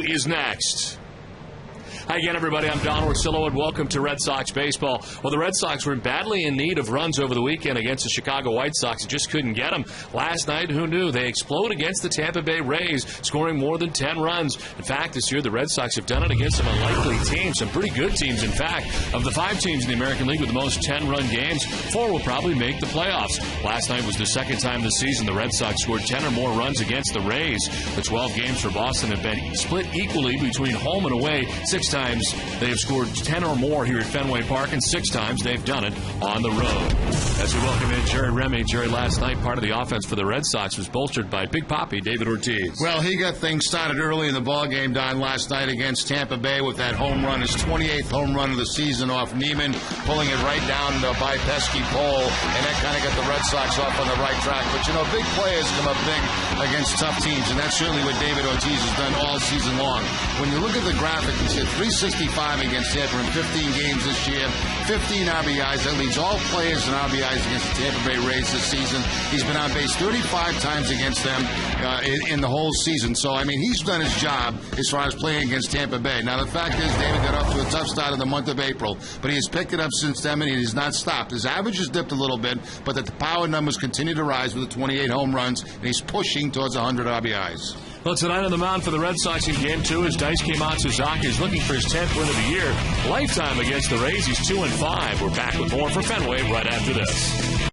is next. Hi again, everybody. I'm Don Orsillo, and welcome to Red Sox baseball. Well, the Red Sox were badly in need of runs over the weekend against the Chicago White Sox and just couldn't get them. Last night, who knew? They explode against the Tampa Bay Rays, scoring more than 10 runs. In fact, this year, the Red Sox have done it against some unlikely teams, some pretty good teams, in fact. Of the 5 teams in the American League with the most 10-run games, 4 will probably make the playoffs. Last night was the second time this season the Red Sox scored 10 or more runs against the Rays. The 12 games for Boston have been split equally between home and away. 6 times they have scored 10 or more here at Fenway Park, and 6 times they've done it on the road. As we welcome in Jerry Remy. Jerry, last night part of the offense for the Red Sox was bolstered by Big Papi, David Ortiz. Well, he got things started early in the ballgame, Don, last night against Tampa Bay with that home run, his 28th home run of the season off Neiman, pulling it right down by pesky pole, and that kind of got the Red Sox off on the right track. But, you know, big players come up big against tough teams, and that's certainly what David Ortiz has done all season long. When you look at the graphic, he's hit 365 against Tampa in 15 games this year, 15 RBIs. That leads all players in RBIs against the Tampa Bay Rays this season. He's been on base 35 times against them in the whole season. So, I mean, he's done his job as far as playing against Tampa Bay. Now, the fact is, David got off to a tough start in the month of April, but he has picked it up since then, and he has not stopped. His average has dipped a little bit, but the power numbers continue to rise with the 28 home runs, and he's pushing towards 100 RBIs. Well, tonight on the mound for the Red Sox in Game 2 is Daisuke Matsuzaki is looking for his 10th win of the year. Lifetime against the Rays, he's 2-5. We're back with more for Fenway right after this.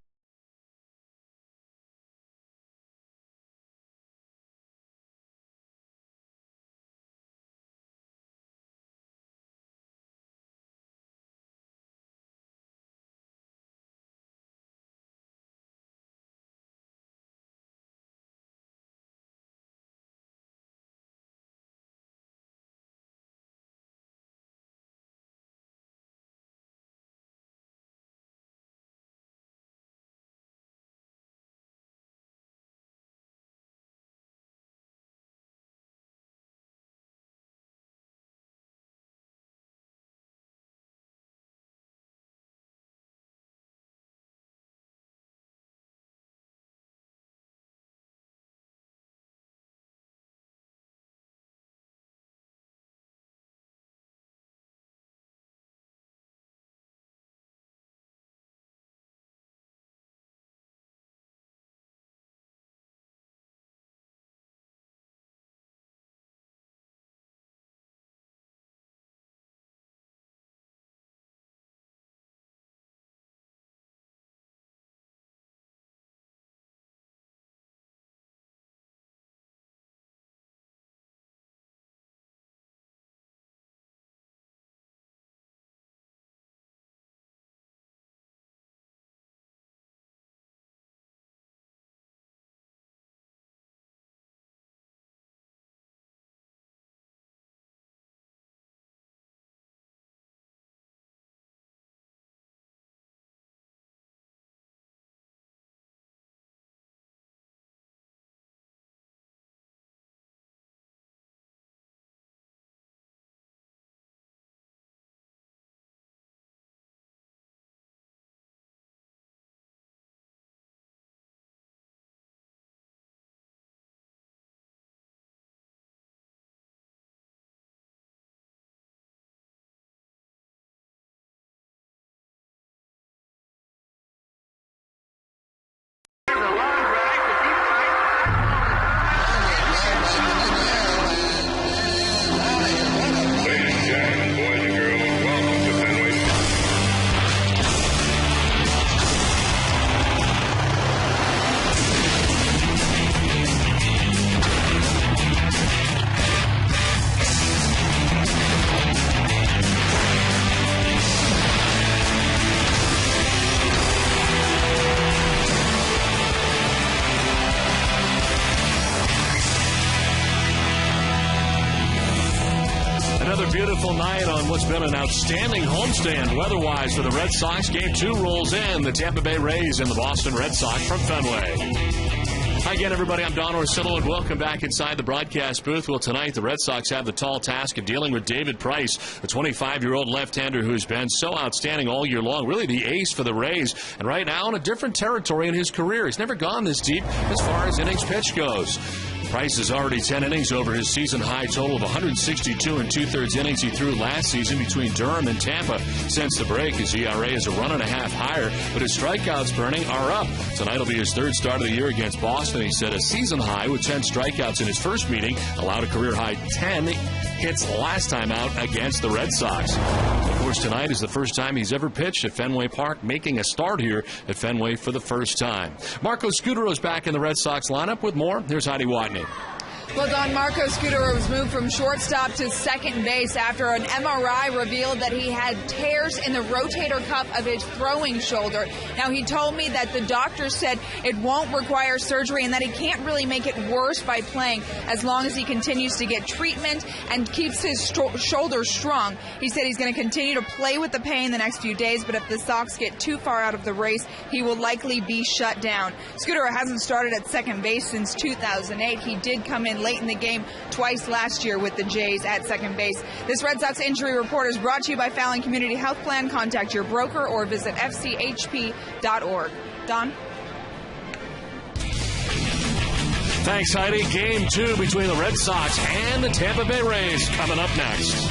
Beautiful night on what's been an outstanding homestand weather-wise for the Red Sox. Game 2 rolls in. The Tampa Bay Rays and the Boston Red Sox from Fenway. Hi again, everybody. I'm Don Orsillo, and welcome back inside the broadcast booth. Well, tonight the Red Sox have the tall task of dealing with David Price, a 25-year-old left-hander who's been so outstanding all year long, really the ace for the Rays, and right now in a different territory in his career. He's never gone this deep as far as innings pitched goes. Price is already 10 innings over his season-high total of 162 and two-thirds innings he threw last season between Durham and Tampa. Since the break, his ERA is a run and a half higher, but his strikeouts burning are up. Tonight will be his third start of the year against Boston. He set a season high with 10 strikeouts in his first meeting, allowed a career-high 10 hits last time out against the Red Sox. Of course, tonight is the first time he's ever pitched at Fenway Park, making a start here at Fenway for the first time. Marco Scutaro is back in the Red Sox lineup with more. Here's Heidi Watney. Well, Don, Marco Scutaro was moved from shortstop to second base after an MRI revealed that he had tears in the rotator cuff of his throwing shoulder. Now, he told me that the doctor said it won't require surgery and that he can't really make it worse by playing as long as he continues to get treatment and keeps his shoulder strong. He said he's going to continue to play with the pain the next few days, but if the Sox get too far out of the race, he will likely be shut down. Scutaro hasn't started at second base since 2008. He did come in late in the game twice last year with the Jays at second base. This Red Sox injury report is brought to you by Fallon Community Health Plan. Contact your broker or visit fchp.org. Don? Thanks, Heidi. Game 2 between the Red Sox and the Tampa Bay Rays coming up next.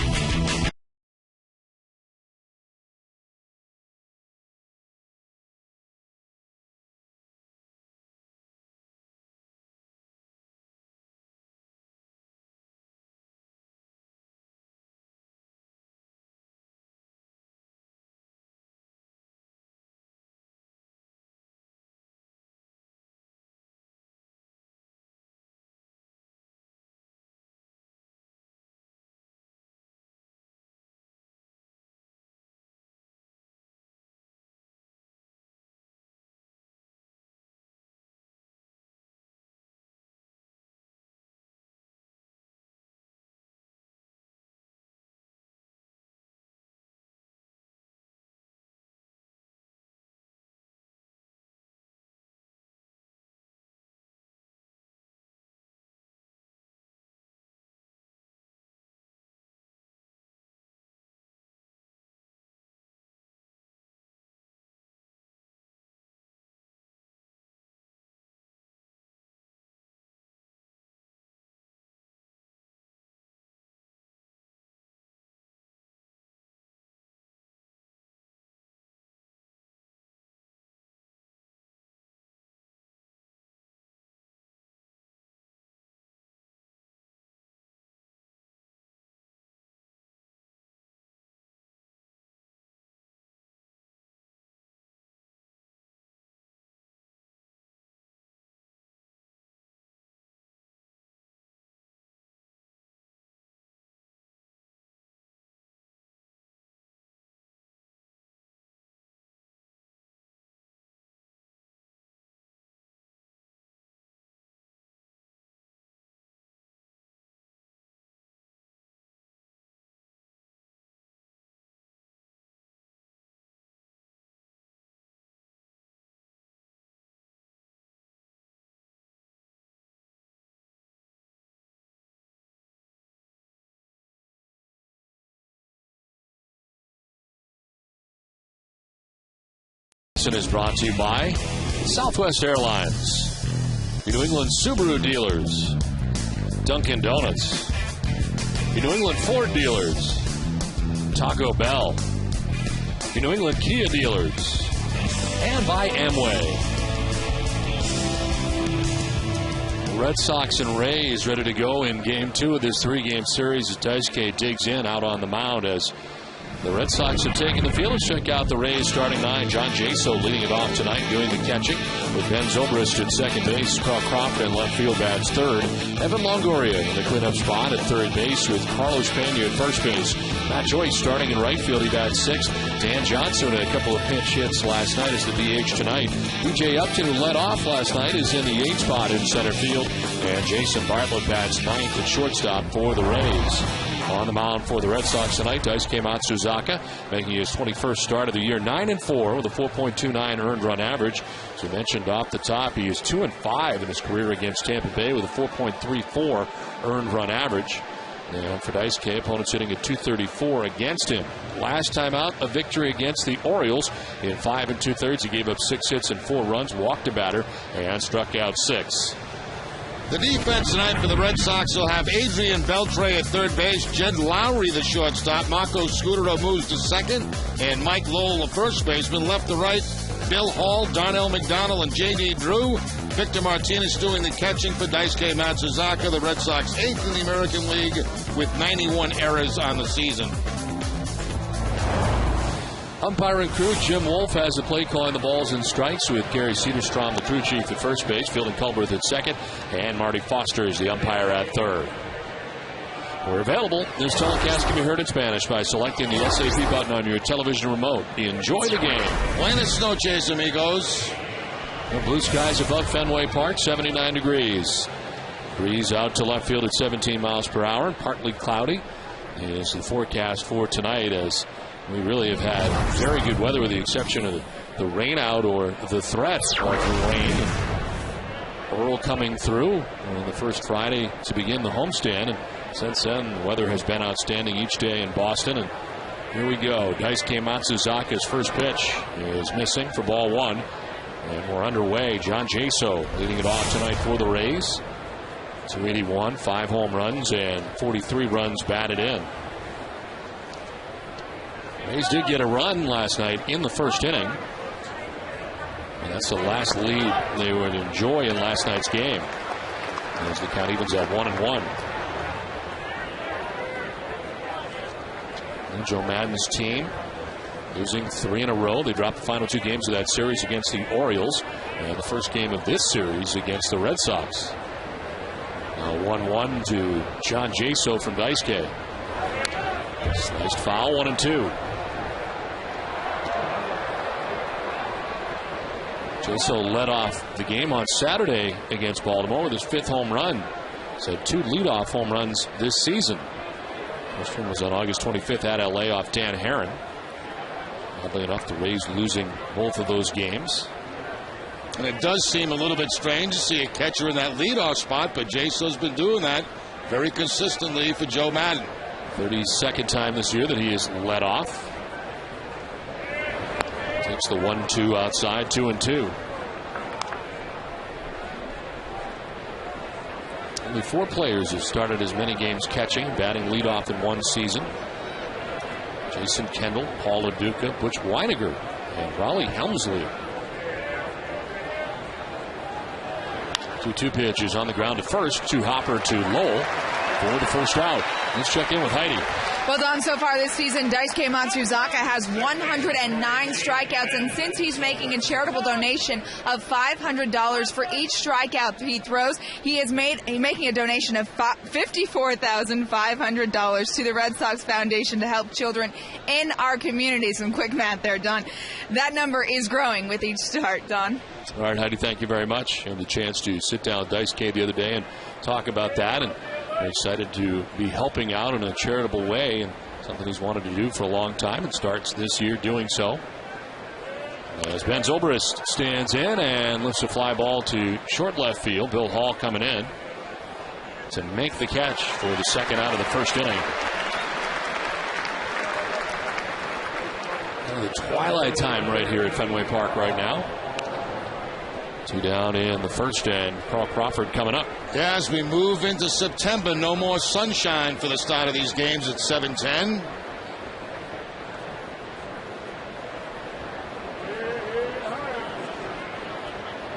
Is brought to you by Southwest Airlines, your New England Subaru dealers, Dunkin' Donuts, your New England Ford dealers, Taco Bell, your New England Kia dealers, and by Amway. Red Sox and Rays ready to go in Game 2 of this 3-game series as Daisuke digs in out on the mound as the Red Sox have taken the field. Check out the Rays starting 9. John Jaso leading it off tonight, doing the catching with Ben Zobrist at second base. Carl Crawford in left field bats third. Evan Longoria in the cleanup spot at third base with Carlos Pena at first base. Matt Joyce starting in right field. He bats sixth. Dan Johnson had a couple of pinch hits last night as the DH tonight. B.J. Upton, who led off last night, is in the 8th spot in center field. And Jason Bartlett bats 9th at shortstop for the Rays. On the mound for the Red Sox tonight, Daisuke Matsuzaka making his 21st start of the year, 9-4 with a 4.29 earned run average. As we mentioned off the top, he is 2-5 in his career against Tampa Bay with a 4.34 earned run average. And for Daisuke, opponents hitting at 234 against him. Last time out, a victory against the Orioles. In 5 2/3, he gave up 6 hits and 4 runs, walked a batter, and struck out 6. The defense tonight for the Red Sox will have Adrian Beltre at third base, Jed Lowry the shortstop, Marco Scutero moves to second, and Mike Lowell the first baseman. Left to right, Bill Hall, Darnell McDonald, and J.D. Drew. Victor Martinez doing the catching for Daisuke Matsuzaka. The Red Sox 8th in the American League with 91 errors on the season. Umpiring crew, Jim Wolf has the play calling the balls and strikes with Gary Cederstrom, the crew chief, at first base, Fielding Culberth at second, and Marty Foster is the umpire at third. We're available. This telecast can be heard in Spanish by selecting the SAP button on your television remote. Enjoy the game. Buenas noches, amigos. The blue skies above Fenway Park, 79 degrees. Breeze out to left field at 17 miles per hour, partly cloudy is the forecast for tonight, as we really have had very good weather with the exception of the rain out or the threat of rain. Earl coming through on the first Friday to begin the homestand, and since then the weather has been outstanding each day in Boston. And here we go. Daisuke Matsuzaka's first pitch is missing for ball one, and we're underway. John Jaso leading it off tonight for the Rays. 281, 5 home runs, and 43 runs batted in. Rays did get a run last night in the first inning. And that's the last lead they would enjoy in last night's game, as the count evens at 1-1. And Joe Maddon's team losing 3 in a row. They dropped the final 2 games of that series against the Orioles, and the first game of this series against the Red Sox. Now 1-1 to John Jaso from Daisuke. Sliced foul, 1-2. Jaso led off the game on Saturday against Baltimore with his 5th home run. He's had 2 leadoff home runs this season. First one was on August 25th at LA off Dan Herron. Oddly enough, the Rays losing both of those games. And it does seem a little bit strange to see a catcher in that leadoff spot, but Jaso's been doing that very consistently for Joe Madden. 32nd time this year that he has led off. Takes the 1-2 outside, 2-2. Only 4 players have started as many games catching, batting leadoff in one season. Jason Kendall, Paul LaDuca, Butch Weiniger, and Raleigh Helmsley. 2-2 pitches on the ground to first, to Hopper to Lowell for the first out. Let's check in with Heidi. Well, Don, so far this season, Daisuke Matsuzaka has 109 strikeouts, and since he's making a charitable donation of $500 for each strikeout he throws, he's making a donation of $54,500 to the Red Sox Foundation to help children in our community. Some quick math there, Don. That number is growing with each start, Don. All right, Heidi, thank you very much. I had the chance to sit down with Daisuke the other day and talk about that, and we're excited to be helping out in a charitable way, and something he's wanted to do for a long time, and starts this year doing so. As Ben Zobrist stands in and lifts a fly ball to short left field. Bill Hall coming in to make the catch for the second out of the first inning. Kind of the twilight time right here at Fenway Park right now. 2 down in the first, and Carl Crawford coming up. Yeah, as we move into September, no more sunshine for the start of these games at 7:10.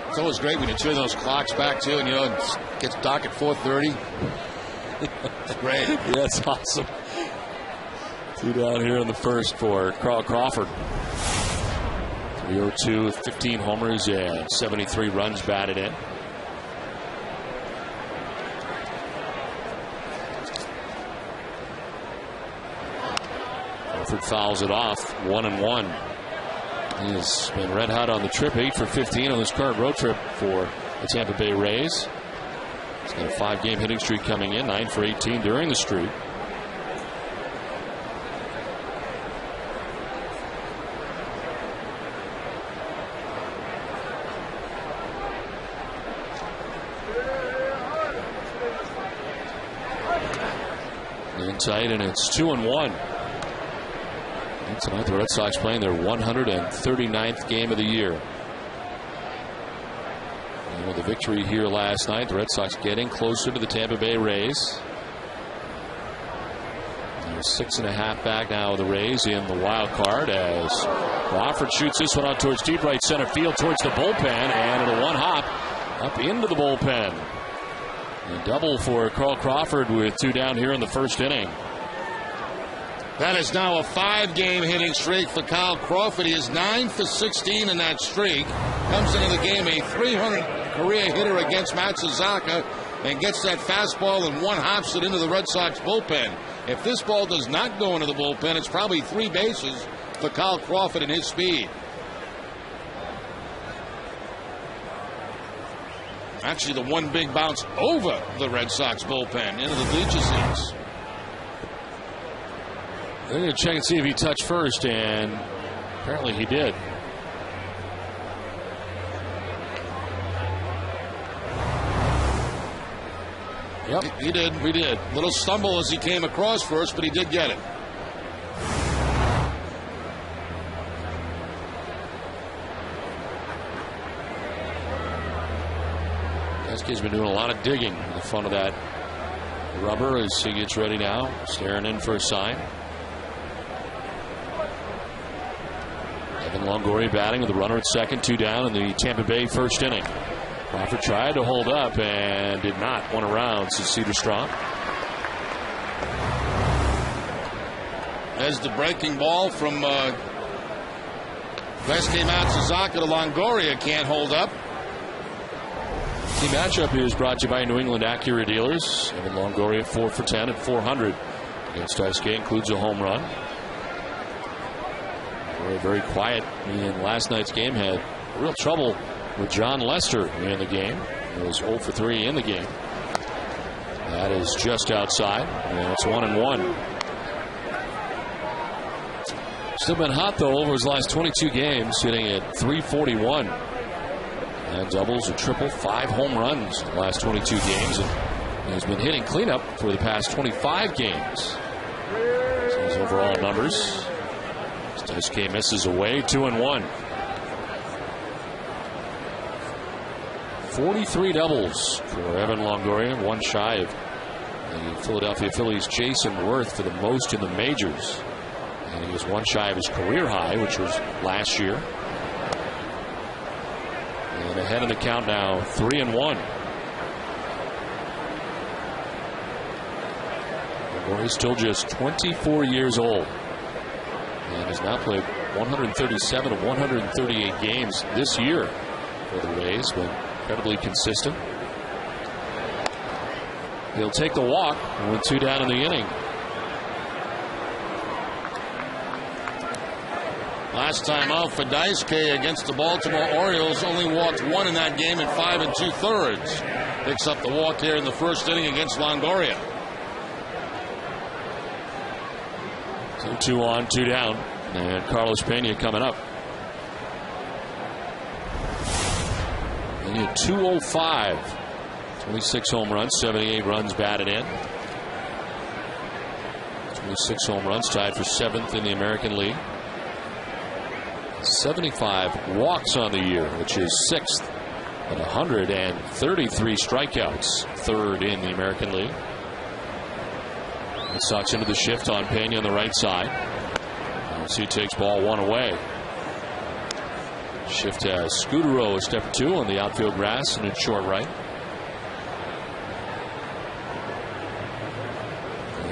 It's always great when you turn those clocks back too, and it gets dark at 4:30. It's great. Yeah, that's awesome. 2 down here in the first for Carl Crawford. 302, 15 homers, and 73 runs batted in. Crawford fouls it off, 1-1. He has been red hot on the trip, 8 for 15 on this current road trip for the Tampa Bay Rays. He's got a 5-game hitting streak coming in, 9 for 18 during the streak. Tight, and it's 2-1. And tonight the Red Sox playing their 139th game of the year. With the victory here last night, the Red Sox getting closer to the Tampa Bay Rays. They're 6.5 back now of the Rays in the wild card as Crawford shoots this one out towards deep right center field towards the bullpen, and it'll one hop up into the bullpen. A double for Carl Crawford with 2 down here in the first inning. That is now a 5-game hitting streak for Kyle Crawford. He is 9 for 16 in that streak. Comes into the game a 300 career hitter against Matsuzaka and gets that fastball and one hops it into the Red Sox bullpen. If this ball does not go into the bullpen, it's probably 3 bases for Kyle Crawford and his speed. Actually, the one big bounce over the Red Sox bullpen into the bleacher seats. They're going to check and see if he touched first, and apparently he did. Yep, he did. We did. Little stumble as he came across first, but he did get it. He's been doing a lot of digging in the front of that rubber as he gets ready now, staring in for a sign. Evan Longoria batting with a runner at second, 2 down in the Tampa Bay first inning. Crawford tried to hold up and did not. 1 around to Cedarstrom. As the breaking ball from Westgate Matsuzaka to Longoria can't hold up. The matchup is brought to you by New England Acura dealers. Evan Longoria 4 for 10 at 400 against Daisuke, includes a home run. Very quiet in last night's game. Had real trouble with John Lester in the game. He was 0 for 3 in the game. That is just outside, and it's 1-1. Still been hot though over his last 22 games, hitting at 341. And doubles, a triple, 5 home runs in the last 22 games, and has been hitting cleanup for the past 25 games. So his overall numbers. Daisuke misses away, 2-1. 43 doubles for Evan Longoria, 1 shy of the Philadelphia Phillies' Jason Worth for the most in the majors. And he was 1 shy of his career high, which was last year. And ahead of the count now, 3-1. He's still just 24 years old and has now played 137 of 138 games this year for the Rays. Been incredibly consistent. He'll take the walk with 2 down in the inning. Last time out for Daisuke against the Baltimore Orioles, only walked 1 in that game in 5 2/3. Picks up the walk here in the first inning against Longoria. 2 on, 2 down, and Carlos Pena coming up. Pena 205, 26 home runs, 78 runs batted in. 26 home runs, tied for 7th in the American League. 75 walks on the year, which is 6th, and 133 strikeouts, 3rd in the American League. Red Sox into the shift on Pena on the right side. He takes ball 1 away. Shift has Scudero a step or 2 on the outfield grass and it's short right.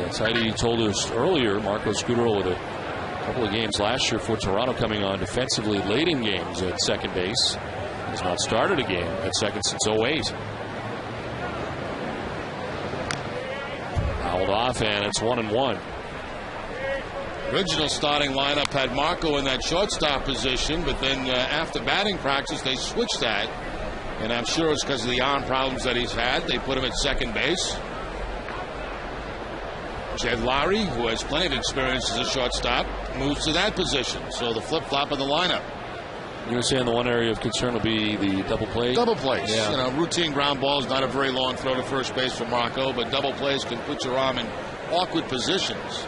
As Heidi told us earlier, Marco Scudero with a couple of games last year for Toronto coming on defensively late in games at second base. Has not started a game at second since 08. Fouled off, and it's 1-1. Original starting lineup had Marco in that shortstop position, but then after batting practice, they switched that. And I'm sure it's because of the arm problems that he's had. They put him at second base. Jed Lowry, who has plenty of experience as a shortstop, moves to that position. So the flip-flop of the lineup. You were saying the one area of concern will be the double play? Double plays. Yeah. You know, routine ground balls, not a very long throw to first base for Marco, but double plays can put your arm in awkward positions.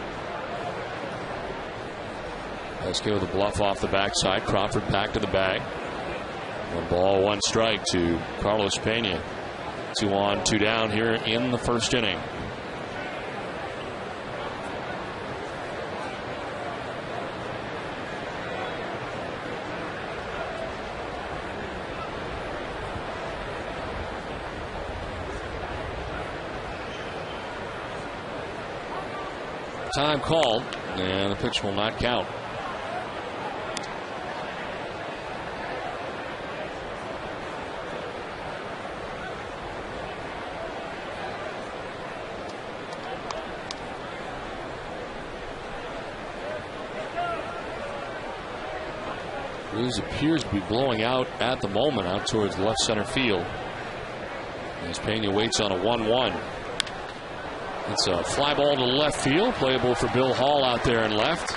Let's go with a bluff off the backside. Crawford back to the bag. 1 ball, 1 strike to Carlos Pena. 2 on, 2 down here in the first inning. Time called, and the pitch will not count. Breeze appears to be blowing out at the moment, out towards left center field, as Pena waits on a 1-1. It's a fly ball to left field, playable for Bill Hall out there in left.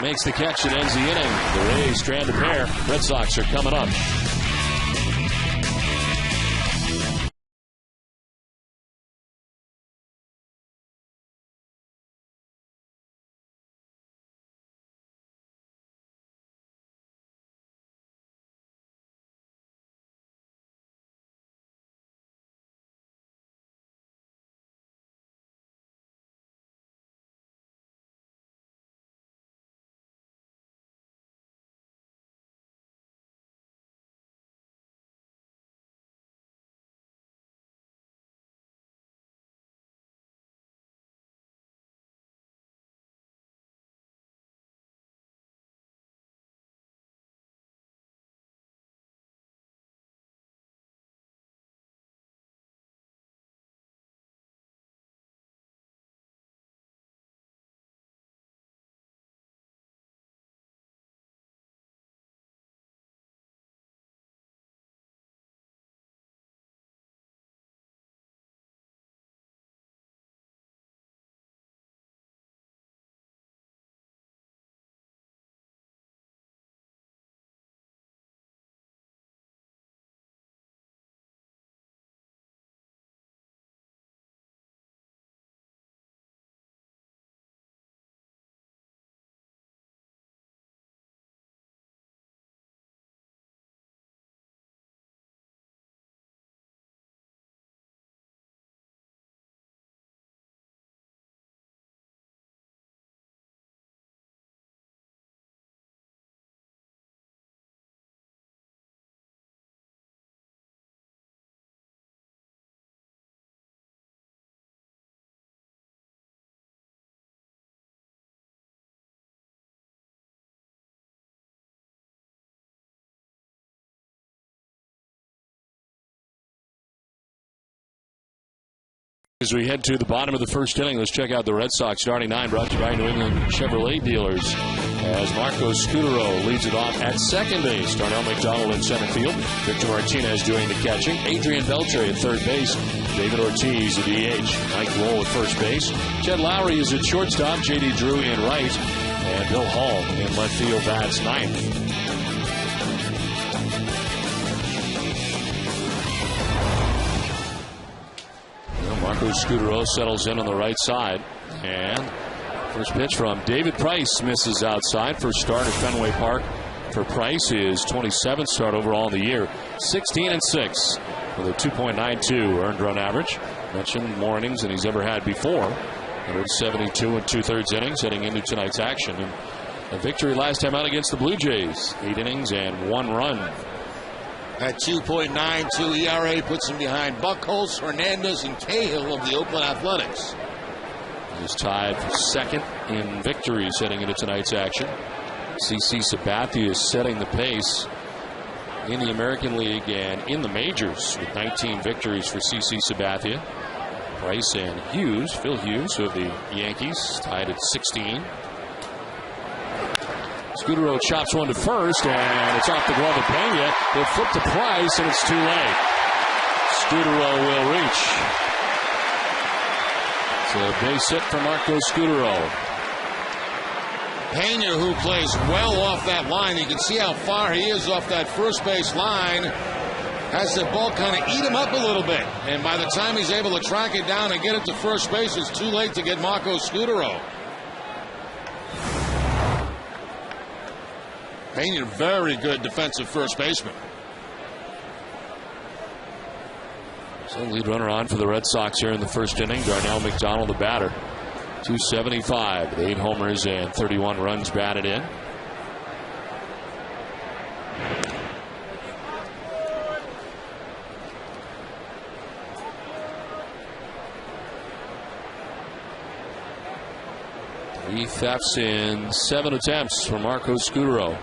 Makes the catch that ends the inning. The Rays strand a pair. Red Sox are coming up. As we head to the bottom of the first inning, let's check out the Red Sox starting 9, brought to you by New England Chevrolet dealers. As Marco Scutero leads it off at second base. Darnell McDonald in center field. Victor Martinez doing the catching. Adrian Beltre at third base. David Ortiz at DH. Mike Lowell at first base. Ted Lowry is at shortstop. J.D. Drew in right. And Bill Hall in left field bats ninth. Marco Scutero settles in on the right side. And first pitch from David Price misses outside. First start at Fenway Park for Price, his 27th start overall in the year. 16-6 with a 2.92 earned run average. Mentioned more innings than he's ever had before. 172 2/3 innings heading into tonight's action. And a victory last time out against the Blue Jays. 8 innings and 1 run. That 2.92 ERA puts him behind Buchholz, Hernandez, and Cahill of the Oakland Athletics. He's tied for second in victories heading into tonight's action. CC Sabathia is setting the pace in the American League and in the majors with 19 victories for CC Sabathia. Price and Hughes, Phil Hughes of the Yankees, tied at 16. Scutero chops one to first, and it's off the glove of Pena. They'll flip to Price, and it's too late. Scutero will reach. So base hit for Marco Scutero. Pena, who plays well off that line, you can see how far he is off that first base line, has the ball kind of eat him up a little bit. And by the time he's able to track it down and get it to first base, it's too late to get Marco Scutero. Pena, very good defensive first baseman. So lead runner on for the Red Sox here in the first inning. Darnell McDonald, the batter. 275 with 8 homers and 31 runs batted in. Three thefts in 7 attempts for Marco Scutaro.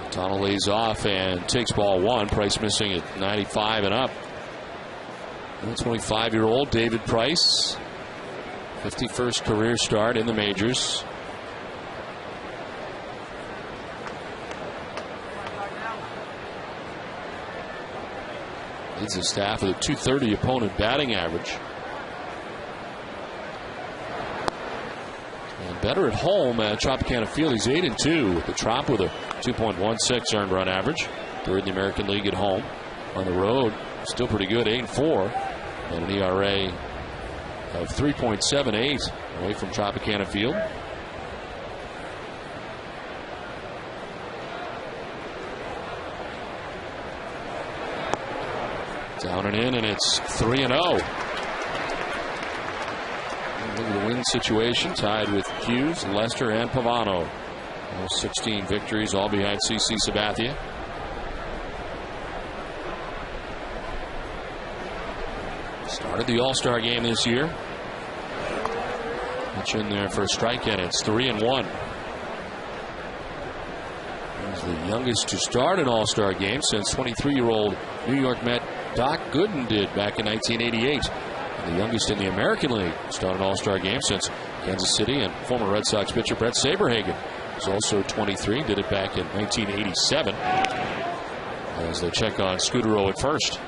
McDonald lays off and takes ball 1. Price missing at 95 and up. The 25-year-old David Price, 51st career start in the majors. Leads the staff with a .230 opponent batting average. And better at home at Tropicana Field. He's 8-2 with the Trop with a 2.16 earned run average. Third in the American League at home. On the road, still pretty good, 8-4. And an ERA of 3.78 away from Tropicana Field. Down and in, and it's 3-0. Look at the win situation, tied with Hughes, Lester, and Pavano. All 16 victories, all behind CC Sabathia. Started the All-Star game this year. Pitch in there for a strike, and it's 3-1. He's the youngest to start an All-Star game since 23-year-old New York Met Doc Gooden did back in 1988. And the youngest in the American League to start an All-Star game since Kansas City, and former Red Sox pitcher Brett Saberhagen is also 23. Did it back in 1987. As they check on Scutaro at first.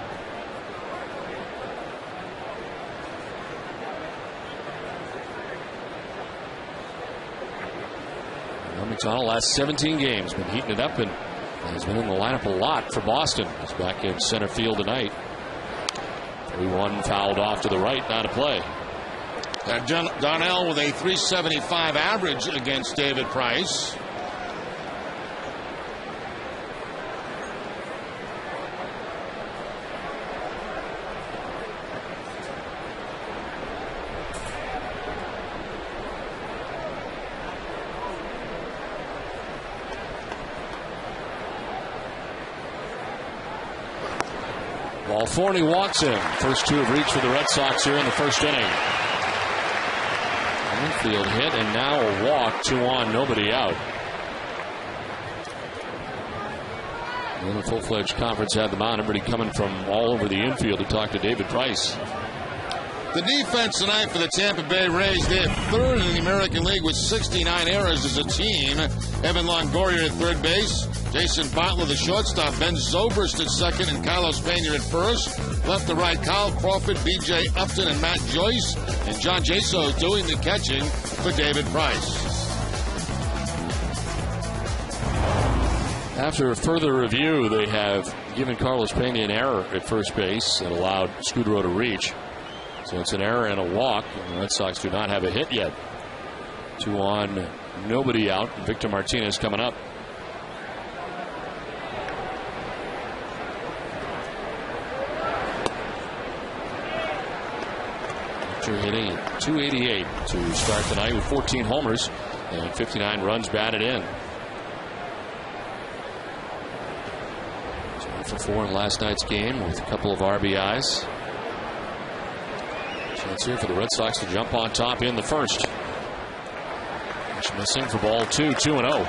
McDonald, last 17 games, been heating it up and has been in the lineup a lot for Boston. He's back in center field tonight. 3-1 fouled off to the right, not a play. Darnell with a 375 average against David Price. Forney walks in. First 2 have reached for the Red Sox here in the first inning. Infield hit, and now a walk. 2 on, nobody out. And the full-fledged conference had them on. Everybody coming from all over the infield to talk to David Price. The defense tonight for the Tampa Bay Rays, they're 3rd in the American League with 69 errors as a team. Evan Longoria at third base. Jason Butler, the shortstop. Ben Zobrist at second, and Carlos Pena at first. Left to right, Kyle Crawford, B.J. Upton, and Matt Joyce. And John Jaso doing the catching for David Price. After a further review, they have given Carlos Pena an error at first base that allowed Scutaro to reach. So it's an error and a walk, and the Red Sox do not have a hit yet. 2 on, nobody out. Victor Martinez coming up. Victor hitting at .288 to start tonight with 14 homers and 59 runs batted in. 2 for 4 in last night's game with a couple of RBIs. Chance here for the Red Sox to jump on top in the first. Pitch missing for ball 2, 2-0.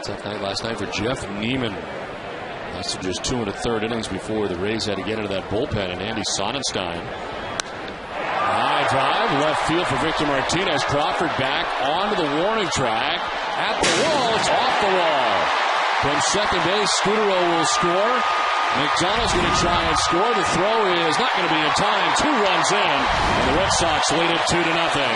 Tough night last night for Jeff Neiman. Lasted just 2 1/3 innings before the Rays had to get into that bullpen, and Andy Sonnenstein. High drive, left field for Victor Martinez. Crawford back onto the warning track. At the wall, it's off the wall. From second base, Scutaro will score. McDonald's going to try and score. The throw is not going to be in time. 2 runs in, and the Red Sox lead it 2-0.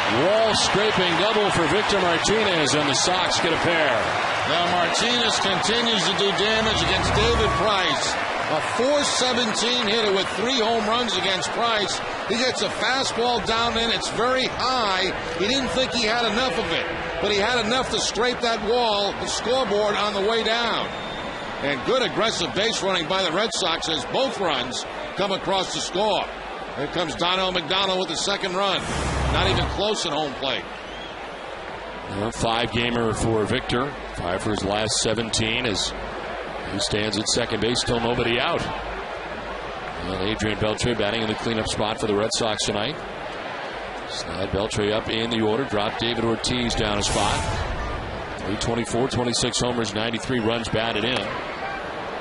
Wall scraping double for Victor Martinez, and the Sox get a pair. Now Martinez continues to do damage against David Price. A .417 hitter with 3 home runs against Price. He gets a fastball down in. It's very high. He didn't think he had enough of it, but he had enough to scrape that wall, the scoreboard, on the way down. And good aggressive base running by the Red Sox as both runs come across the score. Here comes Donnell McDonald with the second run. Not even close at home plate. A 5-gamer for Victor. 5 for his last 17 as he stands at second base, still nobody out. And Adrian Beltre batting in the cleanup spot for the Red Sox tonight. Slide Beltre up in the order, drop David Ortiz down a spot. 324, 26 homers, 93 runs batted in.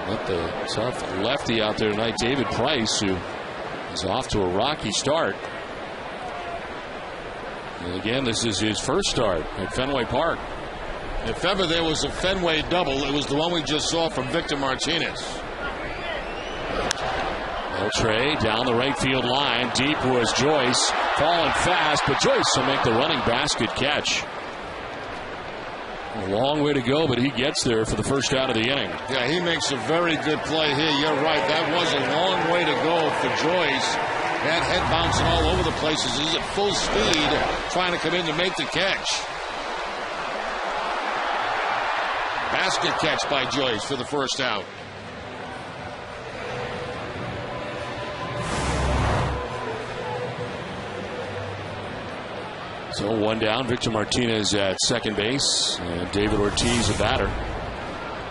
But the tough lefty out there tonight, David Price, who is off to a rocky start. And again, this is his first start at Fenway Park. If ever there was a Fenway double, it was the one we just saw from Victor Martinez. Beltre down the right field line. Deep was Joyce. Falling fast, but Joyce will make the running basket catch. A long way to go, but he gets there for the first out of the inning. Yeah, he makes a very good play here. You're right. That was a long way to go for Joyce. That head bouncing all over the places. He's at full speed trying to come in to make the catch. Basket catch by Joyce for the first out. So 1 down. Victor Martinez at second base. And David Ortiz, a batter.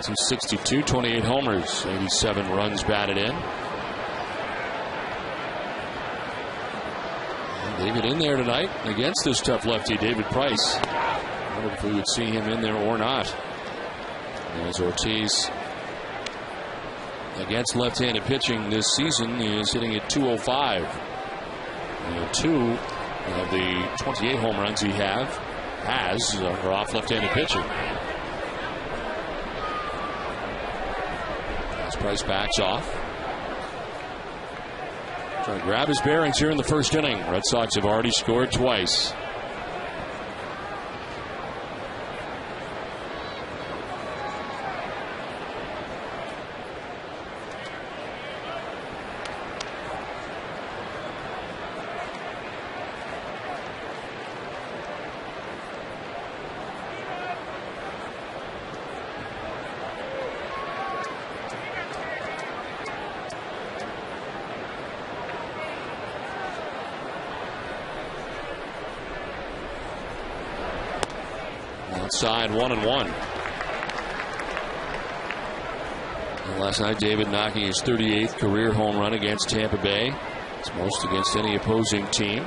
262, 28 homers, 87 runs batted in. And David in there tonight against this tough lefty, David Price. I wonder if we would see him in there or not. As Ortiz, against left-handed pitching this season, is hitting at .205. And 2 of the 28 home runs he has are off left-handed pitching. As Price backs off, trying to grab his bearings here in the first inning. Red Sox have already scored twice. Outside 1-1. And last night, David knocking his 38th career home run against Tampa Bay. It's most against any opposing team.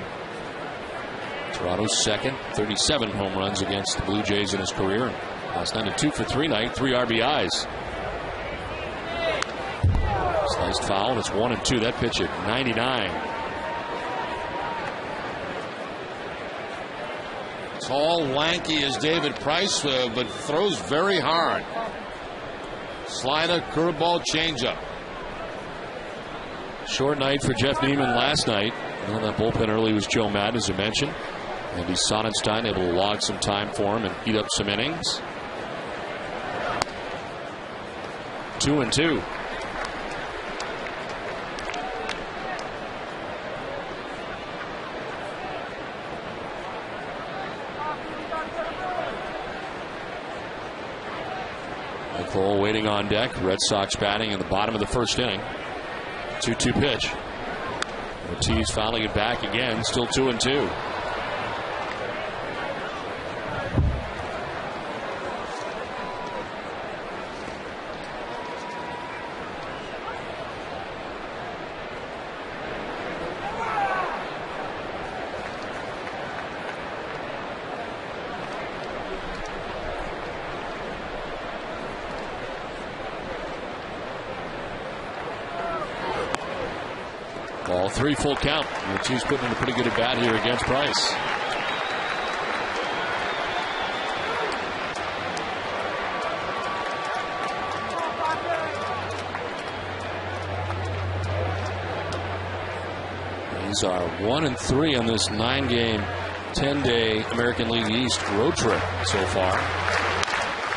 Toronto's second, 37 home runs against the Blue Jays in his career. Last night, a 2-for-3 night, 3 RBIs. Sliced foul, and it's 1-2. That pitch at 99. Tall, lanky as David Price, but throws very hard. Slider, curveball, changeup. Short night for Jeff Neiman last night. Well, that bullpen early was Joe Madden, as I mentioned. Andy Sonnenstein able to log some time for him and eat up some innings. 2-2. Cole waiting on deck. Red Sox batting in the bottom of the first inning. 2-2 pitch. Ortiz fouling it back again. Still 2-2. Ball 3, full count. Ortiz putting in a pretty good at bat here against Price. These are 1-3 on this 9-game 10-day American League East road trip so far.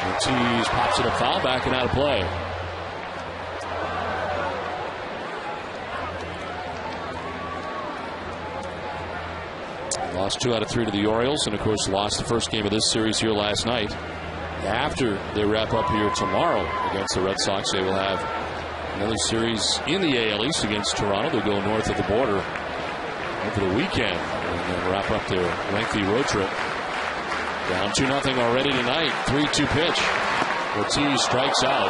Ortiz pops it up foul back and out of play. Lost 2 out of 3 to the Orioles, and of course lost the first game of this series here last night. After they wrap up here tomorrow against the Red Sox, they will have another series in the AL East against Toronto. They'll go north of the border over the weekend and then wrap up their lengthy road trip. Down 2-0 already tonight. 3-2 pitch. Ortiz strikes out.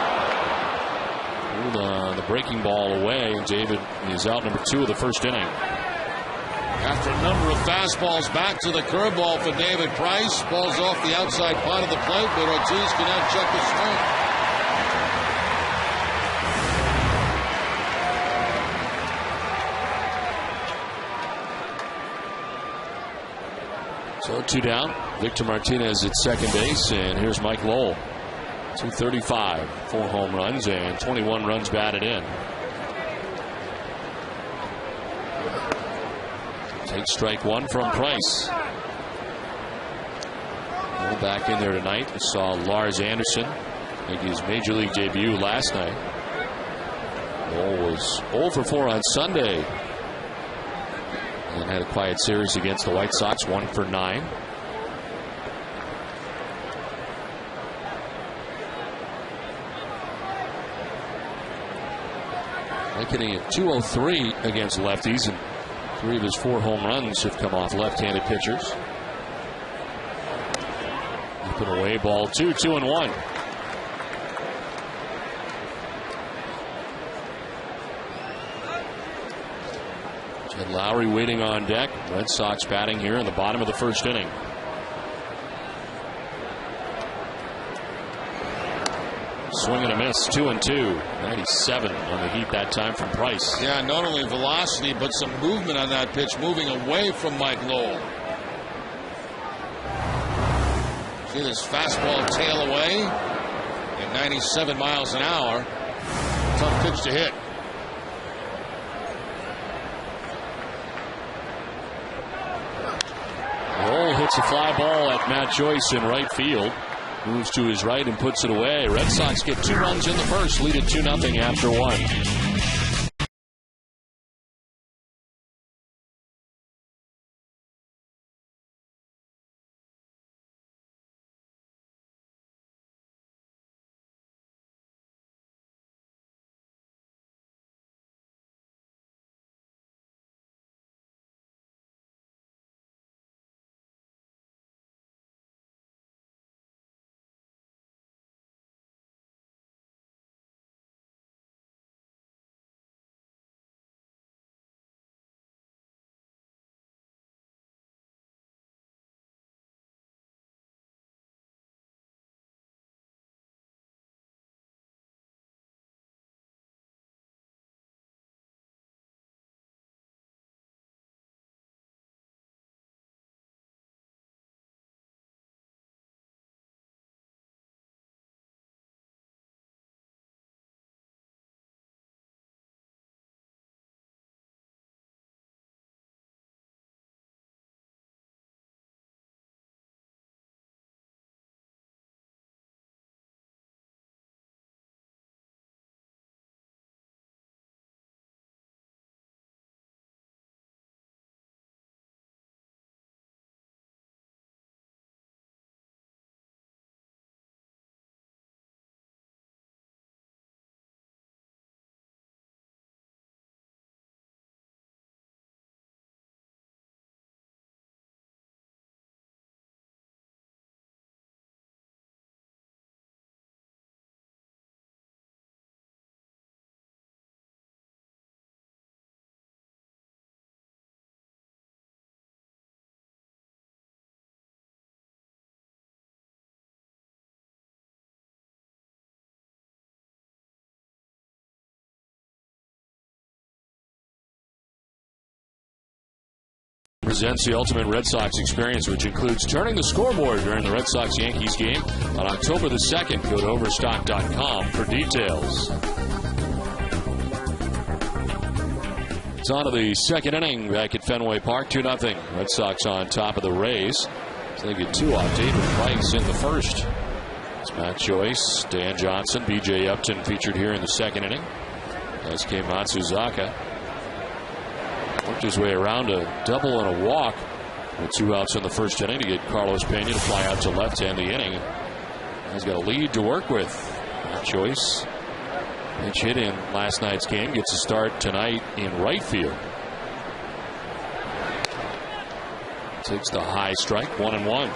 The breaking ball away. David is out number 2 of the first inning. After a number of fastballs, back to the curveball for David Price. Ball's off the outside part of the plate, but Ortiz cannot check the swing. So 2 down. Victor Martinez at second base, and here's Mike Lowell. 235, 4 home runs, and 21 runs batted in. Takes strike 1 from Price. Well, back in there tonight. We saw Lars Anderson make his major league debut last night. Lowell was 0 for 4 on Sunday. And had a quiet series against the White Sox, 1 for 9. Hitting at 203 against lefties, and 3 of his 4 home runs have come off left-handed pitchers. Up and away, ball 2, 2-1. Jed Lowry waiting on deck. Red Sox batting here in the bottom of the first inning. Swing and a miss, 2-2. 97 on the heat that time from Price. Yeah, not only velocity, but some movement on that pitch, moving away from Mike Lowell. See this fastball tail away at 97 miles an hour. Tough pitch to hit. Lowell hits a fly ball at Matt Joyce in right field. Moves to his right and puts it away. Red Sox get 2 runs in the first, lead at 2-0 after 1. Presents the ultimate Red Sox experience, which includes turning the scoreboard during the Red Sox-Yankees game on October the 2nd. Go to Overstock.com for details. It's on to the second inning back at Fenway Park. 2-0. Red Sox on top of the Rays. So they get 2 off David Price in the first. It's Matt Joyce, Dan Johnson, B.J. Upton featured here in the second inning. As came Matsuzaka. Worked his way around a double and a walk with 2 outs in the first inning to get Carlos Pena to fly out to left to end the inning. He's got a lead to work with. Matt Joyce, pinch hit in last night's game, gets a start tonight in right field. Takes the high strike, 1-1.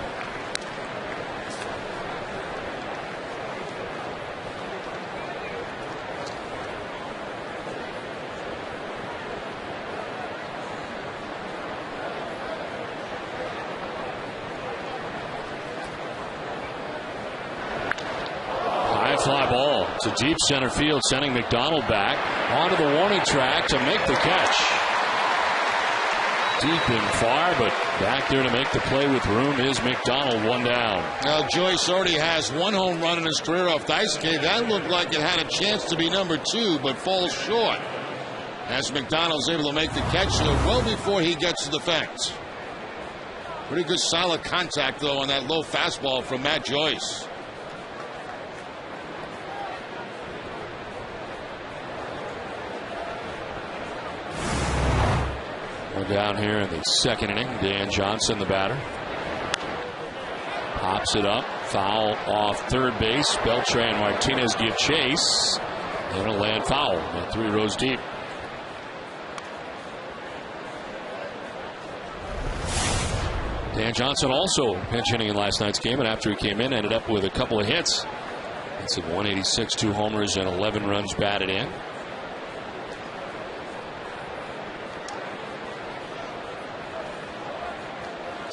Fly ball to deep center field, sending McDonald back onto the warning track to make the catch. Deep and far, but back there to make the play with room is McDonald. 1 down. Now Joyce already has 1 home run in his career off Daisuke. That looked like it had a chance to be number 2, but falls short. As McDonald's able to make the catch well before he gets to the fence. Pretty good solid contact though on that low fastball from Matt Joyce. Down here in the second inning, Dan Johnson, the batter. Pops it up. Foul off third base. Beltran Martinez give chase. And it'll land foul. 3 rows deep. Dan Johnson also pinch hitting in last night's game, and after he came in, ended up with a couple of hits. It's at 186, 2 homers, and 11 runs batted in.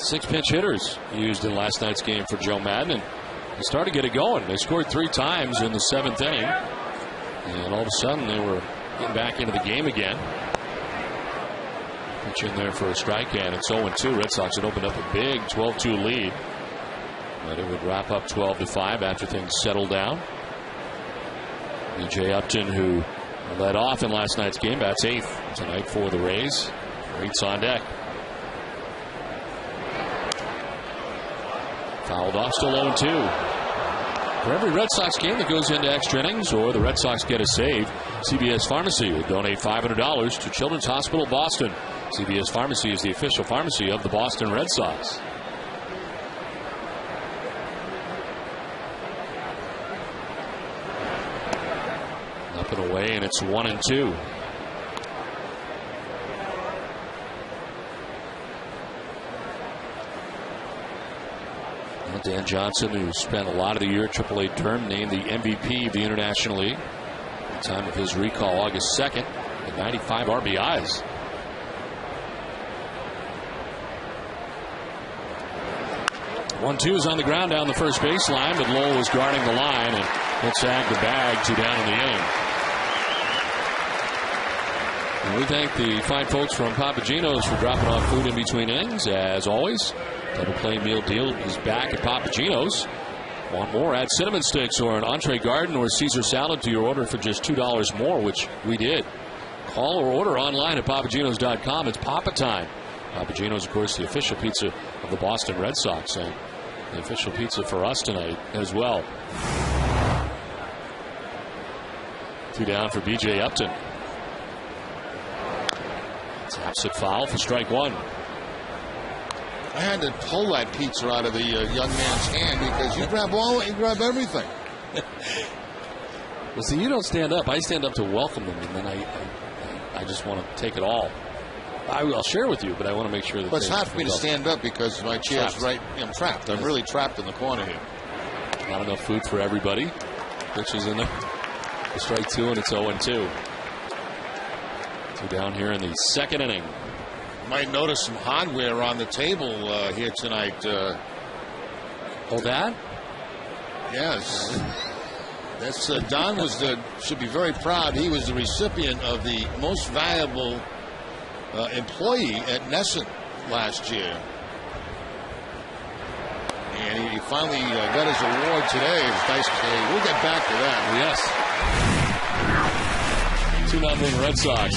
6 pinch hitters used in last night's game for Joe Madden, and they started to get it going. They scored 3 times in the 7th inning, and all of a sudden they were getting back into the game again. Pitch in there for a strike, and it's 0-2. Red Sox had opened up a big 12-2 lead, but it would wrap up 12-5 after things settled down. B.J. Upton, who led off in last night's game, bats 8th tonight for the Rays. Rates on deck. Fouled off, still 0-2. For every Red Sox game that goes into extra innings or the Red Sox get a save, CVS Pharmacy will donate $500 to Children's Hospital Boston. CVS Pharmacy is the official pharmacy of the Boston Red Sox. Up and away, and it's 1-2. Dan Johnson, who spent a lot of the year AAA term, named the MVP of the International League at the time of his recall August 2nd, at 95 RBIs. One-two is on the ground down the first baseline, but Lowell was guarding the line and it sagged the bag 2 down in the inning. And we thank the fine folks from Papagino's for dropping off food in between innings, as always. Double play meal deal is back at Papagino's. Want more? Add cinnamon sticks or an entree garden or Caesar salad to your order for just $2 more, which we did. Call or order online at papaginos.com. It's Papa time. Papagino's, of course, the official pizza of the Boston Red Sox, and the official pizza for us tonight as well. 2 down for B.J. Upton. Taps it foul for strike 1. I had to pull that pizza out of the young man's hand because you grab everything. Well, see, you don't stand up. I stand up to welcome them, and then I just want to take it all. I'll share with you, but I want to make sure that. But it's hard for me to stand up because my chair's right. I'm trapped. I'm really trapped in the corner here. Not enough food for everybody. Pitch is in there. Strike 2, and it's 0-2. 2 down here in the second inning. Might notice some hardware on the table here tonight. Oh, that? Yes. That's Don should be very proud. He was the recipient of the most valuable employee at Nesson last year. And he finally got his award today. It's nice to say. We'll get back to that. Yes. 2-0 Red Sox.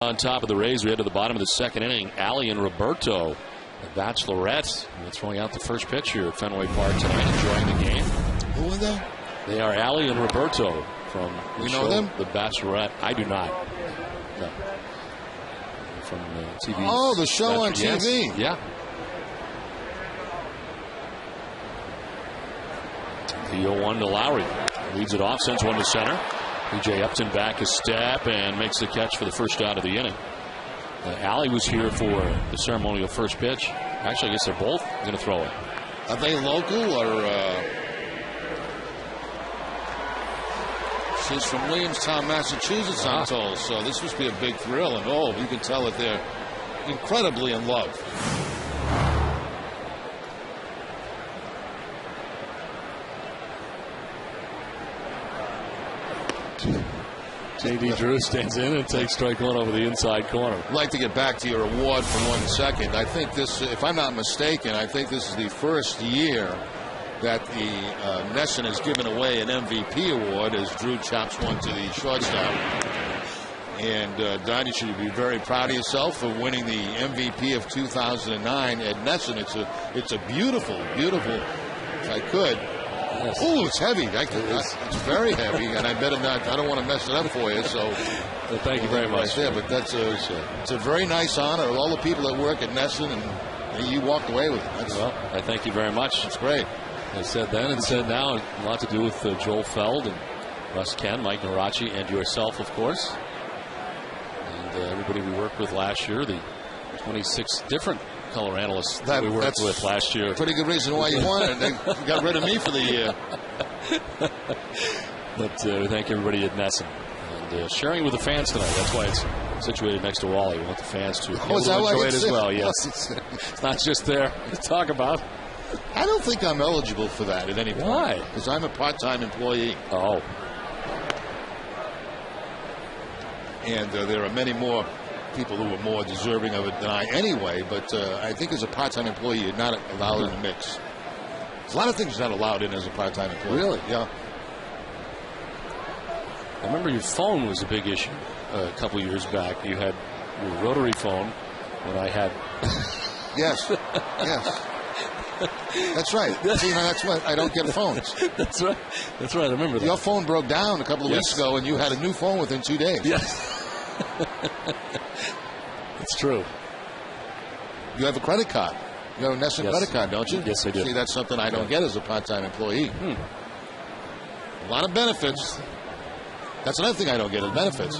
On top of the Rays, we head to the bottom of the second inning. Allie and Roberto, the Bachelorette, throwing out the first pitch here at Fenway Park tonight, enjoying the game. Who are they? They are Allie and Roberto from the show, them? The Bachelorette. I do not. No. From TV. Oh, the show on TV. Yes. Yeah. The 0-1 to Lowry. Leads it off, sends one to center. B.J. Upton back a step and makes the catch for the first out of the inning. Allie was here for the ceremonial first pitch. Actually, I guess they're both going to throw it. Are they local or? She's from Williamstown, Massachusetts, I'm told. So this must be a big thrill. And you can tell that they're incredibly in love. J.D. Drew stands in and takes strike one over the inside corner. I'd like to get back to your award for 1 second. I think this, if I'm not mistaken, I think this is the first year that the Nesson has given away an MVP award as Drew chops one to the shortstop. And Don, you should be very proud of yourself for winning the MVP of 2009 at Nesson. It's a beautiful, if I could. Yes. Oh, it's heavy. It's very heavy, and I better not. I don't want to mess it up for you. So, well, thank you very much. Right there, but it's a very nice honor. All the people that work at Nesson, and you walked away with it. Well, I thank you very much. It's great. I said then and said now. A lot to do with Joel Feld and Russ Ken, Mike Narachi, and yourself, of course, and everybody we worked with last year. The 26 different color analysts that we worked with last year. Pretty good reason why you won it. They got rid of me for the year. But we thank everybody at Nesson and sharing with the fans tonight. That's why it's situated next to Wally. We want the fans to enjoy it as well. Yes, it's not just there to talk about. I don't think I'm eligible for that at any point. Why? Because I'm a part-time employee. Oh. And there are many more people who are more deserving of it than I anyway, but I think as a part-time employee, you're not allowed in the mix. There's a lot of things not allowed in as a part-time employee. Really? Yeah. I remember your phone was a big issue a couple years back. You had your rotary phone when I had. Yes. Yes. That's right. See, that's why I don't get phones. That's right. That's right. I remember that. Your phone broke down a couple of weeks ago, and you had a new phone within 2 days. Yes. It's true. You have a credit card. You have a Nesson credit card, don't you? Yes, I do. See, that's something I don't get as a part-time employee. A lot of benefits. That's another thing I don't get is benefits.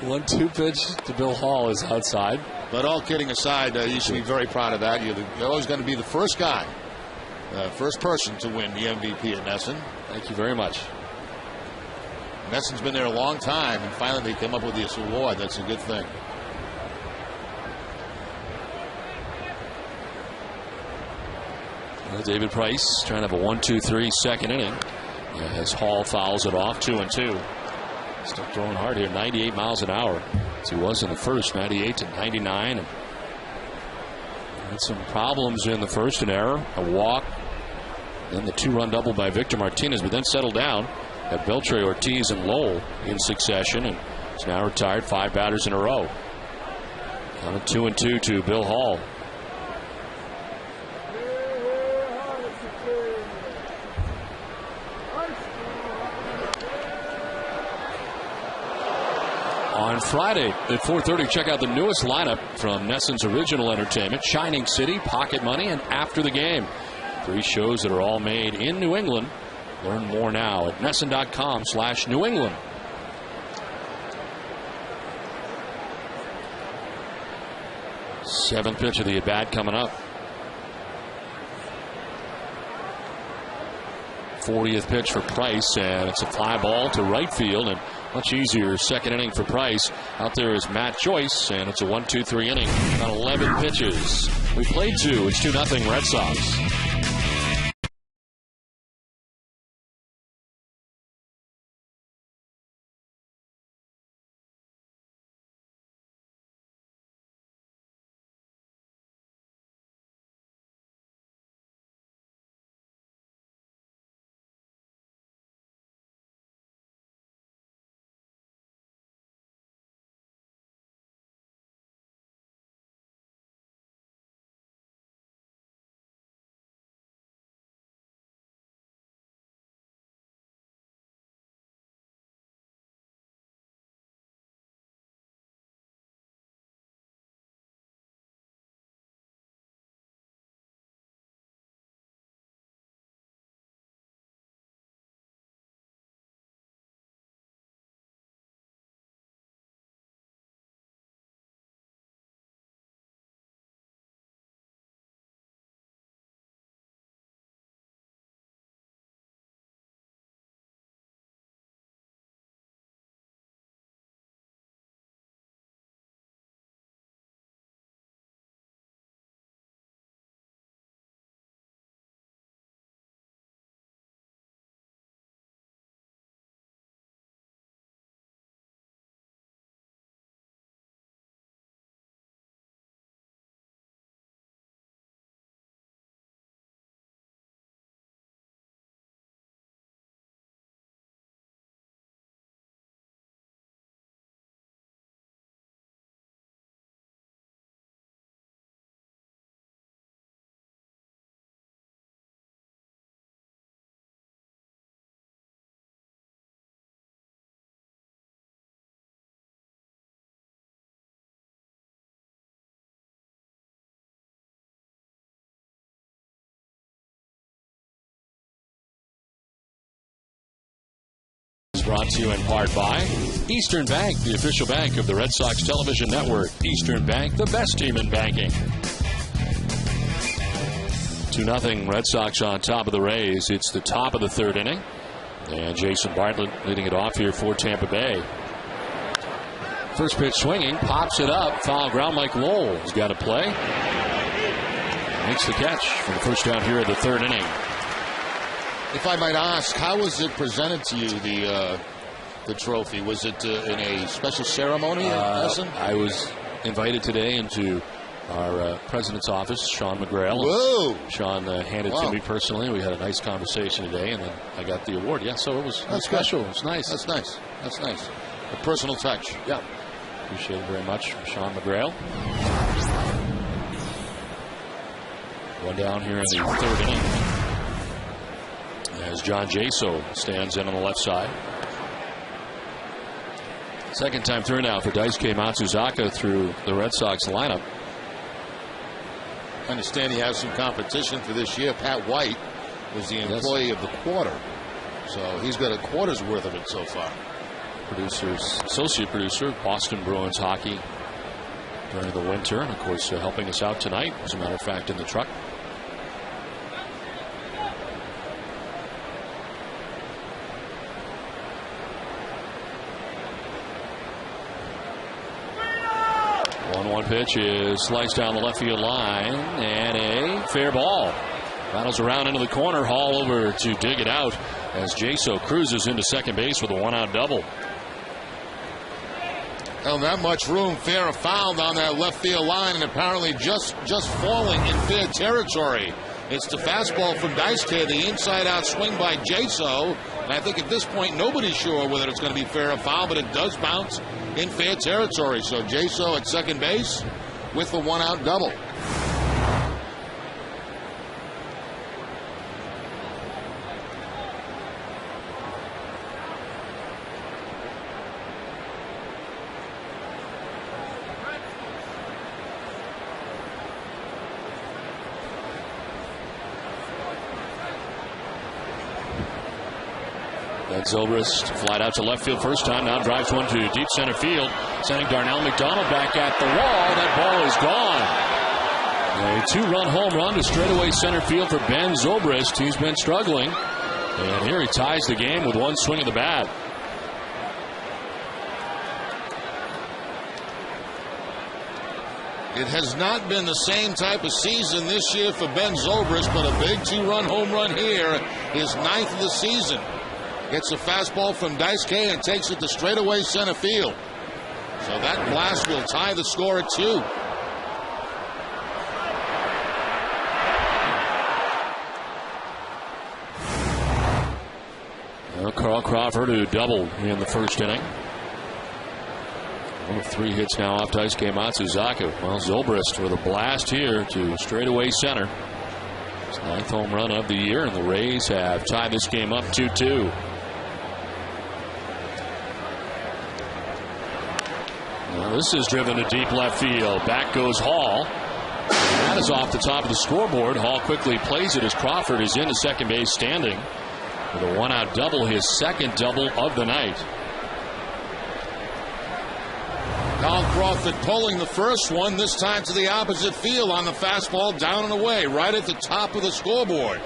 1-2 pitch to Bill Hall is outside. But all kidding aside, you should be very proud of that. You're always going to be the first guy, first person to win the MVP at Nesson. Thank you very much. Nesson's been there a long time, and finally they came up with this award. That's a good thing. David Price trying to have a 1-2-3 second inning as Hall fouls it off. 2-2. Still throwing hard here, 98 miles an hour as he was in the first, 98 to 99. And had some problems in the first, an error, a walk, then the 2-run double by Victor Martinez, but then settled down at Beltre, Ortiz, and Lowell in succession, and is now retired 5 batters in a row. On a 2-2 to Bill Hall. On Friday at 4:30, check out the newest lineup from Nesson's original entertainment, Shining City, Pocket Money, and After the Game. 3 shows that are all made in New England. Learn more now at Nesson.com/New England. Seventh pitch of the at-bat coming up. 40th pitch for Price, and it's a fly ball to right field, and much easier second inning for Price. Out there is Matt Joyce, and it's a 1-2-3 inning on 11 pitches. We played 2. It's 2-0 Red Sox. Brought to you in part by Eastern Bank, the official bank of the Red Sox television network. Eastern Bank, the best team in banking. 2-0 Red Sox on top of the Rays. It's the top of the third inning. And Jason Bartlett leading it off here for Tampa Bay. First pitch swinging, pops it up. Foul ground. Mike Lowell has got to play. Makes the catch for the first down here of the third inning. If I might ask, how was it presented to you, the trophy? Was it in a special ceremony? I was invited today into our president's office, Sean McGrail. Whoa! Sean handed it to me personally. We had a nice conversation today, and then I got the award. Yeah, so it was special. It was nice. That's nice. That's nice. A personal touch. Yeah. Appreciate it very much from Sean McGrail. One down here in the third inning as John Jaso stands in on the left side. Second time through now for Daisuke Matsuzaka through the Red Sox lineup. I understand he has some competition for this year. Pat White was the employee of the quarter, so he's got a quarter's worth of it so far. Associate producer, Boston Bruins hockey during the winter, and of course helping us out tonight, as a matter of fact, in the truck. One pitch is sliced down the left field line, and a fair ball. Rattles around into the corner. Hall over to dig it out as Jaso cruises into second base with a one-out double. Well, not much room. Fair or foul down that left field line, and apparently just falling in fair territory. It's the fastball from Daisuke, the inside-out swing by Jaso. And I think at this point nobody's sure whether it's going to be fair or foul, but it does bounce in fair territory. So Jaso at second base with the one-out double. Zobrist flat out to left field first time. Now drives one to deep center field. Sending Darnell McDonald back at the wall. That ball is gone. A two-run home run to straightaway center field for Ben Zobrist. He's been struggling. And here he ties the game with one swing of the bat. It has not been the same type of season this year for Ben Zobrist, but a big two-run home run here. His ninth of the season. Gets a fastball from Daisuke and takes it to straightaway center field. So that blast will tie the score at 2. Well, Carl Crawford, who doubled in the first inning. One of 3 hits now off Daisuke Matsuzaka. Well, Zobrist with a blast here to straightaway center. His 9th home run of the year, and the Rays have tied this game up 2-2. Well, this is driven to deep left field. Back goes Hall. And that is off the top of the scoreboard. Hall quickly plays it as Crawford is into second base standing with a one-out double, his second double of the night. Carl Crawford pulling the first one, this time to the opposite field on the fastball down and away, right at the top of the scoreboard.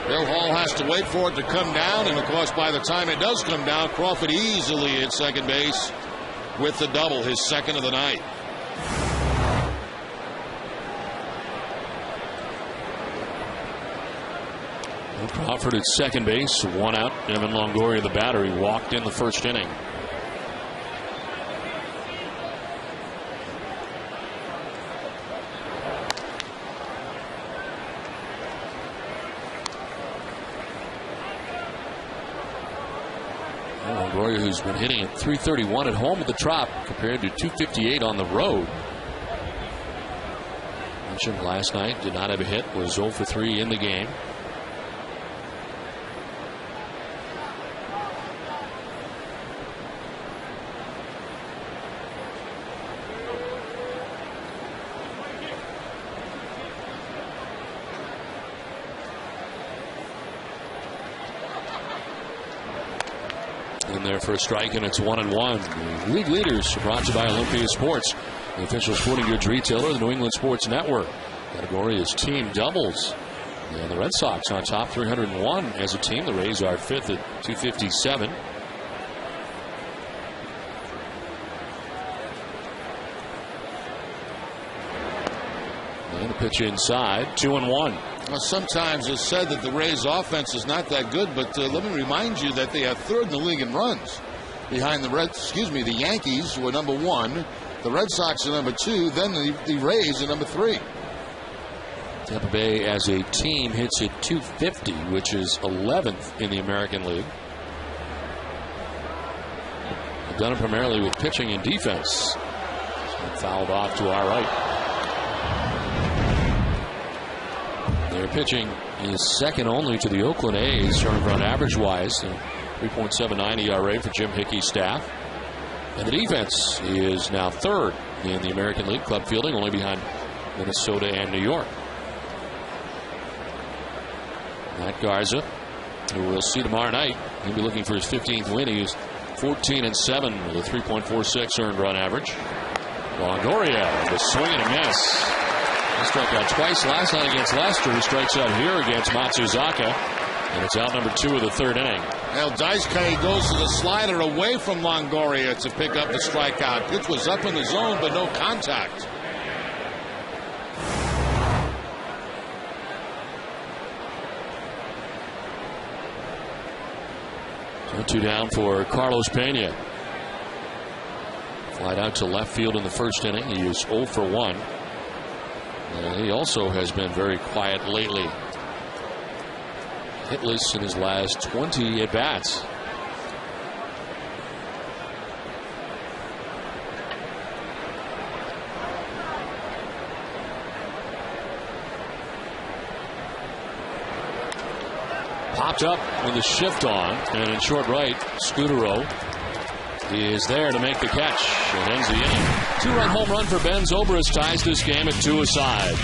Bill Hall has to wait for it to come down, and of course by the time it does come down, Crawford easily at second base with the double, his second of the night. Crawford at second base, one out. Evan Longoria, the batter, he walked in the first inning. Longoria, who's been hitting at .331 at home at the Trop compared to .258 on the road. Mentioned last night, did not have a hit, was 0 for 3 in the game. In there for a strike, and it's 1-1. The league leaders are brought to you by Olympia Sports, the official sporting goods retailer of the New England Sports Network. Category is team doubles. And the Red Sox on top, 301 as a team. The Rays are fifth at 257. And the pitch inside, 2-1. Well, sometimes it's said that the Rays' offense is not that good, but let me remind you that they are third in the league in runs, behind the Yankees, who are number 1, the Red Sox are number 2, then the Rays are number 3. Tampa Bay as a team hits at 250, which is 11th in the American League. They've done it primarily with pitching and defense. Fouled off to our right. Their pitching is second only to the Oakland A's, earned run average-wise, 3.79 ERA for Jim Hickey's staff. And the defense is now third in the American League club fielding, only behind Minnesota and New York. Matt Garza, who we'll see tomorrow night, he'll be looking for his 15th win. He is 14-7 with a 3.46 earned run average. Longoria, the swing and a miss. He struck out twice last night against Leicester. He strikes out here against Matsuzaka. And it's out number 2 of the third inning. Well, Dice-K goes to the slider away from Longoria to pick up the strikeout. Pitch was up in the zone, but no contact. So 2 down for Carlos Pena. Flied out to left field in the first inning. He is 0 for 1. He also has been very quiet lately. Hitless in his last 20 at-bats. Popped up with the shift on, and in short right, Scudero is there to make the catch and ends the inning. 2-run home run for Ben Zobrist ties this game at 2 aside.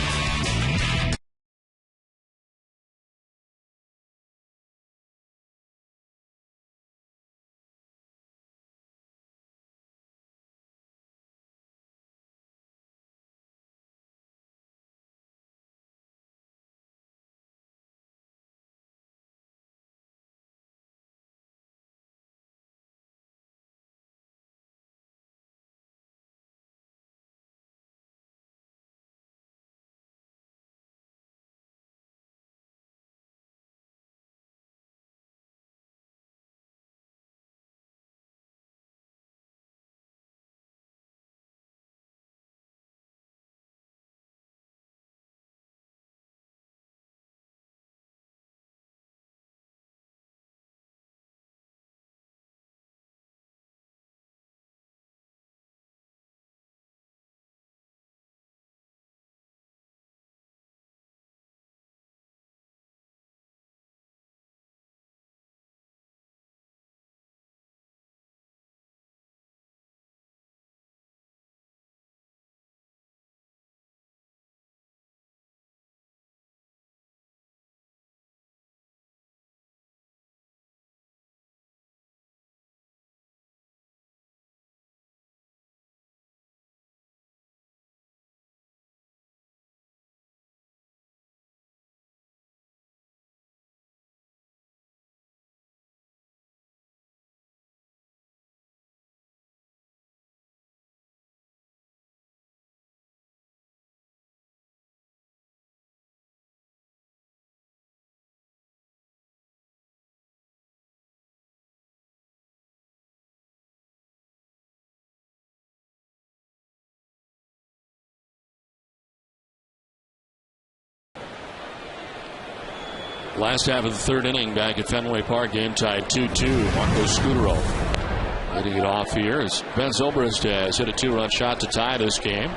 Last half of the third inning back at Fenway Park, game tied 2-2. Marco Scudero leading it off here as Ben Zobrist has hit a 2-run shot to tie this game.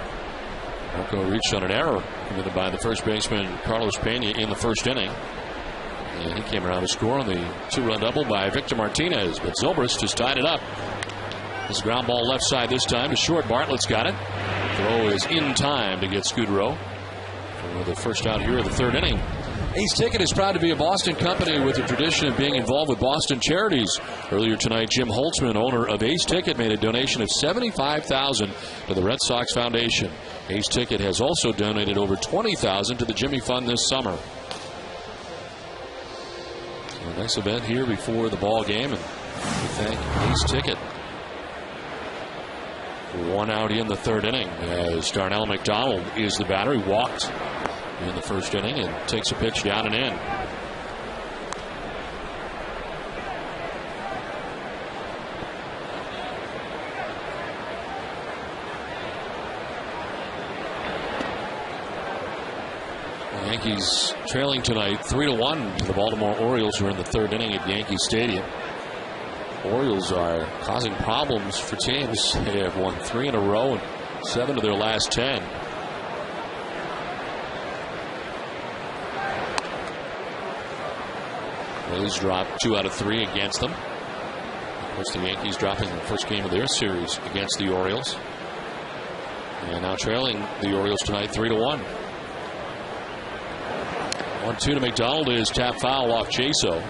Marco reached on an error committed by the first baseman Carlos Pena in the first inning. And he came around to score on the 2-run double by Victor Martinez. But Zobrist has tied it up. This ground ball left side this time to short. Bartlett's got it. Throw is in time to get Scudero for the first out here of the third inning. Ace Ticket is proud to be a Boston company with a tradition of being involved with Boston charities. Earlier tonight, Jim Holtzman, owner of Ace Ticket, made a donation of $75,000 to the Red Sox Foundation. Ace Ticket has also donated over $20,000 to the Jimmy Fund this summer. So a nice event here before the ball game, and we thank Ace Ticket. 1 out in the third inning as Darnell McDonald is the batter. He walked in the first inning and takes a pitch down and in. The Yankees trailing tonight 3-1 to the Baltimore Orioles, who are in the third inning at Yankee Stadium. Orioles are causing problems for teams. They have won 3 in a row and 7 of their last 10. Rays dropped 2 out of 3 against them. Of course, the Yankees dropping the first game of their series against the Orioles. And now trailing the Orioles tonight 3-1. 1-2 to McDonald is tap foul off Jaso.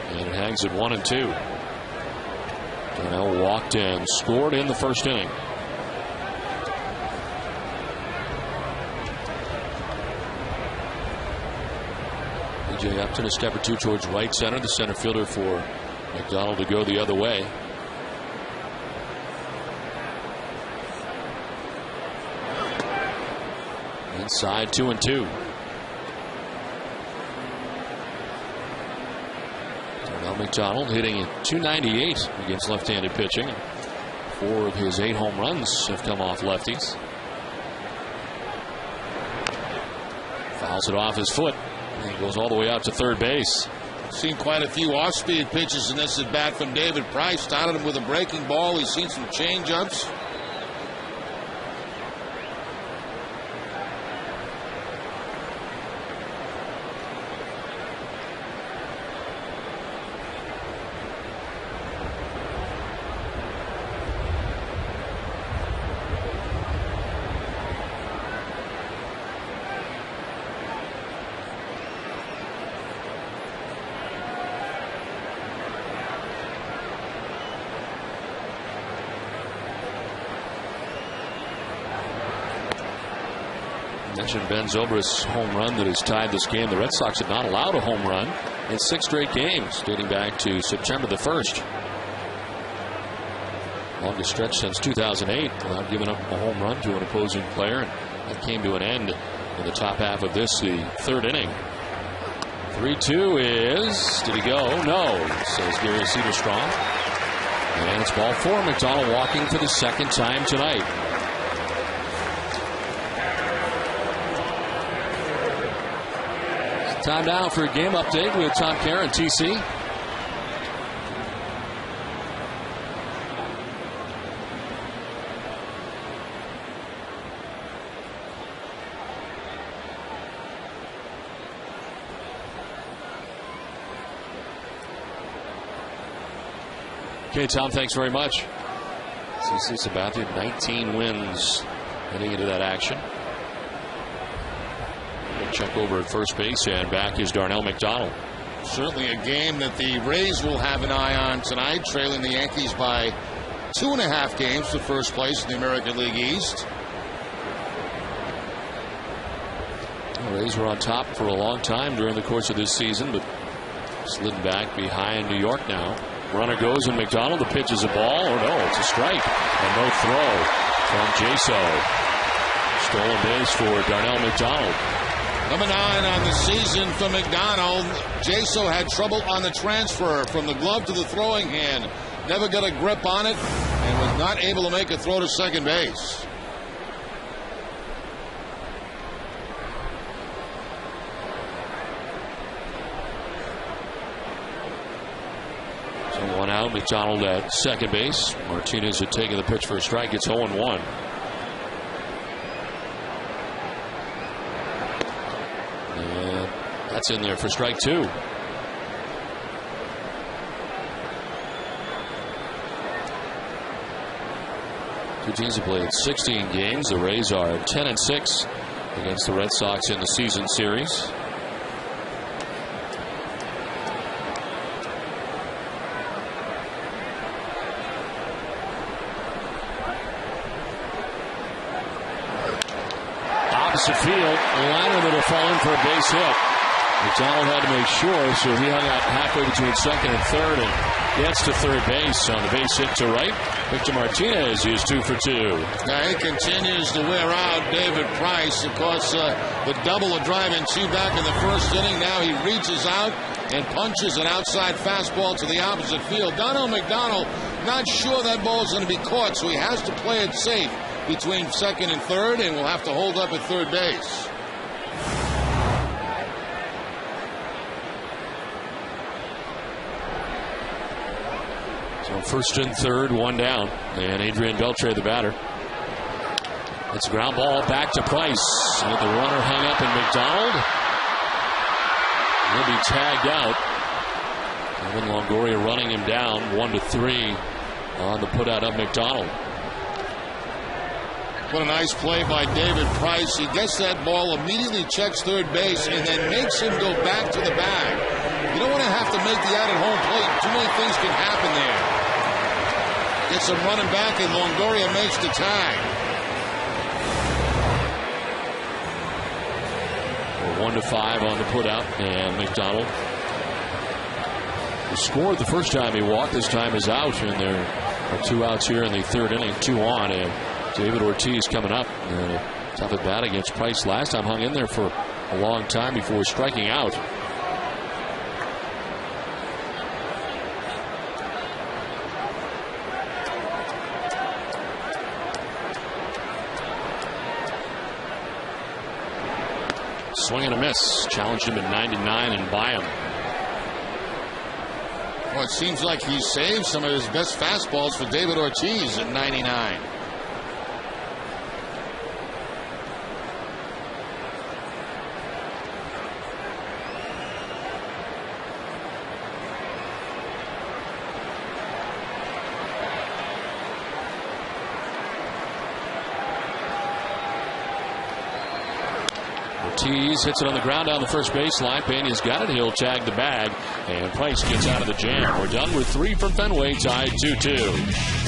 And it hangs at 1-2. Darnell walked and scored in the first inning. A.J. Upton a step or two towards right center. The center fielder for McDonald to go the other way. Inside 2-2. Darnell McDonald hitting at .298 against left-handed pitching. 4 of his 8 home runs have come off lefties. Fouls it off his foot. He goes all the way out to third base. Seen quite a few off-speed pitches in this at bat from David Price. Started him with a breaking ball. He's seen some change-ups. Mentioned Ben Zobrist's home run that has tied this game. The Red Sox have not allowed a home run in 6 straight games, dating back to September the 1st. Longest stretch since 2008 without giving up a home run to an opposing player. And that came to an end in the top half of this, the third inning. 3-2 is, did he go? No, says Gary Cederstrom. And it's ball 4. McDonald walking for the second time tonight. Time now for a game update with Tom Kerr and TC. Okay, Tom, thanks very much. CC Sabathia, 19 wins heading into that action. Check over at first base, and back is Darnell McDonald. Certainly a game that the Rays will have an eye on tonight, trailing the Yankees by 2.5 games to first place in the American League East. The Rays were on top for a long time during the course of this season, but slid back behind New York now. Runner goes, and McDonald, the pitch is a ball. Oh no, it's a strike. And no throw from Jaso. Stolen base for Darnell McDonald. Number 9 on the season for McDonald. Jaso had trouble on the transfer from the glove to the throwing hand. Never got a grip on it and was not able to make a throw to second base. So 1 out. McDonald at second base. Martinez had taken the pitch for a strike. It's 0-1. That's in there for strike 2. Two teams have played 16 games. The Rays are 10-6 against the Red Sox in the season series. opposite field. A liner that'll fall in for a base hit. McDonald had to make sure, so he hung out halfway between second and third and gets to third base on the base hit to right. Victor Martinez is 2 for 2. Now he continues to wear out David Price. Of course, the double of driving 2 back in the first inning. Now he reaches out and punches an outside fastball to the opposite field. Donald McDonald not sure that ball is going to be caught, so he has to play it safe between second and third, and will have to hold up at third base. So first and third, 1 down, and Adrian Beltre, the batter. It's a ground ball back to Price, and the runner hung up in McDonald. He'll be tagged out. Kevin Longoria running him down 1-3 on the putout of McDonald. What a nice play by David Price. He gets that ball, immediately checks third base, and then makes him go back to the bag. You don't want to have to make the out at home plate. Too many things can happen there. Gets him running back, and Longoria makes the tag. 1-5 on the putout, and McDonald, who scored the first time he walked, this time is out, and there are 2 outs here in the third inning, 2 on, and David Ortiz coming up. Tough at bat against Price last time, hung in there for a long time before striking out. Swing and a miss. Challenged him at 99 and by him. Well, it seems like he saved some of his best fastballs for David Ortiz at 99. Ortiz hits it on the ground down the first baseline. Pena's got it. He'll tag the bag, and Price gets out of the jam. We're done with 3 from Fenway, tied 2-2.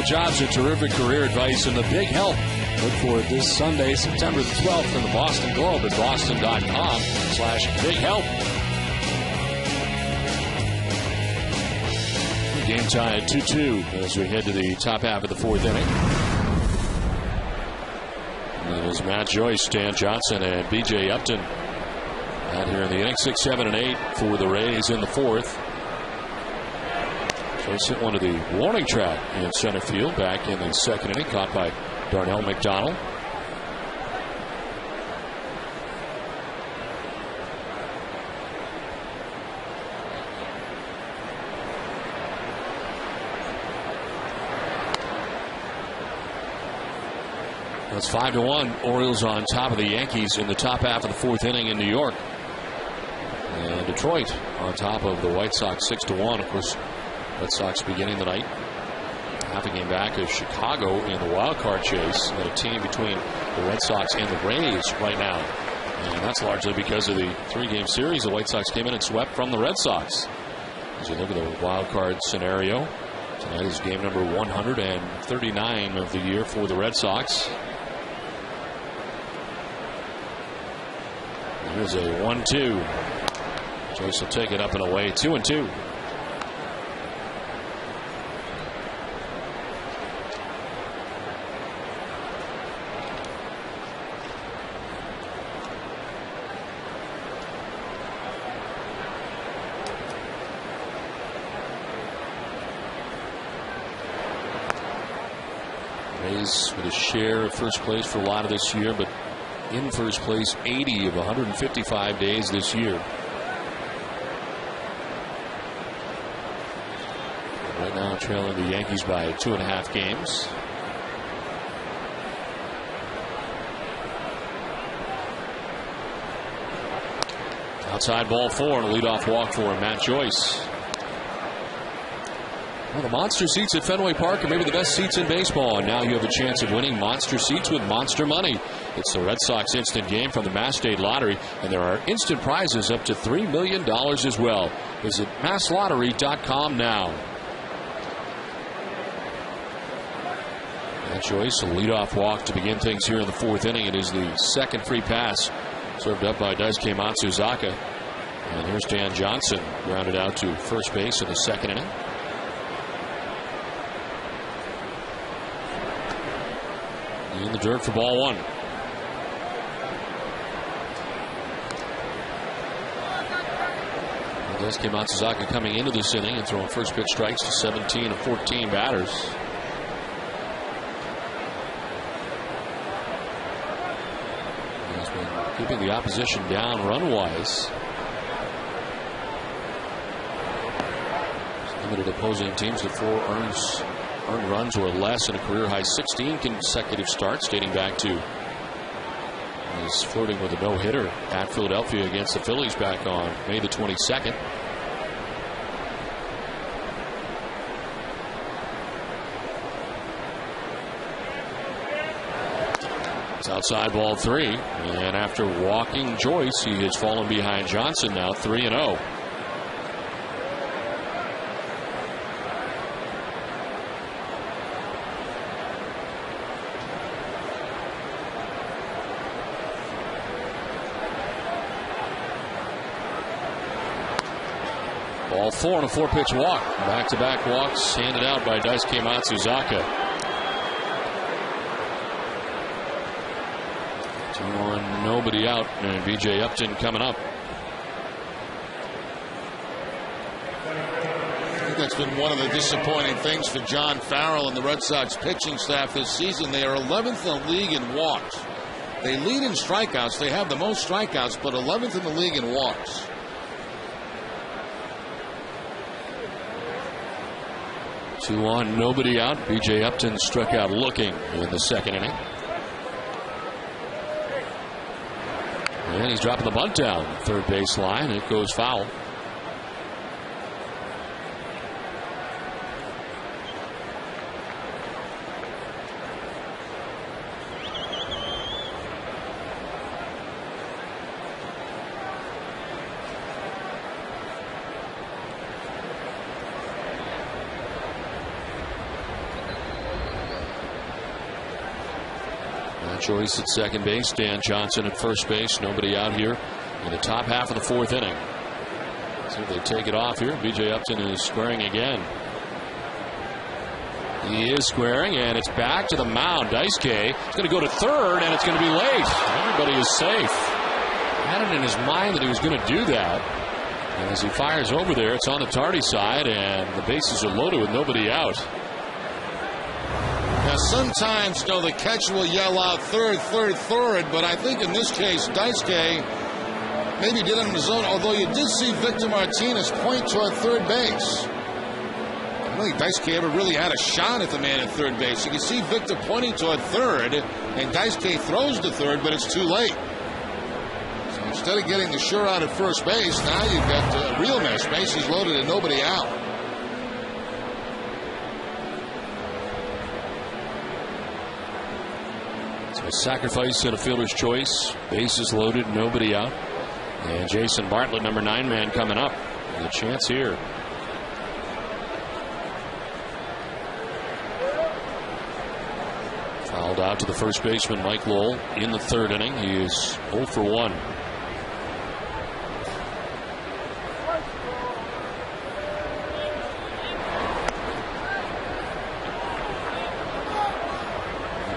Jobs are terrific career advice and the big help. Look for it this Sunday, September the 12th in the Boston Globe at boston.com/big help. Game tied 2-2 as we head to the top half of the 4th inning. That is Matt Joyce, Stan Johnson, and B.J. Upton out here in the inning. 6, 7, and 8 for the Rays in the 4th. Joyce hit one to the warning track in center field back in the second inning, caught by Darnell McDonald. It's 5-1. Orioles on top of the Yankees in the top half of the fourth inning in New York. And Detroit on top of the White Sox 6-1. Of course, Red Sox beginning the night half a game back of Chicago in the wild card chase. And a team between the Red Sox and the Rays right now. And that's largely because of the three-game series the White Sox came in and swept from the Red Sox. As you look at the wild card scenario, tonight is game number 139 of the year for the Red Sox. Here's a 1-2. Joyce will take it up and away. 2-2. Rays with a share of first place for a lot of this year, but in first place 80 of 155 days this year. Right now trailing the Yankees by 2.5 games. Outside ball 4 and a leadoff walk for Matt Joyce. Well, the monster seats at Fenway Park are maybe the best seats in baseball, and now you have a chance of winning monster seats with monster money. It's the Red Sox Instant Game from the Mass-State Lottery, and there are instant prizes up to $3 million as well. Visit masslottery.com now. Matt Joyce, a leadoff walk to begin things here in the fourth inning. It is the second free pass served up by Daisuke Matsuzaka. And here's Dan Johnson, grounded out to first base in the second inning. In the dirt for ball 1. Daisuke Matsuzaka coming into this inning and throwing first pitch strikes to 17 of 14 batters. He's been keeping the opposition down run-wise. He's limited opposing teams to 4 earned runs or less in a career-high 16 consecutive starts dating back to he's flirting with a no-hitter at Philadelphia against the Phillies back on May the 22nd. It's outside ball 3, and after walking Joyce, he has fallen behind Johnson now 3-0. Ball 4 and a 4-pitch walk. Back-to-back walks handed out by Daisuke Matsuzaka. 2-1, nobody out, and B.J. Upton coming up. I think that's been one of the disappointing things for John Farrell and the Red Sox pitching staff this season. They are 11th in the league in walks. They lead in strikeouts. They have the most strikeouts, but 11th in the league in walks. 2-1, nobody out. B.J. Upton struck out looking in the second inning. And he's dropping the bunt down third base line. It goes foul. Joyce at second base, Dan Johnson at first base. Nobody out here in the top half of the fourth inning. See if they take it off here. B.J. Upton is squaring again. He is squaring, and it's back to the mound. Daisuke is going to go to third, and it's going to be late. Everybody is safe. Had it in his mind that he was going to do that. And as he fires over there, it's on the tardy side, and the bases are loaded with nobody out. Now, sometimes, the catcher will yell out third, but I think in this case, Daisuke maybe did it on his own, although you did see Victor Martinez point toward third base. I don't think Daisuke ever really had a shot at the man at third base. You can see Victor pointing toward third, and Daisuke throws to third, but it's too late. So instead of getting the sure out at first base, now you've got a real mess. Bases loaded and nobody out. A sacrifice and a fielder's choice. Bases loaded, nobody out. And Jason Bartlett, number 9 man, coming up. There's a chance here. Fouled out to the first baseman, Mike Lowell, in the 3rd inning. He is 0 for 1.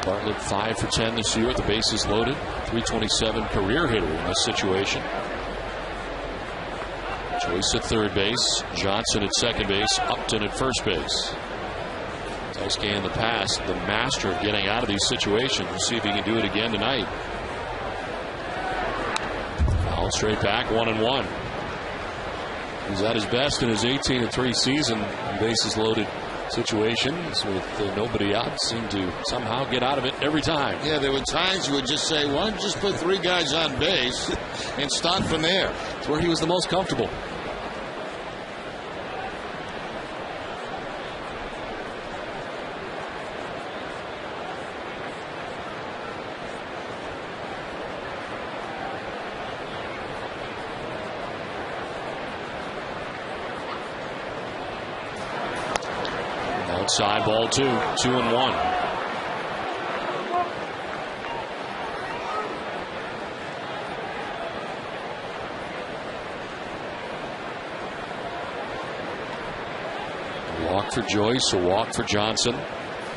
Bartlett 5 for 10 this year. The bases loaded. .327 career hitter in this situation. Joyce at third base. Johnson at second base. Upton at first base. Daisuke in the past, the master of getting out of these situations. We'll see if he can do it again tonight. Foul straight back, 1-1. He's at his best in his 18-3 season. Bases loaded situations with nobody out, seem to somehow get out of it every time. Yeah, there were times you would just say, why don't you just put 3 guys on base and start from there? It's where he was the most comfortable. Outside ball 2, 2-1. Walk for Joyce, a walk for Johnson.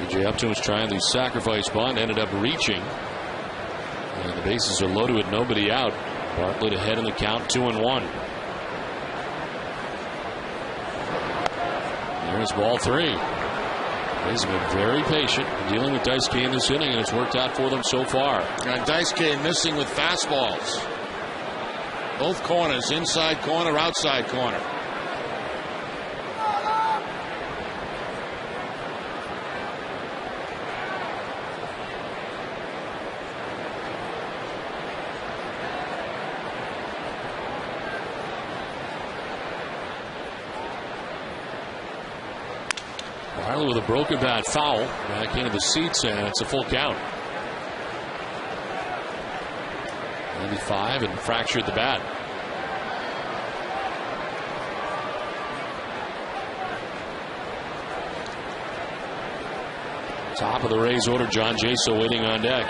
B.J. Upton was trying the sacrifice bunt, ended up reaching. And the bases are loaded with nobody out. Bartlett ahead in the count, 2-1. There's ball 3. He's been very patient dealing with Daisuke in this inning, and it's worked out for them so far. And Daisuke missing with fastballs. Both corners, inside corner, outside corner. Bartlett with a broken bat, foul back into the seats, and it's a full count. 95 and fractured the bat. Top of the Rays order, John Jaso waiting on deck.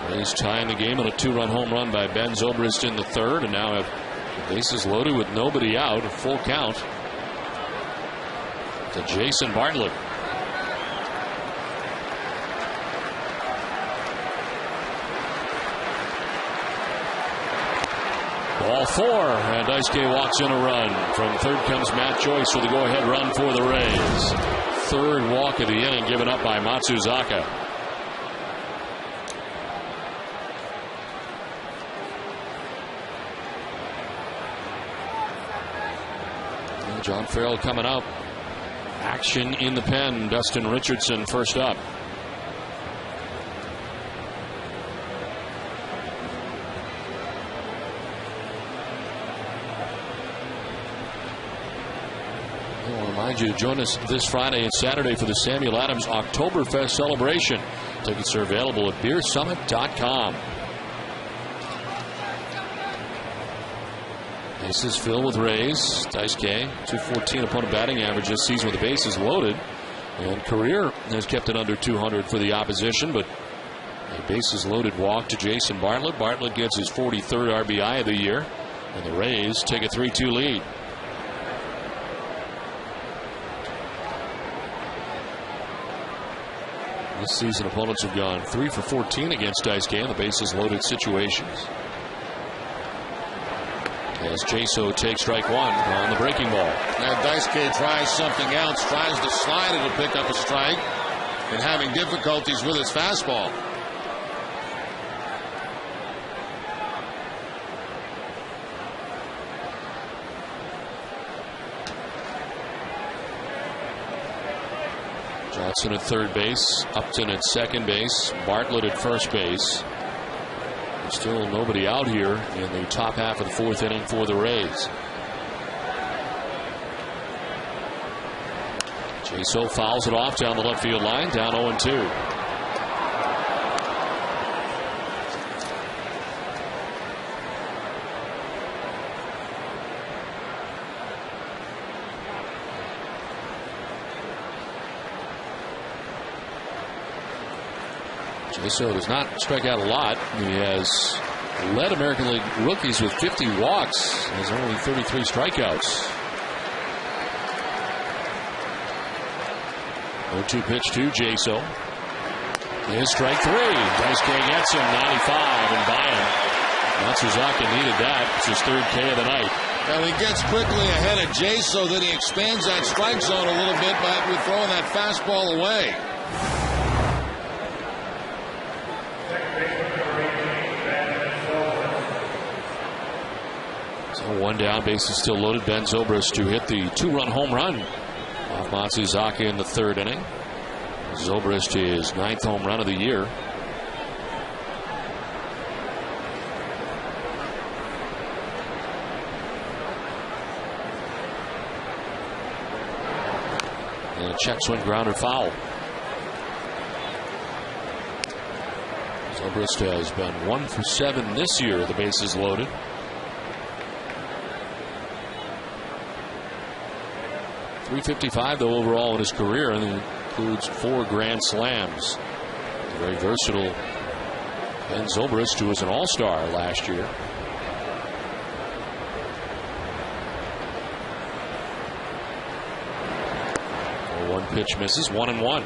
Rays tying the game on a 2-run home run by Ben Zobrist in the 3rd, and now have the bases loaded with nobody out, a full count to Jason Bartlett. Ball 4, and Daisuke walks in a run. From third comes Matt Joyce with a go-ahead run for the Rays. 3rd walk of the inning given up by Matsuzaka. And John Farrell coming up. Action in the pen. Dustin Richardson first up. I want to remind you to join us this Friday and Saturday for the Samuel Adams Oktoberfest celebration. Tickets are available at beersummit.com. This is filled with Rays. Daisuke, .214 opponent batting average this season with the bases loaded. And career has kept it under 200 for the opposition, but a bases loaded walk to Jason Bartlett. Bartlett gets his 43rd RBI of the year, and the Rays take a 3-2 lead. This season, opponents have gone 3 for 14 against Daisuke in the bases loaded situations. As Jaso takes strike one on the breaking ball. Now Daisuke tries something else, tries to slide it to pick up a strike, and having difficulties with his fastball. Johnson at third base, Upton at second base, Bartlett at first base. Still nobody out here in the top half of the fourth inning for the Rays. Jaso fouls it off down the left field line, down 0-2. Jaso does not strike out a lot. He has led American League rookies with 50 walks. He has only 33 strikeouts. 0-2 pitch to Jaso. Here's strike three. Daisuke gets him, 95 and by him. Matsuzaka needed that. It's his third K of the night. Well, he gets quickly ahead of Jaso, then he expands that strike zone a little bit by throwing that fastball away. One down, bases still loaded. Ben Zobrist to hit the two-run home run off Matsuzaka in the third inning. Zobrist his 9th home run of the year. And a check swing grounder foul. Zobrist has been 1 for 7 this year. The bases loaded. .355 though overall in his career, and includes 4 grand slams. Very versatile Ben Zobrist, who was an all-star last year. One pitch misses, 1-1.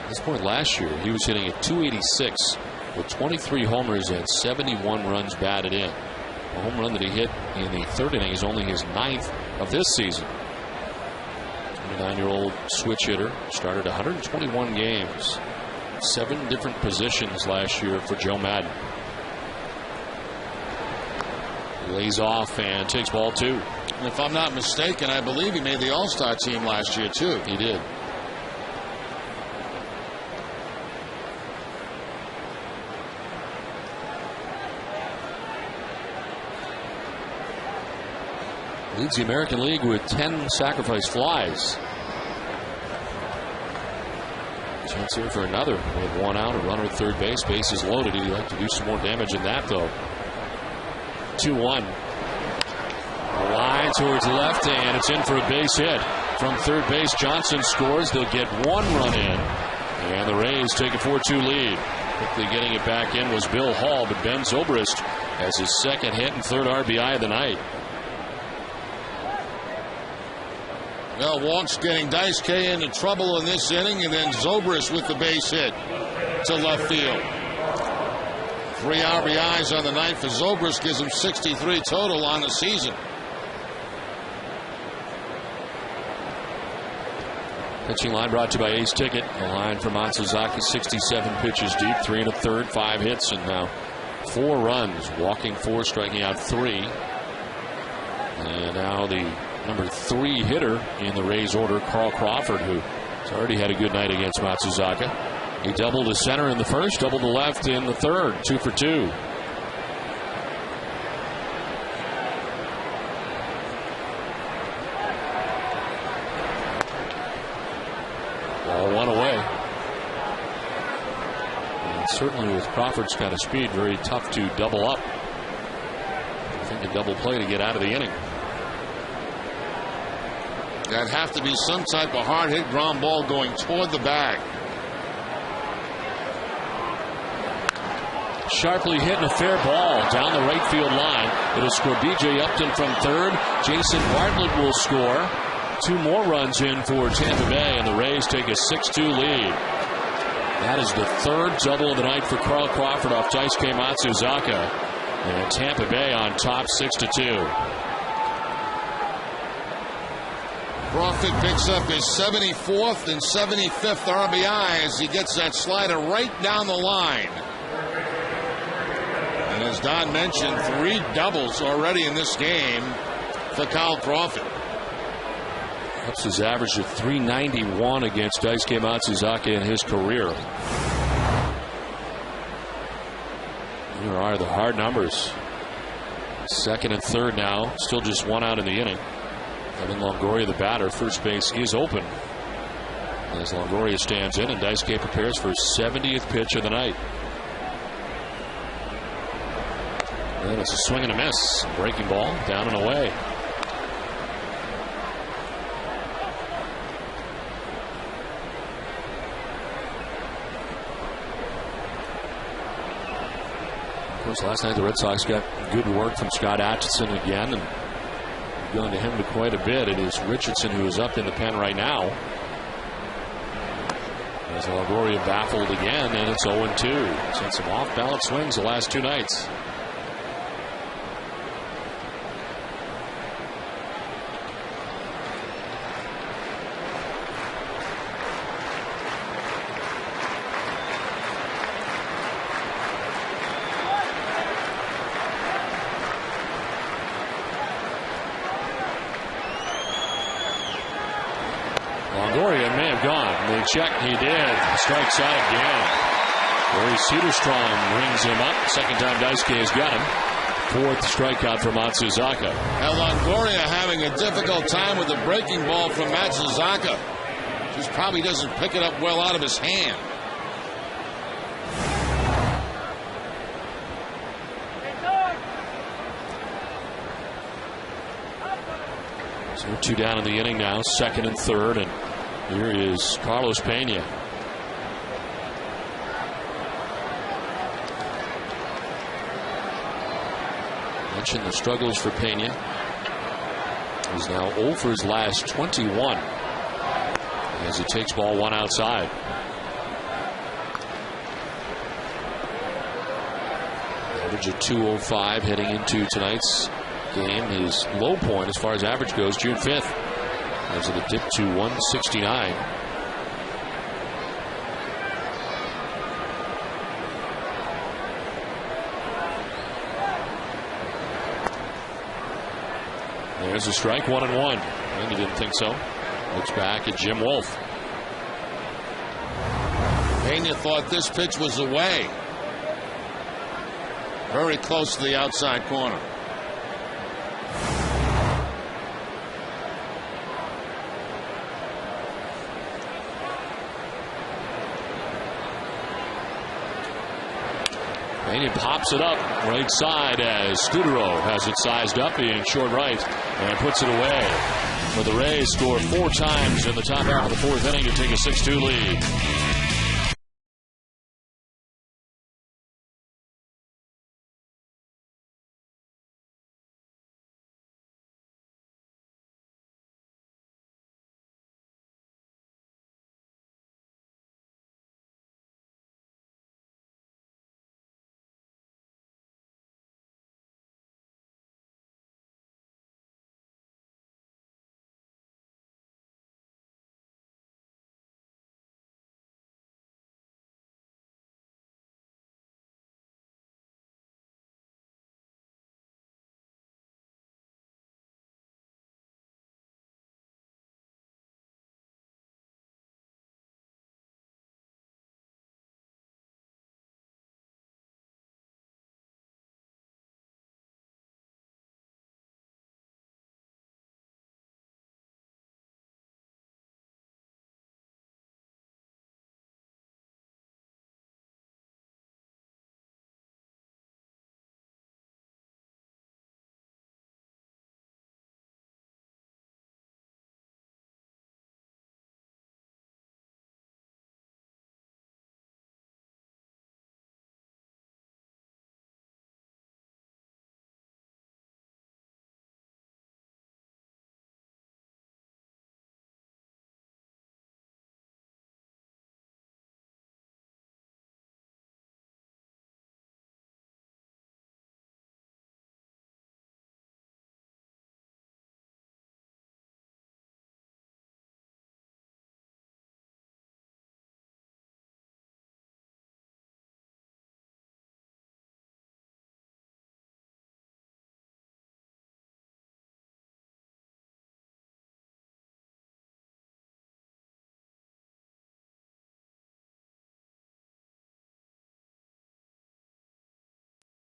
At this point last year, he was hitting at .286. with 23 homers and 71 runs batted in. A home run that he hit in the third inning is only his 9th of this season. 29-year-old switch hitter started 121 games, 7 different positions last year for Joe Madden. He lays off and takes ball 2. And if I'm not mistaken, I believe he made the All-Star team last year too. He did. Leads the American League with 10 sacrifice flies. Chance here for another with 1 out, a runner at third base. Bases loaded. He'd like to do some more damage than that, though. 2-1. A line towards left, and it's in for a base hit. From third base, Johnson scores. They'll get 1 run in, and the Rays take a 4-2 lead. Quickly getting it back in was Bill Hall, but Ben Zobrist has his 2nd hit and 3rd RBI of the night. Well, Walt's getting Daisuke into trouble in this inning, and then Zobrist with the base hit to left field. 3 RBIs on the night for Zobrist gives him 63 total on the season. Pitching line brought to you by Ace Ticket. A line for Matsuzaka, 67 pitches deep, 3 1/3, 5 hits, and now 4 runs, walking 4, striking out 3. And now the number 3 hitter in the Rays order, Carl Crawford, who has already had a good night against Matsuzaka. He doubled to center in the first, doubled to left in the third, 2 for 2. Ball 1 away. And certainly with Crawford's kind of speed, very tough to double up. I think a double play to get out of the inning. That'd have to be some type of hard hit ground ball going toward the bag. Sharply hit and a fair ball down the right field line. It'll score B.J. Upton from third. Jason Bartlett will score. 2 more runs in for Tampa Bay, and the Rays take a 6-2 lead. That is the third double of the night for Carl Crawford off Daisuke Matsuzaka. And Tampa Bay on top 6-2. Crawford picks up his 74th and 75th RBI as he gets that slider right down the line. And as Don mentioned, 3 doubles already in this game for Carl Crawford. Ups his average to 391 against Daisuke Matsuzaka in his career. Here are the hard numbers. Second and third now. Still just 1 out in the inning. Evan Longoria, the batter. First base is open as Longoria stands in, and Daisuke prepares for his 70th pitch of the night. And it's a swing and a miss. Breaking ball down and away. Of course, last night the Red Sox got good work from Scott Atchison again, and going to him to quite a bit. It is Richardson who is up in the pen right now. As Longoria baffled again, and it's 0-2. Sent some off-balance swings the last 2 nights. Longoria may have gone. They check. He did. Strikes out again. Barry Cedarstrom rings him up. Second time Daisuke has got him. 4th strikeout for Matsuzaka. Now Longoria having a difficult time with the breaking ball from Matsuzaka. Just probably doesn't pick it up well out of his hand. So 2 down in the inning now, second and third, and here is Carlos Pena. Mentioned the struggles for Pena. He's now 0 for his last 21 as he takes ball 1 outside. Average of 205 heading into tonight's game. His low point as far as average goes, June 5th. As it dipped to 169. There's a strike, 1-1. And he didn't think so. Looks back at Jim Wolf. Pena thought this pitch was away. Very close to the outside corner. Pena pops it up right side as Scudero has it sized up in short right and puts it away. For the Rays, score 4 times in the top half of the 4th inning to take a 6-2 lead.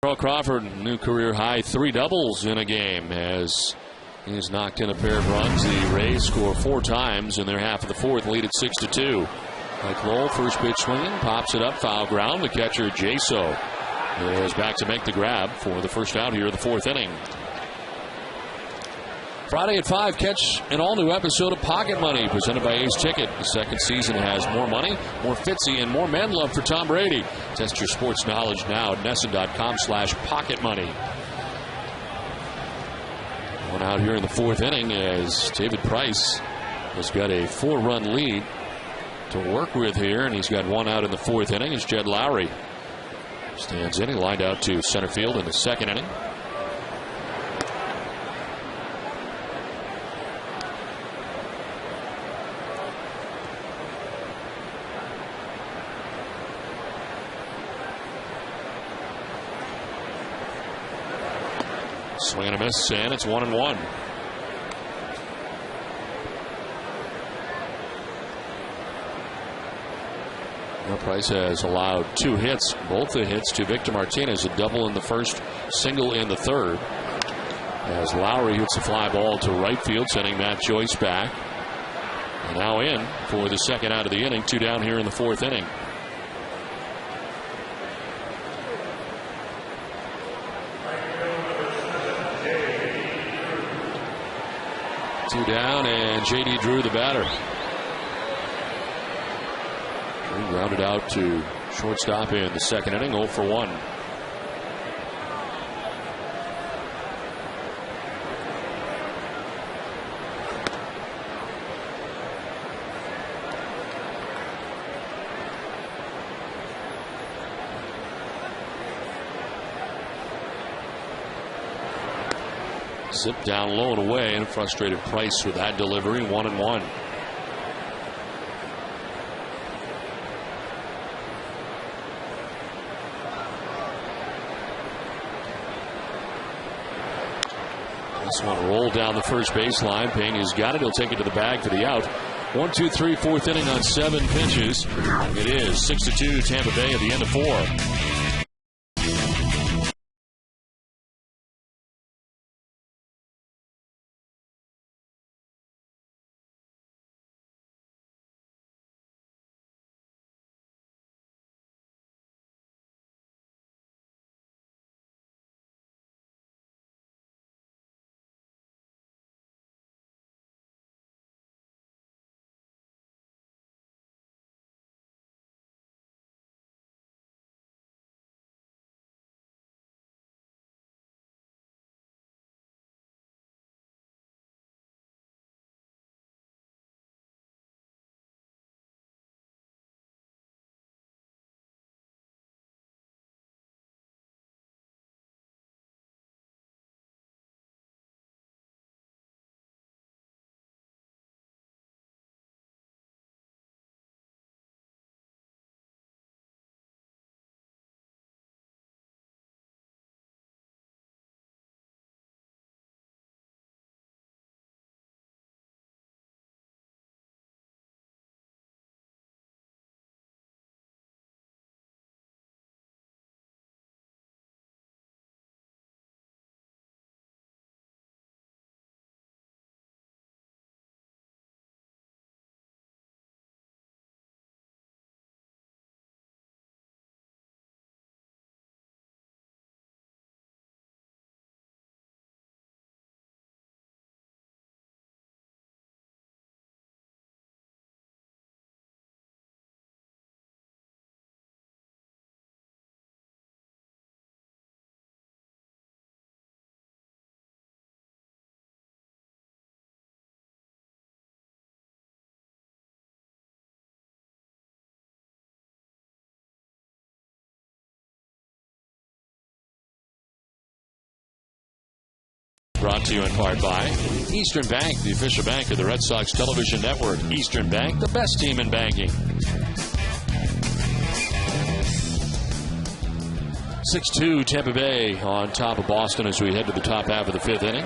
Earl Crawford, new career high 3 doubles in a game as he's knocked in a pair of runs. The Rays score 4 times in their half of the 4th, lead at 6-2. Mike Lowell, first pitch swinging, pops it up, foul ground. The catcher, Jaso, is back to make the grab for the first out here in the 4th inning. Friday at 5, catch an all-new episode of Pocket Money presented by Ace Ticket. The second season has more money, more Fitzy, and more man love for Tom Brady. Test your sports knowledge now at NESN.com/pocketmoney. One out here in the 4th inning as David Price has got a 4-run lead to work with here, and he's got 1 out in the 4th inning as Jed Lowry stands in. He lined out to center field in the 2nd inning. Swing and a miss, and it's 1-1. Now Price has allowed 2 hits, both the hits to Victor Martinez, a double in the first, single in the 3rd. As Lowry hits a fly ball to right field, sending Matt Joyce back. And now in for the 2nd out of the inning, 2 down here in the 4th inning. Two down, and J.D. Drew, the batter. Drew grounded out to shortstop in the 2nd inning, 0 for 1. Zip down low and away, and frustrated Price with that delivery. 1-1. This one rolled down the first baseline. Pena's got it. He'll take it to the bag for the out. 1, 2, 3, 4th inning on 7 pitches. It is 6-2 Tampa Bay at the end of 4. Brought to you in part by Eastern Bank, the official bank of the Red Sox television network. Eastern Bank, the best team in banking. 6-2 Tampa Bay on top of Boston as we head to the top half of the 5th inning.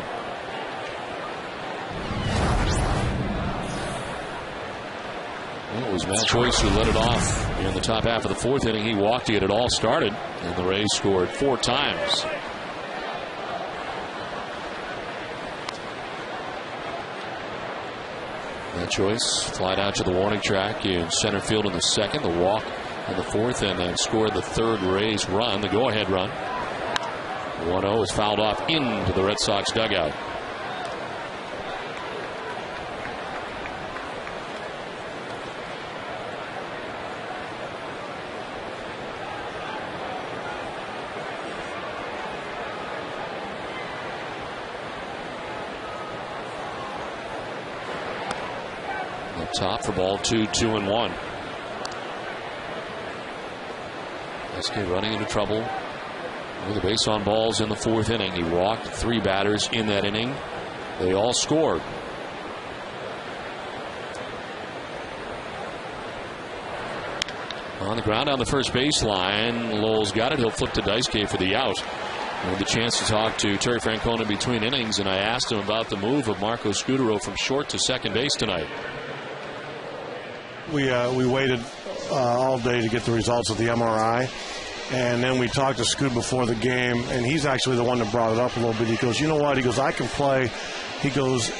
Well, it was Matt Joyce who led it off in the top half of the fourth inning. He walked to get it all started, and the Rays scored 4 times. Matt Joyce flied out to the warning track in center field in the second, the walk in the fourth, and then scored the third Rays run, the go-ahead run. 1-0 is fouled off into the Red Sox dugout. Top for ball 2, 2-1. SK running into trouble with a base on balls in the fourth inning. He walked 3 batters in that inning. They all scored. On the ground on the first baseline, Lowell's got it. He'll flip to Daisuke for the out. I had the chance to talk to Terry Francona between innings, and I asked him about the move of Marco Scudero from short to second base tonight. We waited all day to get the results of the MRI, and then we talked to Scoot before the game, and he's actually the one that brought it up a little bit. He goes, you know what? He goes, I can play. He goes,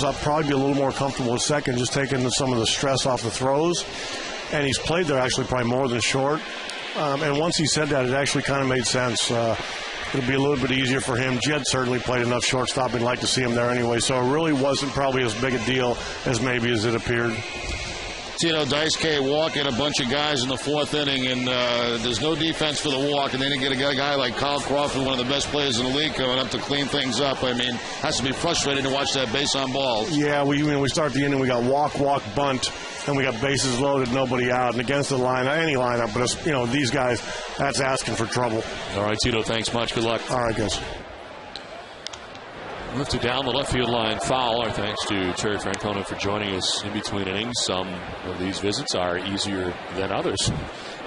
I'll probably be a little more comfortable at second, just taking some of the stress off the throws. And he's played there actually probably more than short. And once he said that, it actually kind of made sense. It'll be a little bit easier for him. Jed certainly played enough shortstop. We'd like to see him there anyway. So it really wasn't probably as big a deal as maybe as it appeared. Tito Daisuke walking a bunch of guys in the fourth inning, and there's no defense for the walk, and then you get a guy like Kyle Crawford, one of the best players in the league, coming up to clean things up. I mean, has to be frustrating to watch that base on balls. Yeah, we start the inning, we got walk, bunt, and we got bases loaded, nobody out, and against the lineup, any lineup, but it's, these guys, that's asking for trouble. All right, Tito, thanks much. Good luck. All right, guys. Lifted down the left field line foul. Our thanks to Terry Francona for joining us in between innings. Some of these visits are easier than others.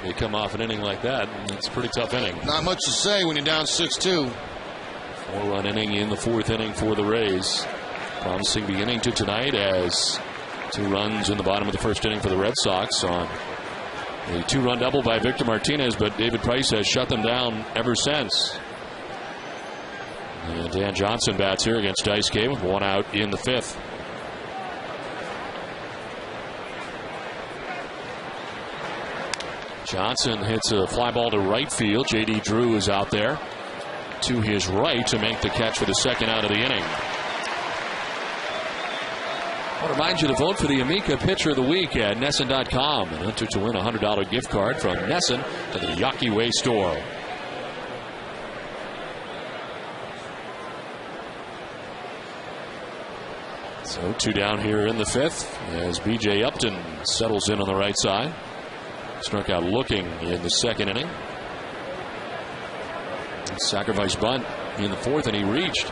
They come off an inning like that, and it's a pretty tough inning. Not much to say when you're down 6-2. 4-run inning in the fourth inning for the Rays. Promising beginning to tonight as 2 runs in the bottom of the first inning for the Red Sox on a 2-run double by Victor Martinez, but David Price has shut them down ever since. And Dan Johnson bats here against Daisuke with 1 out in the 5th. Johnson hits a fly ball to right field. J.D. Drew is out there to his right to make the catch for the second out of the inning. I want to remind you to vote for the Amica Pitcher of the Week at Nesson.com and enter to win a $100 gift card from Nesson to the Yawkey Way store. So 2 down here in the 5th as B.J. Upton settles in on the right side. Struck out looking in the second inning. Sacrifice bunt in the 4th, and he reached.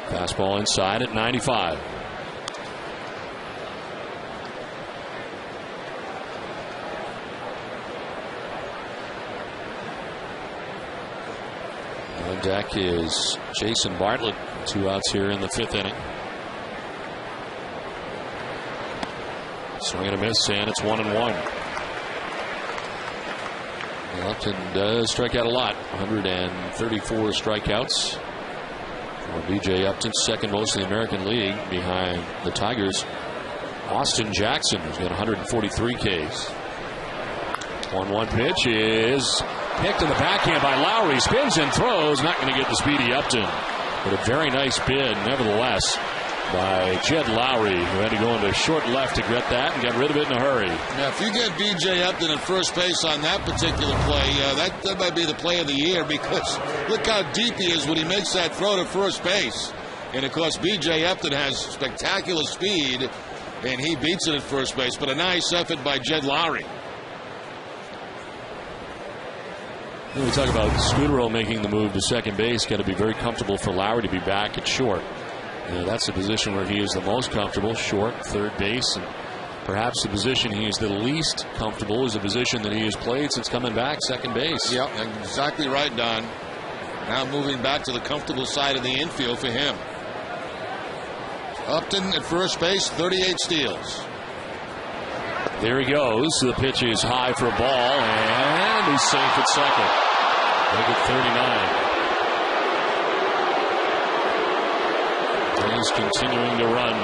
Fastball inside at 95. On deck is Jason Bartlett. 2 outs here in the 5th inning. Swing and a miss, and it's 1-1. Upton does strike out a lot. 134 strikeouts for B.J. Upton, second most in the American League behind the Tigers. Austin Jackson, who's got 143 Ks. 1-1 pitch is picked in the backhand by Lowry. Spins and throws. Not going to get the speedy Upton. But a very nice bid, nevertheless, by Jed Lowry, who had to go into short left to get that and get rid of it in a hurry. Now, if you get B.J. Upton at first base on that particular play, that might be the play of the year, because look how deep he is when he makes that throw to first base. And, of course, B.J. Upton has spectacular speed, and he beats it at first base. But a nice effort by Jed Lowry. When we talk about Scudero making the move to second base, got to be very comfortable for Lowry to be back at short. That's the position where he is the most comfortable, short, third base, and perhaps the position he is the least comfortable is the position that he has played since coming back, second base. Yep, exactly right, Don. Now moving back to the comfortable side of the infield for him. Upton at first base, 38 steals. There he goes. The pitch is high for a ball, and he's safe at second. Make it 39. He's continuing to run.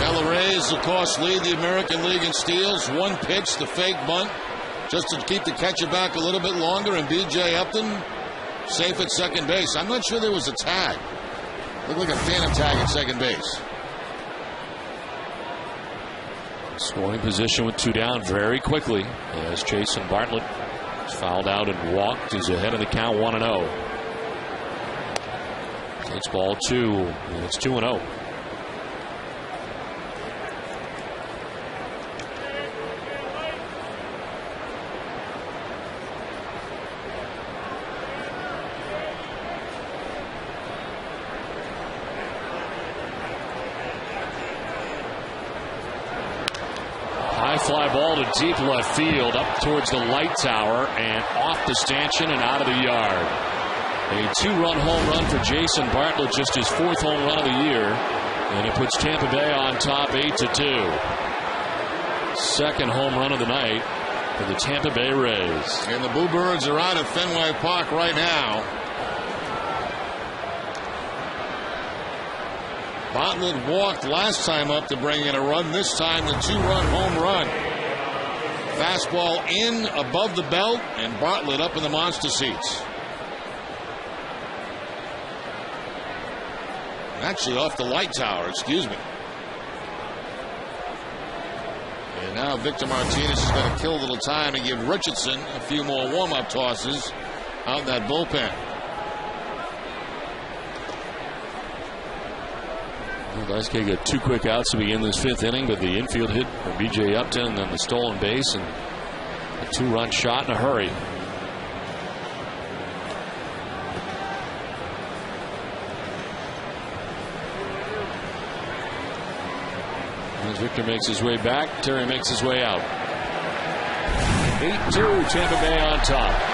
Now the Rays, of course, lead the American League in steals. One pitch, the fake bunt, just to keep the catcher back a little bit longer, and B.J. Upton safe at second base. I'm not sure there was a tag. Looked like a phantom tag at second base. Scoring position with 2 down very quickly as Jason Bartlett is fouled out and walked. He's ahead of the count 1-0. Takes ball 2, and it's 2-0. Fly ball to deep left field, up towards the light tower, and off the stanchion and out of the yard. A 2-run home run for Jason Bartlett, just his 4th home run of the year, and it puts Tampa Bay on top 8-2. 2nd home run of the night for the Tampa Bay Rays. And the Bluebirds are out at Fenway Park right now. Bartlett walked last time up to bring in a run. This time the 2-run home run. Fastball in above the belt, and Bartlett up in the monster seats. Actually off the light tower, excuse me. And now Victor Martinez is going to kill a little time and give Richardson a few more warm-up tosses out in that bullpen. Dice-K got 2 quick outs to begin this 5th inning, but the infield hit from B.J. Upton and then the stolen base and a 2-run shot in a hurry. As Victor makes his way back, Terry makes his way out. 8-2, Tampa Bay on top.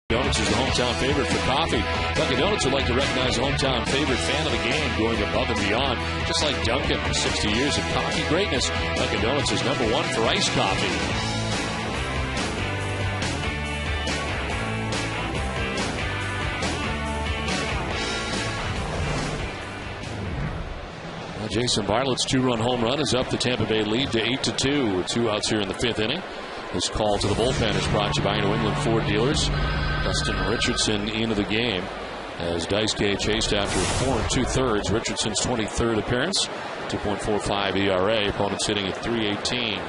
Donuts is the hometown favorite for coffee. Dunkin' Donuts would like to recognize a hometown favorite fan of the game going above and beyond. Just like Dunkin', for 60 years of coffee greatness, Dunkin' Donuts is #1 for iced coffee. Jason Bartlett's 2-run home run is up the Tampa Bay lead to 8-2 with 2 outs here in the 5th inning. This call to the bullpen is brought to you by New England Ford dealers. Dustin Richardson into the game as Dice-K chased after 4 2/3. Richardson's 23rd appearance. 2.45 ERA. Opponent sitting at 3.18.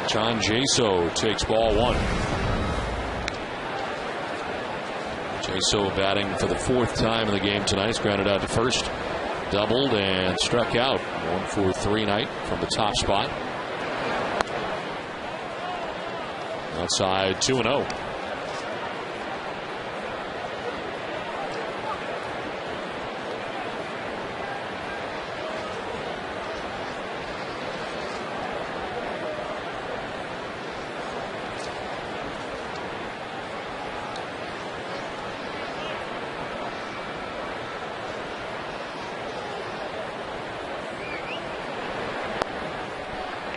John Jaso takes ball one. Jaso batting for the fourth time in the game tonight. He's grounded out to first, doubled, and struck out. 1-for-3 night from the top spot. Outside 2-0.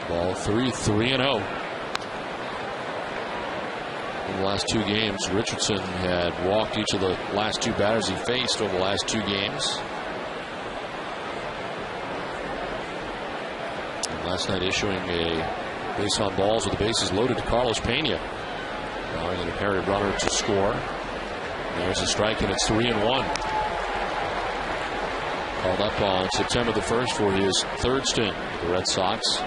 Ball 3-0. In the last two games, Richardson had walked each of the last two batters he faced over the last two games. And last night issuing a base on balls with the bases loaded to Carlos Pena, allowing an inherited runner to score. There's a strike, and it's 3-1. Called up on September the 1st for his third stint with the Red Sox.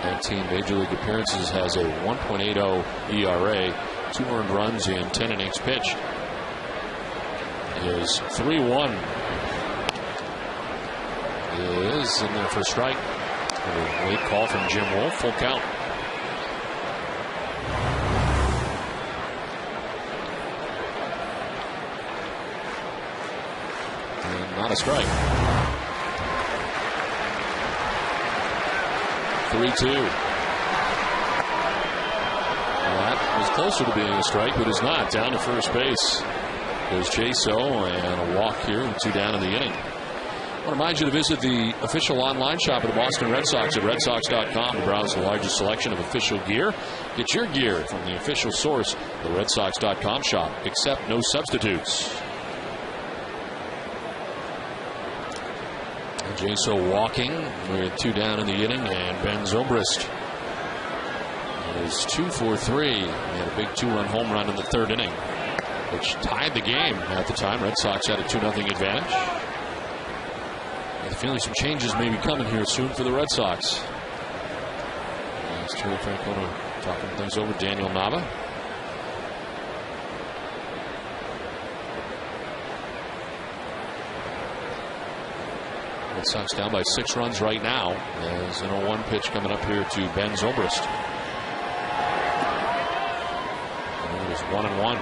19 major league appearances, has a 1.80 ERA, 2 earned runs in 10 innings pitched. Is 3-1. Is in there for a strike. A late call from Jim Wolf. Full count. And not a strike. 3-2. Well, that was closer to being a strike, but is not. Down to first base goes Jaso, and a walk here with 2 down in the inning. I want to remind you to visit the official online shop of the Boston Red Sox at redsox.com to browse the largest selection of official gear. Get your gear from the official source, the redsox.com shop. Accept no substitutes. Jaso walking with 2 down in the inning, and Ben Zobrist is 2-for-3. He had a big 2-run home run in the third inning, which tied the game at the time. Red Sox had a 2-0 advantage. I have a feeling some changes may be coming here soon for the Red Sox. As Terry Francona talking things over. Daniel Nava. Red Sox down by 6 runs right now. There's an 0-1 pitch coming up here to Ben Zobrist. And it is 1-1.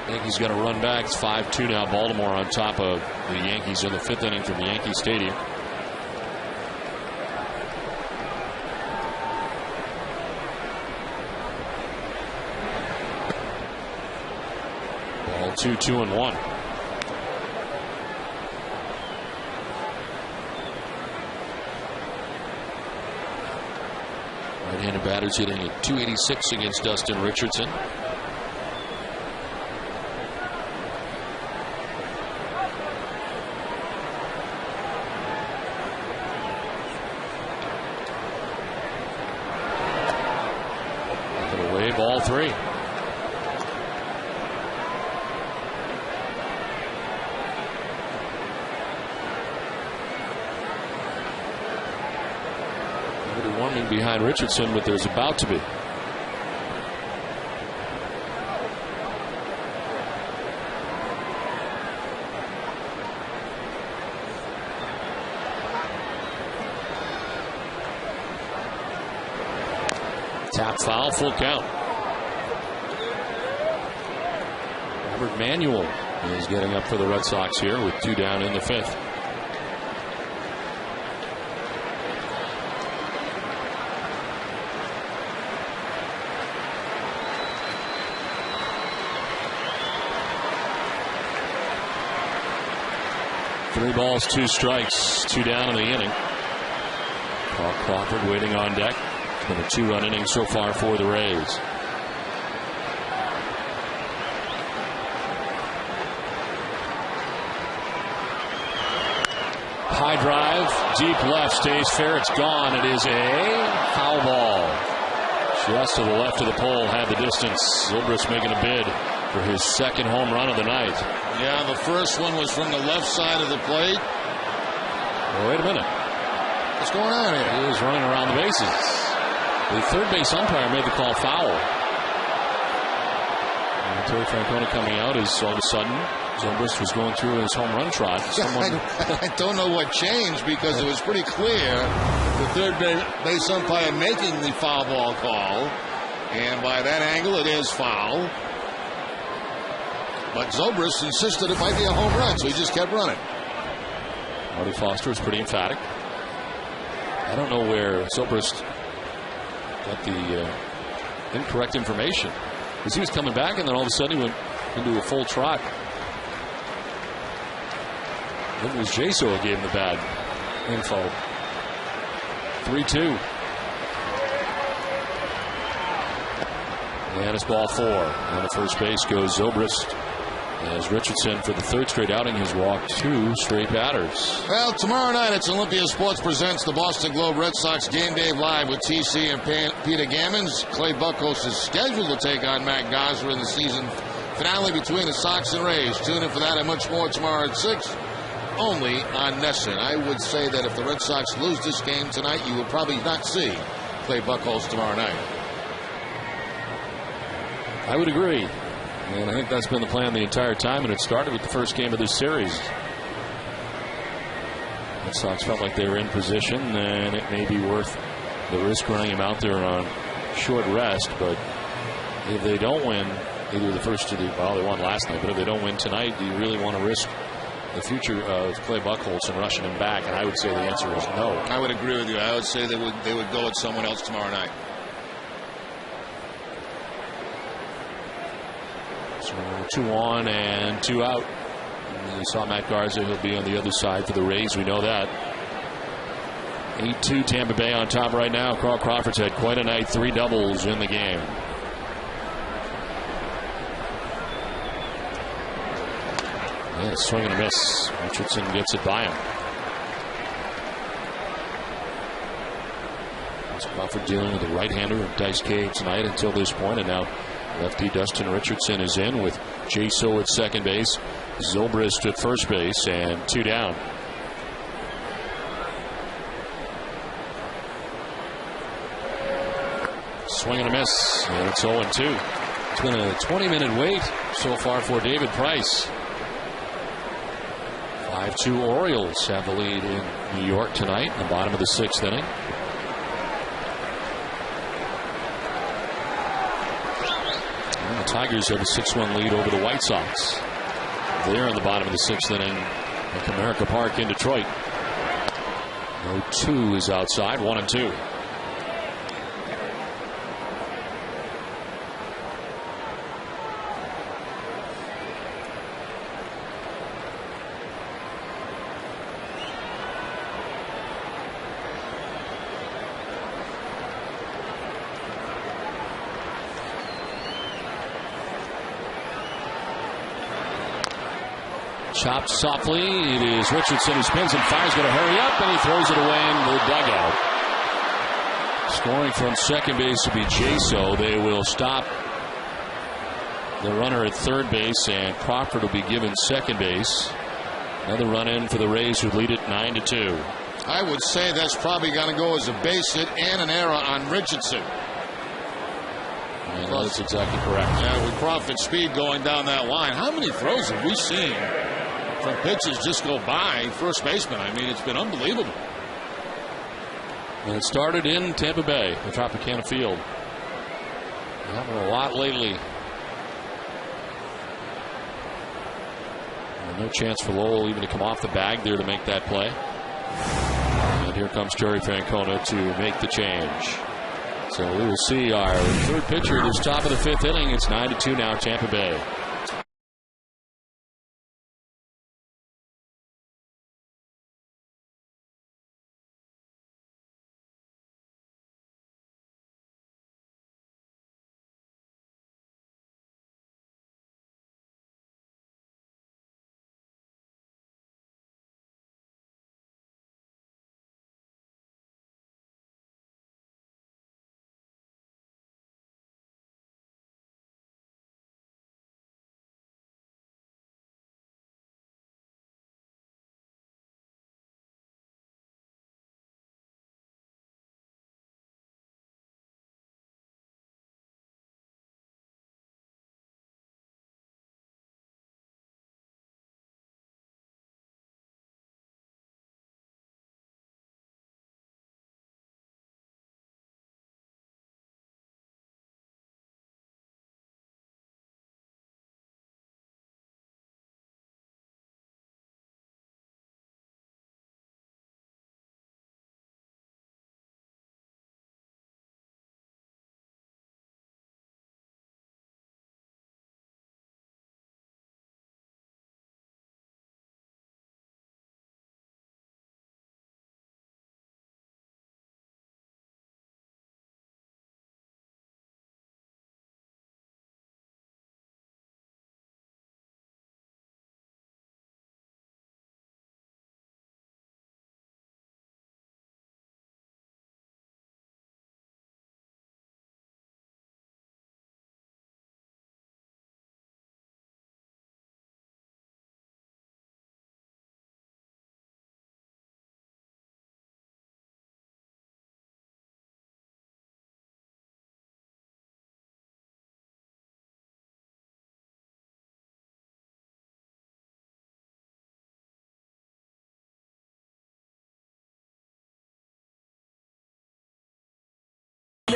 Yankees got to run back. It's 5-2 now. Baltimore on top of the Yankees in the 5th inning from Yankee Stadium. Ball 2-2-1. Right-handed batters hitting at .286 against Dustin Richardson. Ball 3. Nobody warming behind Richardson, but there's about to be. Tap foul, full count. Robert Manuel is getting up for the Red Sox here with 2 down in the 5th. Three balls, 2 strikes, 2 down in the inning. Carl Crawford waiting on deck. It's been a 2-run inning so far for the Rays. High High drive, deep left, stays fair. It's gone. It is a foul ball. Just to the left of the pole, had the distance. Zobrist making a bid for his second home run of the night. Yeah, the first one was from the left side of the plate. Well, wait a minute. What's going on here? He was running around the bases. The third base umpire made the call foul. And Terry Francona coming out is all of a sudden Zobrist was going through his home run trot. I don't know what changed because it was pretty clear the third base umpire making the foul ball call. And by that angle, it is foul. But Zobrist insisted it might be a home run, so he just kept running. Marty Foster was pretty emphatic. I don't know where Zobrist got the incorrect information. Because he was coming back, and then all of a sudden he went into a full trot. It was Jaso who gave him the bad info. 3-2. And it's ball 4. And the first base goes Zobrist, as Richardson, for the third straight outing, has walked 2 straight batters. Well, tomorrow night, it's Olympia Sports presents the Boston Globe Red Sox Game Day Live with TC and Peter Gammons. Clay Buckholz is scheduled to take on Matt Gosler in the season finale between the Sox and Rays. Tune in for that and much more tomorrow at 6, only on NESN. I would say that if the Red Sox lose this game tonight, you will probably not see Clay Buckholz tomorrow night. I would agree. And I think that's been the plan the entire time, and it started with the first game of this series. Red Sox felt like they were in position, and it may be worth the risk running him out there on short rest. But if they don't win, either the first or well, they won last night, but if they don't win tonight, do you really want to risk the future of Clay Buckholz and rushing him back? And I would say the answer is no. I would agree with you. I would say they would go with someone else tomorrow night. So 2 on and 2 out. And you saw Matt Garza. He'll be on the other side for the Rays. We know that. 8-2 Tampa Bay on top right now. Carl Crawford's had quite a night. 3 doubles in the game. Yeah, swing and a miss. Richardson gets it by him. Crawford dealing with the right-hander of Dice K tonight until this point, and now lefty Dustin Richardson is in with Jaso at second base, Zobrist at first base, and 2 down. Swing and a miss, and it's 0-2. It's been a 20-minute wait so far for David Price. 5-2 Orioles have the lead in New York tonight in the bottom of the 6th inning. The Tigers have a 6-1 lead over the White Sox. They're in the bottom of the 6th inning at Comerica Park in Detroit. 0-2 is outside, 1-2. Chopped softly. It is Richardson who spins and fires. Going to hurry up, and he throws it away in the dugout. Scoring from second base will be Jaso. They will stop the runner at third base, and Crawford will be given second base. Another run in for the Rays, who lead it 9-2. I would say that's probably going to go as a base hit and an error on Richardson. And that's exactly correct. Yeah, with Crawford's speed going down that line, how many throws have we seen from pitches just go by first baseman? I mean, it's been unbelievable. And it started in Tampa Bay, the Tropicana Field. Happened a lot lately. And no chance for Lowell even to come off the bag there to make that play. And here comes Terry Francona to make the change. So we will see our third pitcher at this top of the 5th inning. It's 9-2 now, Tampa Bay.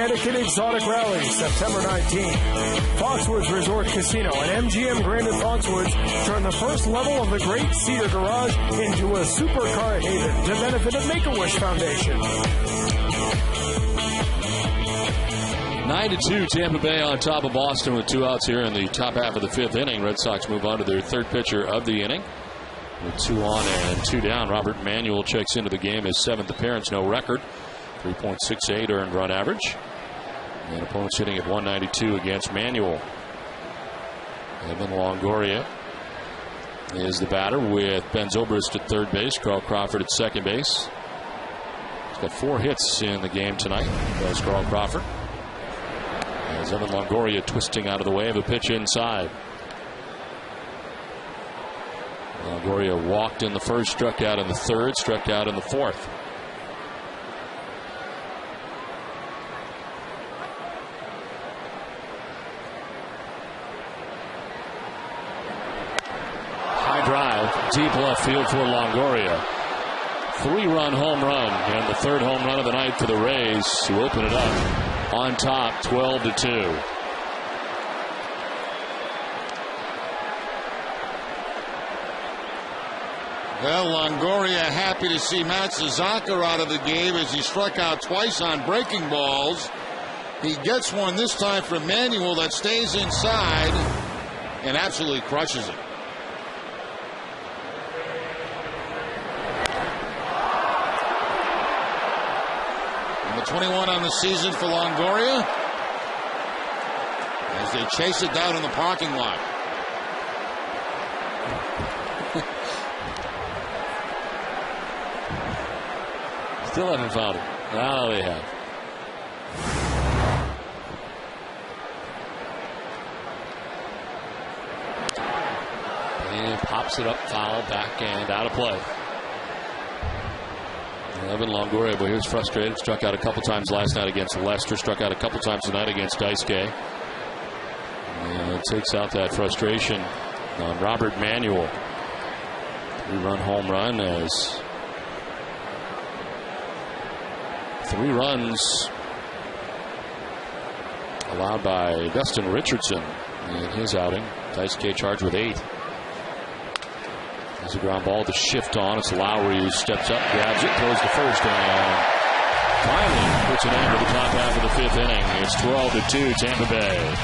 Connecticut Exotic Rally, September 19th. Foxwoods Resort Casino and MGM Grand at Foxwoods turn the first level of the Great Cedar Garage into a supercar haven to benefit the Make-A-Wish Foundation. 9-2, Tampa Bay on top of Boston with 2 outs here in the top half of the 5th inning. Red Sox move on to their 3rd pitcher of the inning. With 2 on and 2 down, Robert Manuel checks into the game, his 7th appearance, no record. 3.68 earned run average. And opponents hitting at 192 against Manuel. Evan Longoria is the batter with Ben Zobrist at 3rd base, Carl Crawford at 2nd base. He's got 4 hits in the game tonight, does Carl Crawford. As Evan Longoria twisting out of the way of a pitch inside. Longoria walked in the 1st, struck out in the 3rd, struck out in the 4th. High drive, deep left field for Longoria. 3-run home run, and the 3rd home run of the night for the Rays, who open it up on top, 12-2. Well, Longoria happy to see Matsuzaka out of the game as he struck out twice on breaking balls. He gets one this time from Manuel that stays inside and absolutely crushes it. Number 21 on the season for Longoria as they chase it down in the parking lot. Still haven't found him. Now they have. And pops it up, foul, backhand, out of play. Evan Longoria, but he was frustrated. Struck out a couple times last night against Leicester. Struck out a couple times tonight against Daisuke. And takes out that frustration on Robert Manuel. 3-run home run as 3 runs allowed by Dustin Richardson in his outing. Daisuke charged with 8. There's a ground ball to shift on. It's Lowry who steps up, grabs it, throws to first, and finally puts it into the top half of the 5th inning. It's 12-2 Tampa Bay.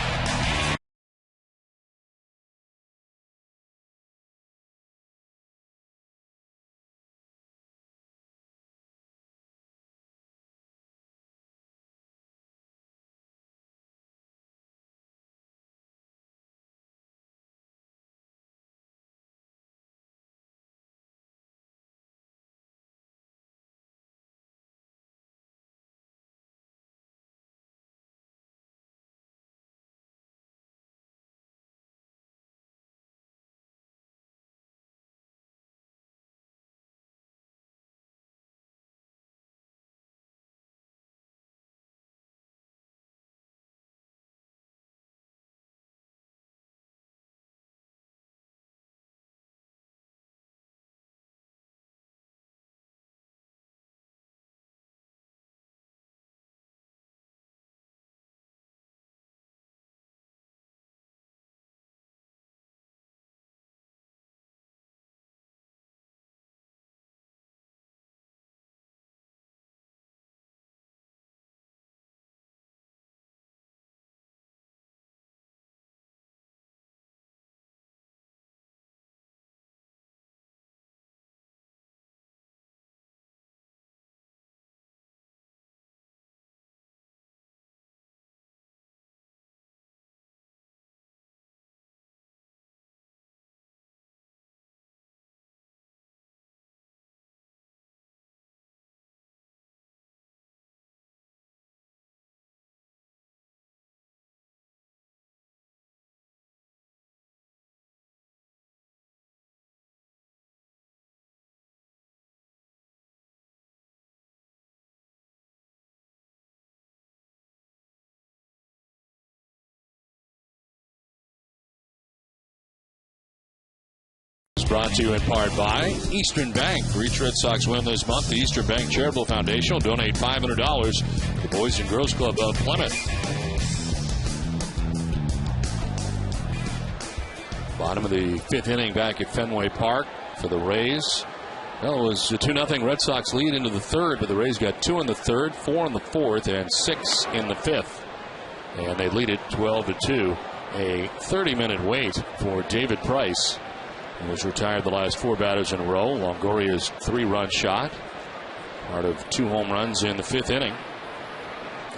Brought to you in part by Eastern Bank. For each Red Sox win this month, the Eastern Bank Charitable Foundation will donate $500 to Boys and Girls Club of Plymouth. Bottom of the 5th inning back at Fenway Park for the Rays. Well, it was a 2-0 Red Sox lead into the 3rd, but the Rays got 2 in the 3rd, 4 in the 4th, and 6 in the 5th. And they lead it 12-2. A 30-minute wait for David Price, who has retired the last 4 batters in a row. Longoria's 3-run shot, part of 2 home runs in the 5th inning.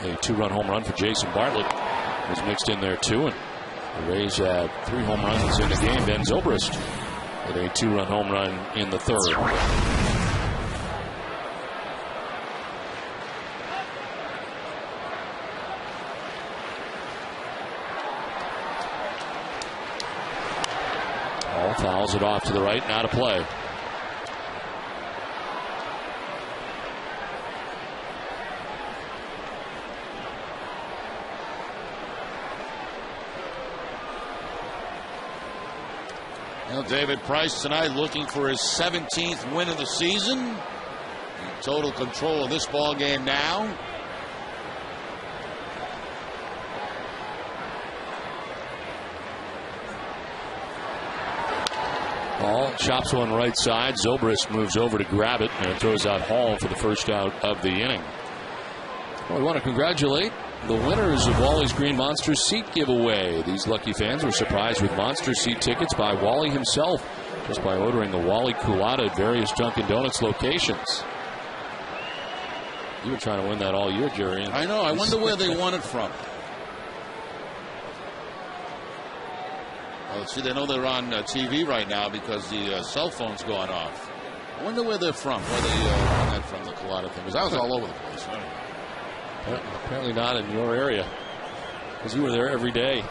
A 2-run home run for Jason Bartlett was mixed in there too, and the Rays had 3 home runs in the game. Ben Zobrist with a 2-run home run in the 3rd. Ball fouls it off to the right, not a play. David Price tonight looking for his 17th win of the season. In total control of this ball game now. Ball chops one right side. Zobrist moves over to grab it and throws out Hall for the first out of the inning. Well, we want to congratulate the winners of Wally's Green Monster seat giveaway. These lucky fans were surprised with Monster seat tickets by Wally himself just by ordering the Wally Culotta at various Dunkin' Donuts locations. You were trying to win that all year, Jerry. I know. I wonder where they won it from. Well, see, they know they're on TV right now because the cell phone's gone off. I wonder where they're from, where they won that from, the Culotta thing, because I was all over the place. Right? Apparently not in your area, because you were there every day.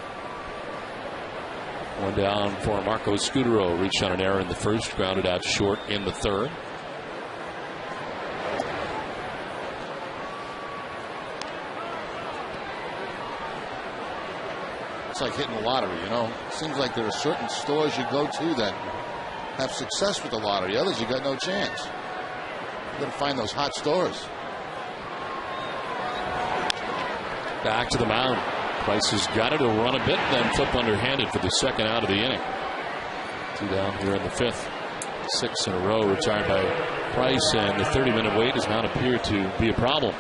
One down for Marco Scudero. Reached on an error in the 1st, grounded out short in the 3rd. It's like hitting the lottery, you know. It seems like there are certain stores you go to that have success with the lottery. Others, you got no chance. You got to find those hot stores. Back to the mound. Price has got it. He'll run a bit, then flip underhanded for the 2nd out of the inning. 2 down here in the 5th. 6 in a row retired by Price, and the 30-minute wait does not appear to be a problem.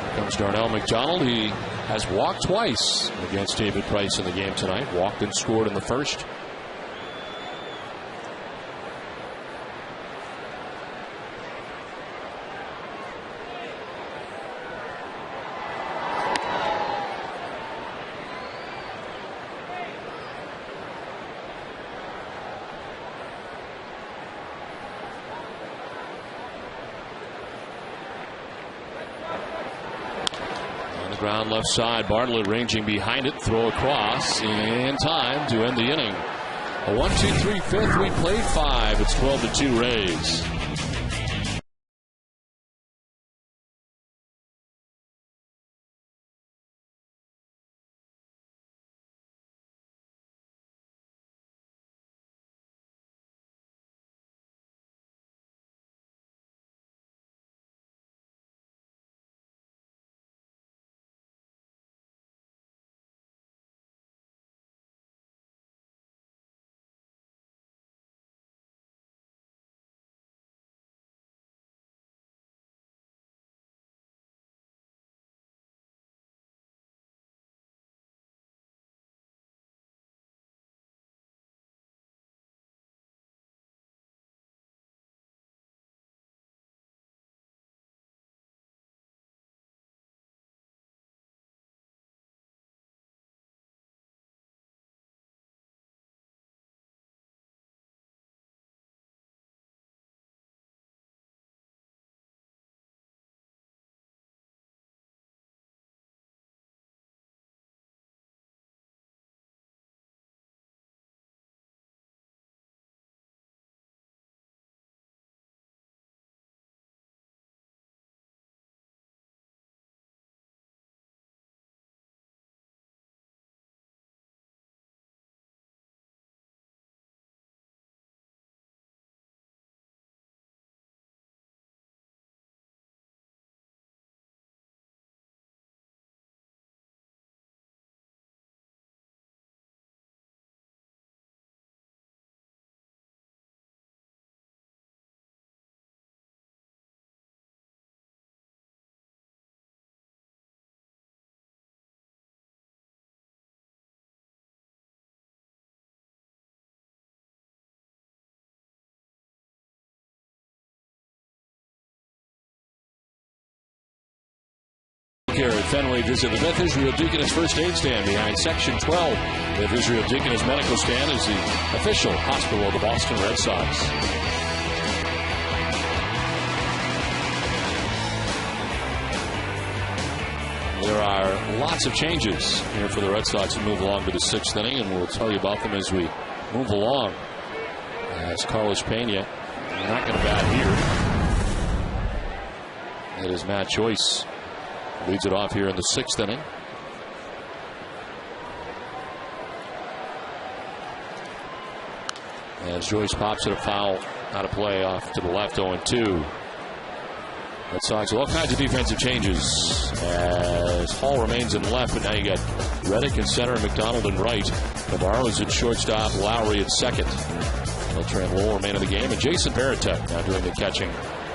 Here comes Darnell McDonald. He has walked twice against David Price in the game tonight. Walked and scored in the 1st. Ground left side. Bartlett ranging behind it. Throw across in time to end the inning. A 1-2-3 5th. We played 5. It's 12-2 Rays. Fenway. Visit the Beth Israel Deaconess First Aid Stand behind Section 12. Beth Israel Deaconess Medical Stand is the official hospital of the Boston Red Sox. There are lots of changes here for the Red Sox to move along to the 6th inning, and we'll tell you about them as we move along. As Carlos Pena not going to bat here. It is Matt Joyce leads it off here in the 6th inning. As Joyce pops it a foul out of play off to the left, 0-2. Red Sox all kinds of defensive changes as Hall remains in left, but now you got Reddick in center and McDonald in right. Navarro's at shortstop, Lowry at second. Beltran will remain in the game, and Jason Varitek now doing the catching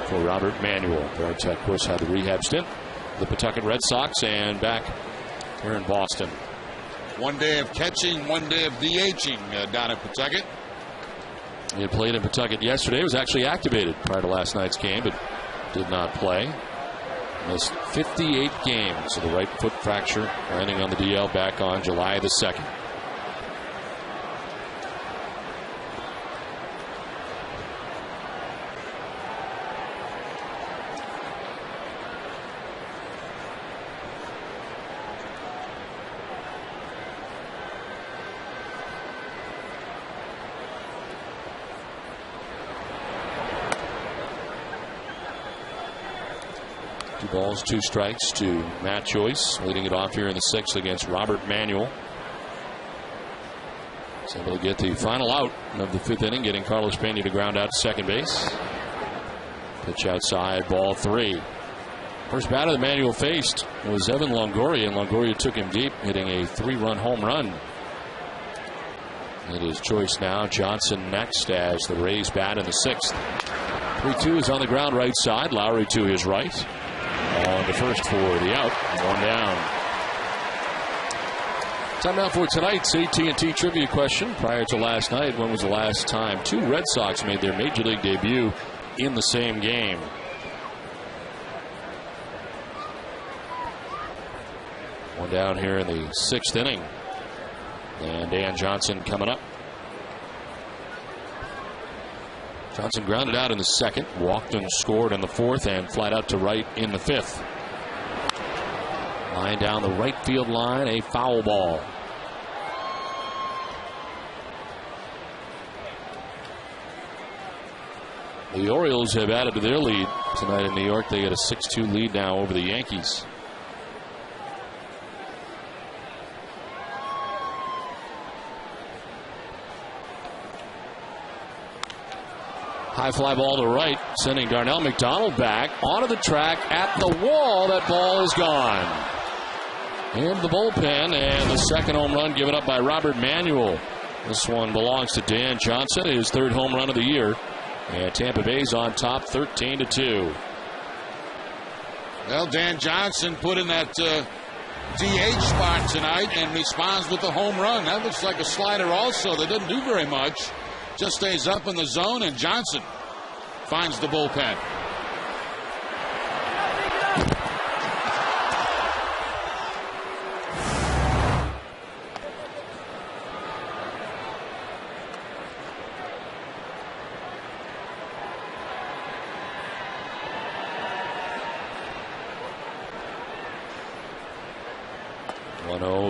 for Robert Manuel. Varitek, of course, had the rehab stint, the Pawtucket Red Sox, and back here in Boston. 1 day of catching, 1 day of DHing down at Pawtucket. He had played in Pawtucket yesterday. He was actually activated prior to last night's game, but did not play. Missed 58 games with a right foot fracture, landing on the DL back on July the 2nd. Two balls, 2 strikes to Matt Joyce, leading it off here in the 6th against Robert Manuel. He's able to get the final out of the 5th inning, getting Carlos Pena to ground out to second base. Pitch outside, ball 3. First batter that Manuel faced was Evan Longoria, and Longoria took him deep, hitting a 3-run home run. It is Joyce now, Johnson next as the Rays bat in the 6th. 3-2 is on the ground right side, Lowry to his right. On the first for the out, 1 down. Time now for tonight's AT&T trivia question. Prior to last night, when was the last time 2 Red Sox made their Major League debut in the same game? One down here in the 6th inning. And Dan Johnson coming up. Johnson grounded out in the 2nd, walked and scored in the 4th, and flat out to right in the 5th. Line down the right field line, a foul ball. The Orioles have added to their lead tonight in New York. They get a 6-2 lead now over the Yankees. High fly ball to right, sending Darnell McDonald back onto the track at the wall. That ball is gone. In the bullpen, and the 2nd home run given up by Robert Manuel. This one belongs to Dan Johnson, his 3rd home run of the year. And Tampa Bay's on top 13-2. Well, Dan Johnson put in that DH spot tonight and responds with a home run. That looks like a slider also that doesn't do very much. Just stays up in the zone, and Johnson finds the bullpen.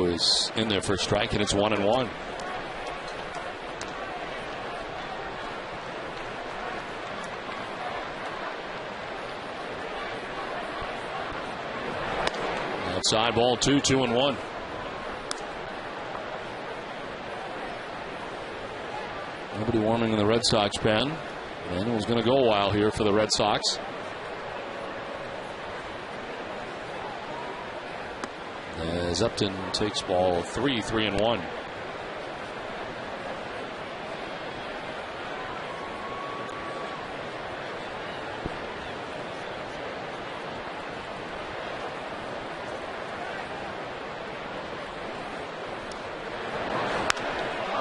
Is in there for a strike, and it's 1-1. Outside ball 2, 2-1. Nobody warming in the Red Sox pen. Manuel's going to go a while here for the Red Sox. As Upton takes ball 3, 3-1.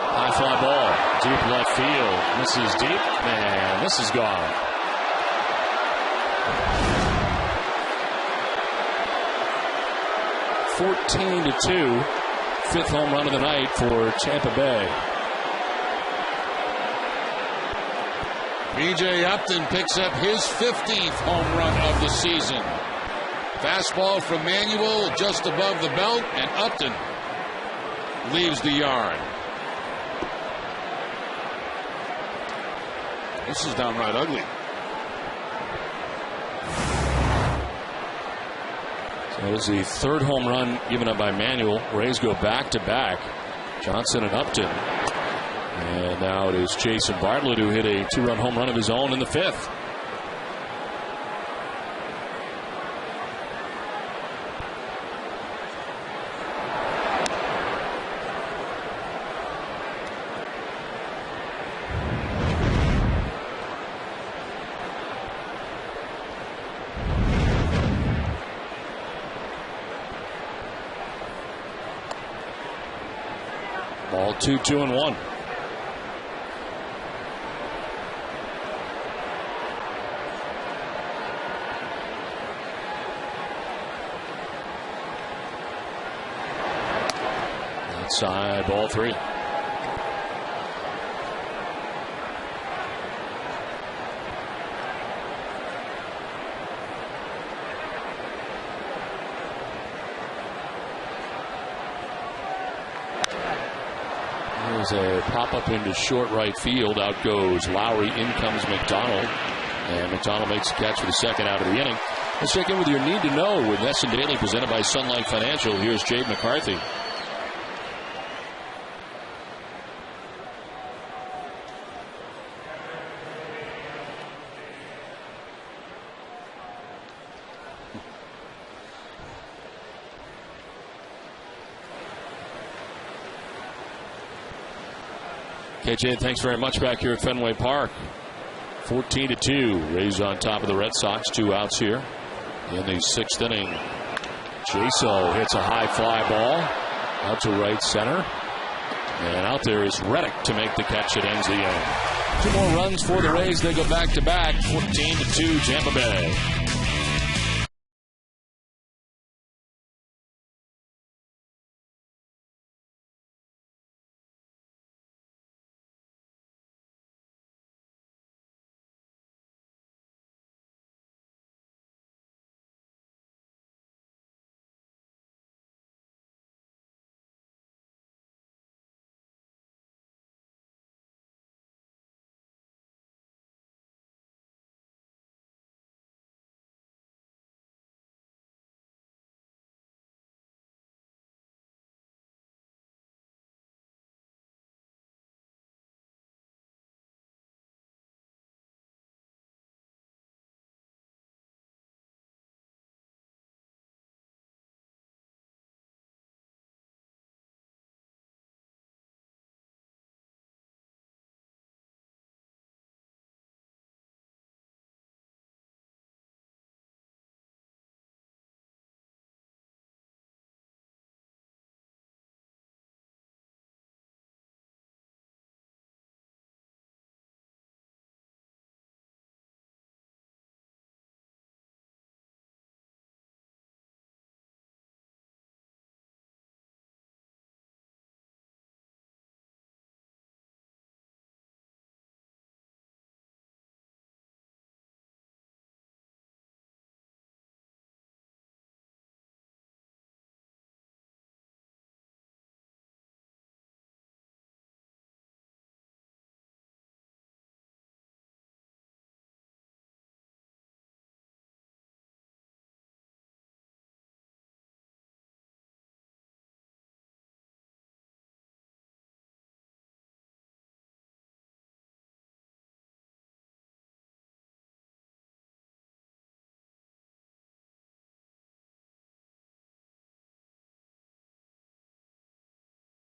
High fly ball, deep left field. Misses deep, and this is gone. 14-2. Fifth home run of the night for Tampa Bay. B.J. Upton picks up his 15th home run of the season. Fastball from Manuel just above the belt, and Upton leaves the yard. This is downright ugly. So that was the third home run given up by Manuel. Rays go back-to-back. Johnson and Upton. And now it is Jason Bartlett who hit a 2-run home run of his own in the fifth. Ball 2-2-1. Outside, ball 3. There's a pop-up into short right field. Out goes Lowry. In comes McDonald. And McDonald makes the catch for the second out of the inning. Let's check in with your Need to Know with Nesson Daily, presented by Sun Life Financial. Here's Jade McCarthy. KJ, thanks very much back here at Fenway Park. 14-2. Rays on top of the Red Sox. 2 outs here in the 6th inning. Jaso hits a high fly ball out to right center. And out there is Reddick to make the catch that ends the inning. 2 more runs for the Rays. They go back-to-back. 14-2 Tampa Bay.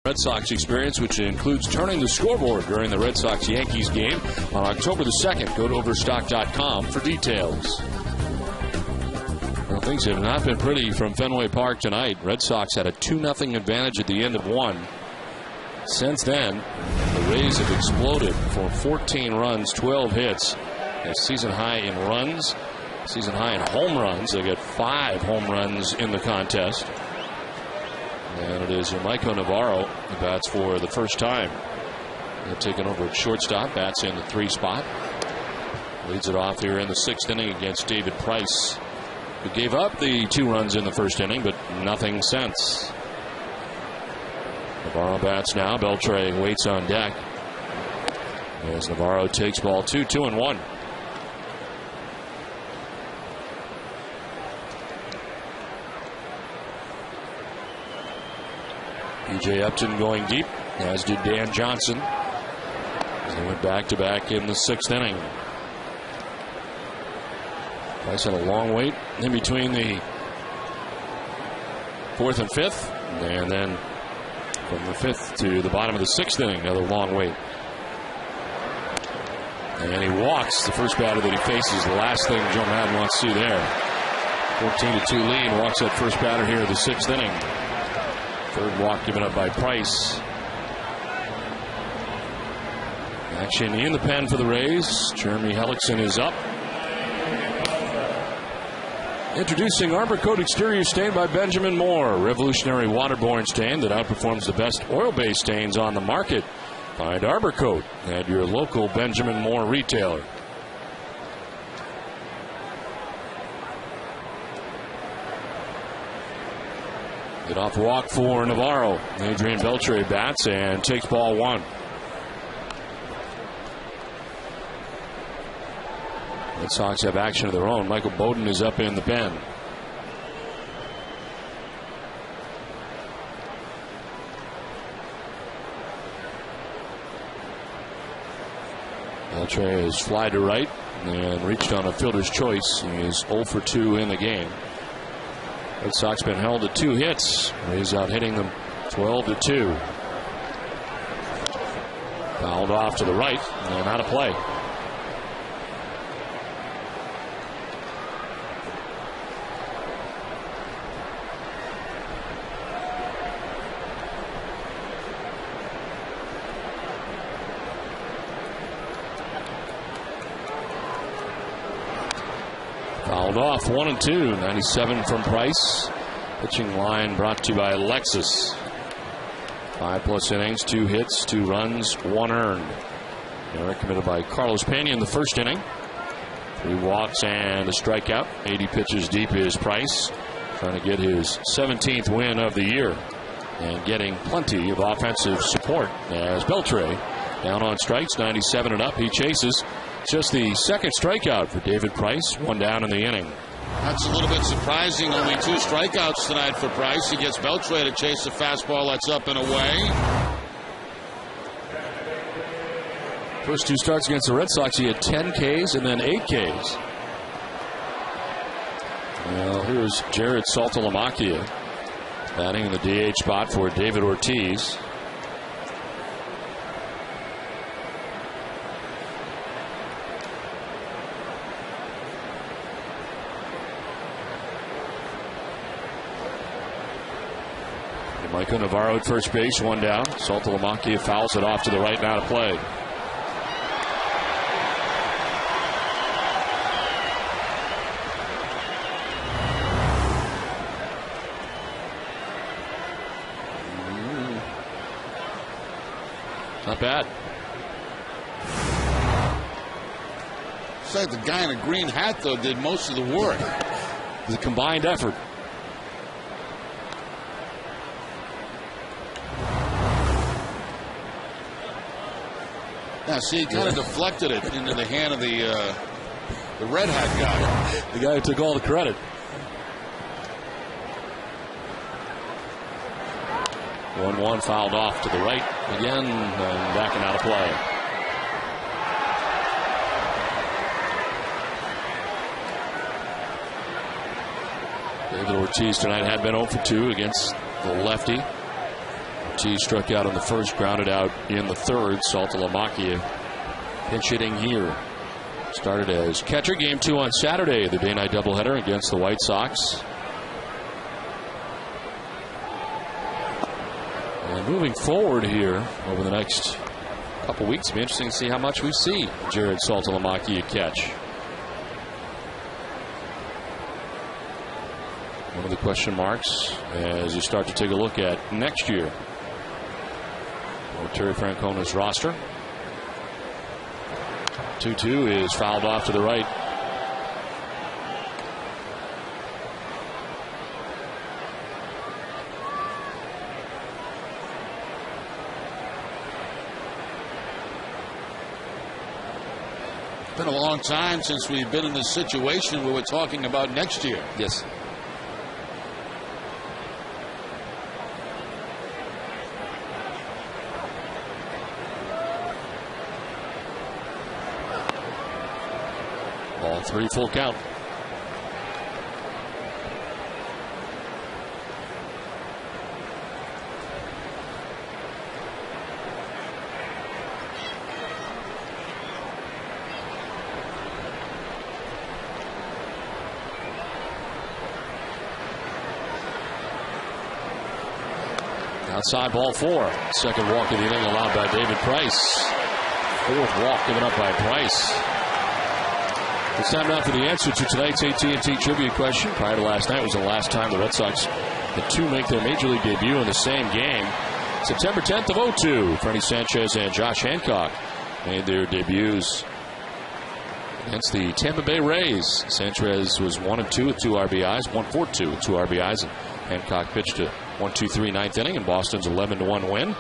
Red Sox experience, which includes turning the scoreboard during the Red Sox-Yankees game on October the 2nd. Go to Overstock.com for details. Well, things have not been pretty from Fenway Park tonight. Red Sox had a 2-0 advantage at the end of 1. Since then, the Rays have exploded for 14 runs, 12 hits. A season high in runs, season high in home runs. They got 5 home runs in the contest. And it is Michael Navarro who bats for the first time. Taking over at shortstop, bats in the 3 spot. Leads it off here in the 6th inning against David Price, who gave up the 2 runs in the 1st inning, but nothing since. Navarro bats now. Beltre waits on deck as Navarro takes ball 2, 2-1. B.J. Upton going deep, as did Dan Johnson, as they went back-to-back in the 6th inning. Price had a long wait in between the 4th and 5th, and then from the 5th to the bottom of the 6th inning, another long wait. And he walks the first batter that he faces. The last thing Joe Madden wants to see there. 14-2 lead. Walks that first batter here in the 6th inning. 3rd walk given up by Price. Action in the pen for the Rays. Jeremy Hellickson is up. Introducing Arbor Coat Exterior Stain by Benjamin Moore. Revolutionary waterborne stain that outperforms the best oil-based stains on the market. Find Arbor Coat at your local Benjamin Moore retailer. Get off walk for Navarro. Adrian Beltre bats and takes ball 1. Red Sox have action of their own. Michael Bowden is up in the pen. Beltre has fly to right and reached on a fielder's choice. He is 0 for 2 in the game. Red Sox been held to 2 hits. Rays out hitting them 12-2. Fouled off to the right and out of play. Fouled off 1-2. 97 from Price. Pitching line brought to you by Lexus. 5+ innings, 2 hits, 2 runs, 1 earned. Error committed by Carlos Pena in the 1st inning. 3 walks and a strikeout. 80 pitches deep is Price, trying to get his 17th win of the year and getting plenty of offensive support as Beltre down on strikes. 97 and up. He chases. Just the 2nd strikeout for David Price. 1 down in the inning. That's a little bit surprising. Only 2 strikeouts tonight for Price. He gets Beltre to chase a fastball that's up and away. First 2 starts against the Red Sox, he had 10 Ks and then 8 Ks. Well, here's Jared Saltalamacchia batting in the DH spot for David Ortiz. Michael Navarro at first base, 1 down. Saltalamacchia fouls it off to the right and out of play. Not bad. It's like the guy in a green hat, though, did most of the work. It's a combined effort. Yeah, see, he kind of deflected it into the hand of the red hat guy. The guy who took all the credit. 1-1 fouled off to the right again and back and out of play. David Ortiz tonight had been 0 for 2 against the lefty. Ortiz struck out in the 1st, grounded out in the 3rd. Saltalamacchia pinch hitting here. Started as catcher. Game 2 on Saturday, the day-night doubleheader against the White Sox. And moving forward here over the next couple weeks, it'll be interesting to see how much we see Jared Saltalamacchia catch. One of the question marks as you start to take a look at next year for Terry Francona's roster. 2-2 is fouled off to the right. It's been a long time since we've been in this situation where we're talking about next year. Yes. Ball 3, full count. Outside, ball 4. Second walk of the inning allowed by David Price. Fourth walk given up by Price. It's time now for the answer to tonight's AT&T trivia question. Prior to last night was the last time the Red Sox had two make their major league debut in the same game. September 10th of 2002, Freddie Sanchez and Josh Hancock made their debuts against the Tampa Bay Rays. Sanchez was 1-2 with 2 RBIs, 1-4-2 with 2 RBIs, and Hancock pitched a 1-2-3 ninth inning in Boston's 11-1 win.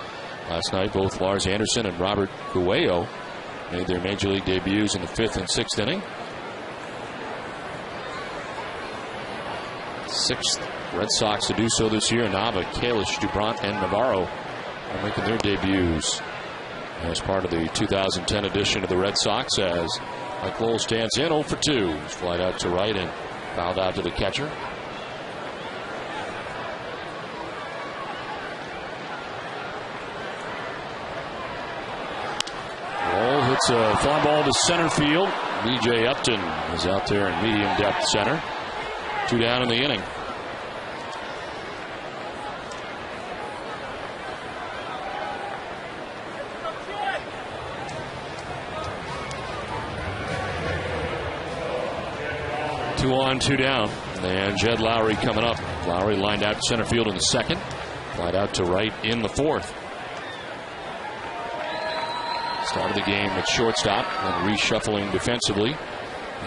Last night, both Lars Anderson and Robert Cuello made their major league debuts in the 5th and 6th inning. 6th Red Sox to do so this year. Nava, Kalish, Dubront, and Navarro are making their debuts as part of the 2010 edition of the Red Sox, as Mike Lowell stands in 0-for-2. He's flied out to right and fouled out to the catcher. Lowell hits a fly ball to center field. B.J. Upton is out there in medium depth center. 2 down in the inning. Two on, 2 down. And Jed Lowry coming up. Lowry lined out to center field in the 2nd. Lined out to right in the 4th. Started the game at shortstop and reshuffling defensively.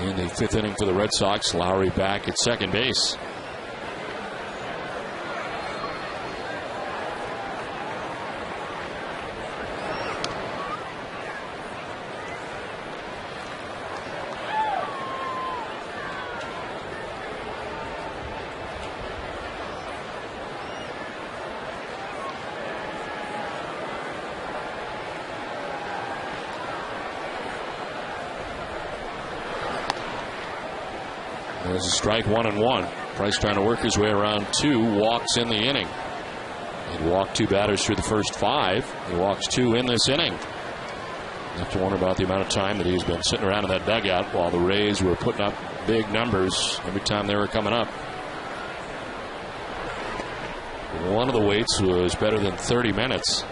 In the 5th inning for the Red Sox, Lowry back at second base. There's a strike, 1-1. Price trying to work his way around 2 walks in the inning. He walked 2 batters through the first 5. He walks 2 in this inning. You have to wonder about the amount of time that he's been sitting around in that dugout while the Rays were putting up big numbers every time they were coming up. One of the waits was better than 30 minutes.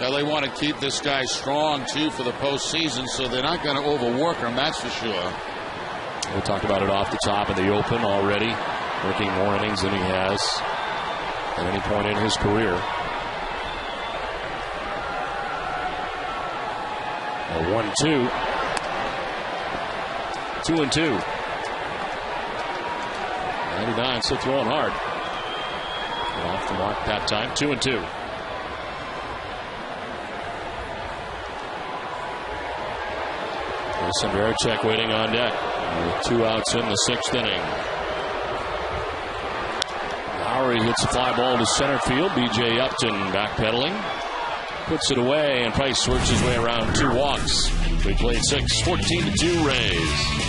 Now they want to keep this guy strong, too, for the postseason, so they're not going to overwork him, that's for sure. We talked about it off the top in the open already. Working more innings than he has at any point in his career. A 1-2. 2-2. 99 still throwing hard. Got off the mark that time. 2-2. Wilson Varitek waiting on deck. With 2 outs in the 6th inning. Lowry hits a fly ball to center field. B.J. Upton backpedaling. Puts it away, and Price works his way around 2 walks. We played 6, 14-2 Rays.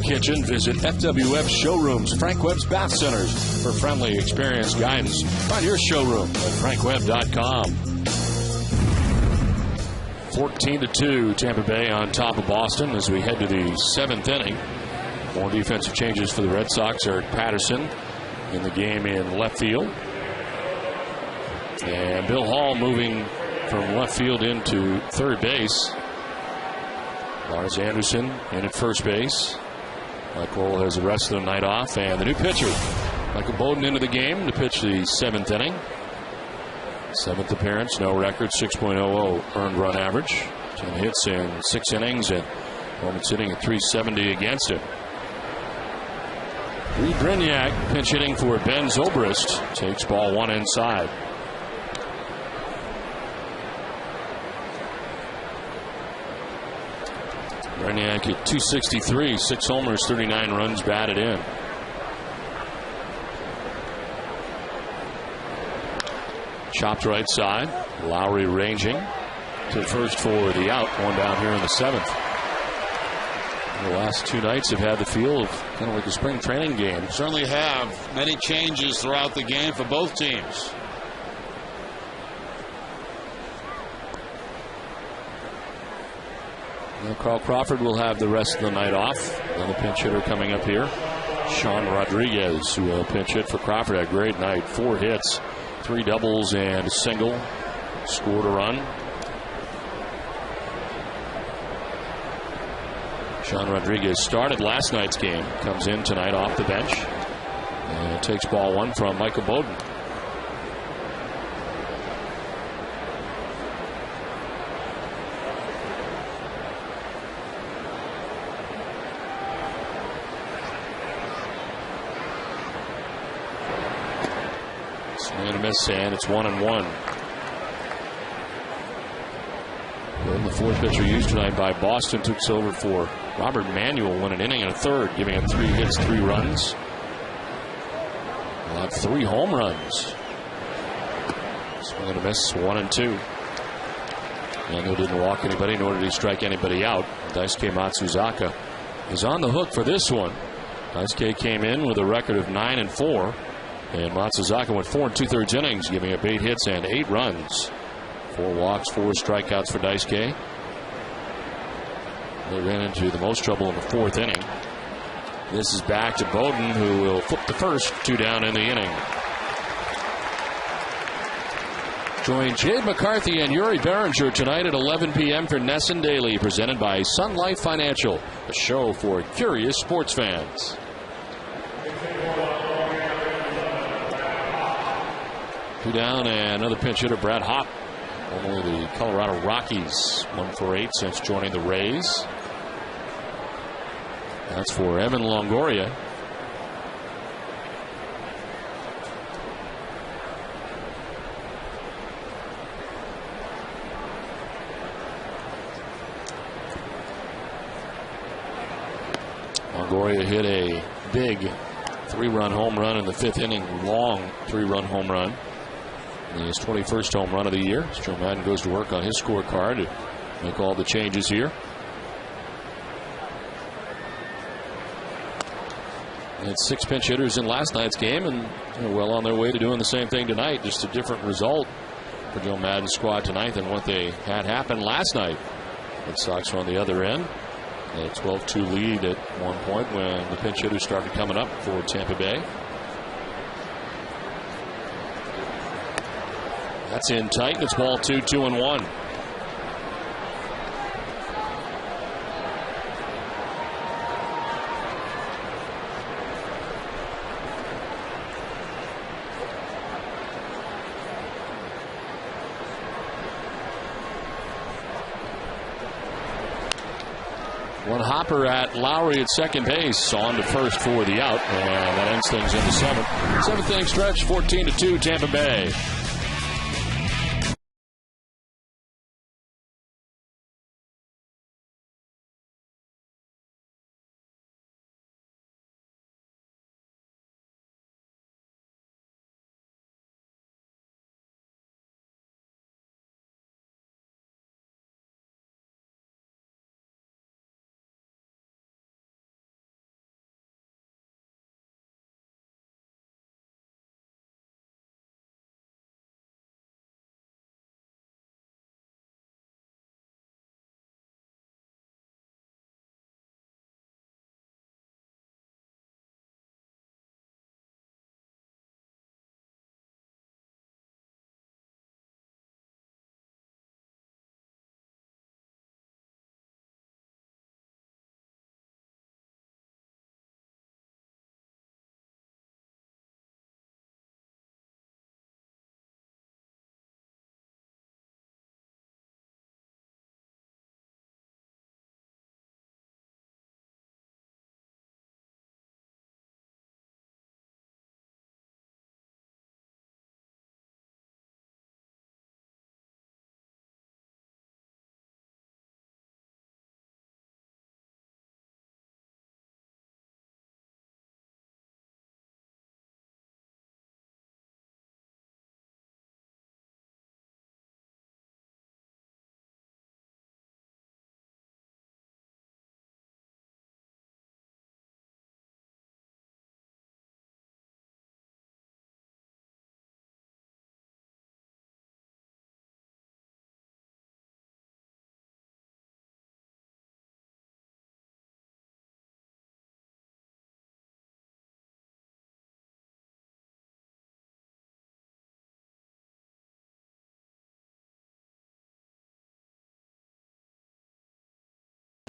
kitchen, visit FWF Showrooms, Frank Webb's Bath Centers, for friendly, experienced guidance. Find your showroom at frankwebb.com. 14-2, Tampa Bay on top of Boston as we head to the 7th inning. More defensive changes for the Red Sox. Eric Patterson in the game in left field. And Bill Hall moving from left field into third base. Lars Anderson in at first base. Mike Lowell has the rest of the night off. And the new pitcher, Michael Bowden, into the game to pitch the 7th inning. 7th appearance, no record, 6.00 earned run average. 10 hits in 6 innings, and opponent sitting at 370 against him. Reed Brignac pinch hitting for Ben Zobrist. Takes ball 1 inside. Brignac at 263, 6 homers, 39 runs batted in. Chopped right side. Lowry ranging to first for the out. One down here in the 7th. The last 2 nights have had the feel of kind of like a spring training game. Certainly have many changes throughout the game for both teams. Now Carl Crawford will have the rest of the night off. Another pinch hitter coming up here, Sean Rodriguez, who will pinch hit for Crawford. Had a great night. 4 hits, 3 doubles and a single. Scored a run. Sean Rodriguez started last night's game. Comes in tonight off the bench. And takes ball 1 from Michael Bowden. Swing and a miss, and it's 1-1. The 4th pitcher used tonight by Boston took over for Robert Manuel, won an inning and a third, giving him 3 hits, 3 runs. Allowed 3 home runs. Swing and a miss, 1-2. Manuel didn't walk anybody, nor did he strike anybody out. Daisuke Matsuzaka is on the hook for this one. Daisuke came in with a record of 9-4. And Matsuzaka went 4 2/3 innings, giving up 8 hits and 8 runs. 4 walks, 4 strikeouts for Daisuke. They ran into the most trouble in the 4th inning. This is back to Bowden, who will flip the first. 2 down in the inning. Join Jade McCarthy and Yuri Behringer tonight at 11 p.m. for Nesson Daily, presented by Sun Life Financial, a show for curious sports fans. Two down, and another pinch hitter, Brad Hopp, formerly the Colorado Rockies, 1 for 8 since joining the Rays. That's for Evan Longoria. Longoria hit a big 3-run home run in the 5th inning, long 3-run home run. His 21st home run of the year. Joe Madden goes to work on his scorecard to make all the changes here. They had 6 pinch hitters in last night's game, and they're well on their way to doing the same thing tonight. Just a different result for Joe Madden's squad tonight than what they had happen last night. Red Sox are on the other end. A 12-2 lead at one point when the pinch hitters started coming up for Tampa Bay. That's in tight. It's ball 2, 2-1. One hopper at Lowry at second base, on to first for the out, and that ends things in the 7th. 7th inning stretch, 14-2 Tampa Bay.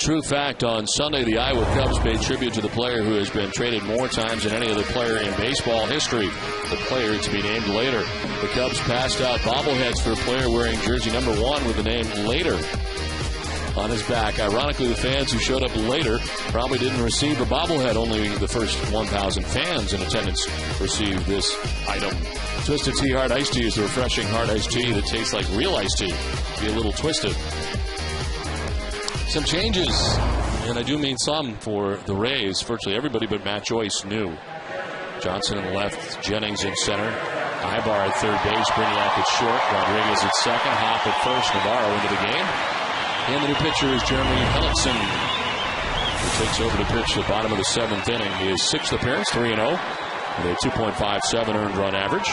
true fact. On Sunday, the Iowa Cubs paid tribute to the player who has been traded more times than any other player in baseball history. The player to be named later. The Cubs passed out bobbleheads for a player wearing jersey number 1 with the name Later on his back. Ironically, the fans who showed up later probably didn't receive a bobblehead. Only the first 1,000 fans in attendance received this item. Twisted Tea Hard Iced Tea is the refreshing hard iced tea that tastes like real iced tea. Be a little twisted. Some changes, and I do mean some, for the Rays. Virtually everybody but Matt Joyce new. Johnson in left, Jennings in center, Ibar at third base, Brignac at short, Rodriguez at second, Hop at first, Navarro into the game. And the new pitcher is Jeremy Hellickson, who takes over to pitch the bottom of the 7th inning. His 6th appearance, 3-0, with a 2.57 earned run average.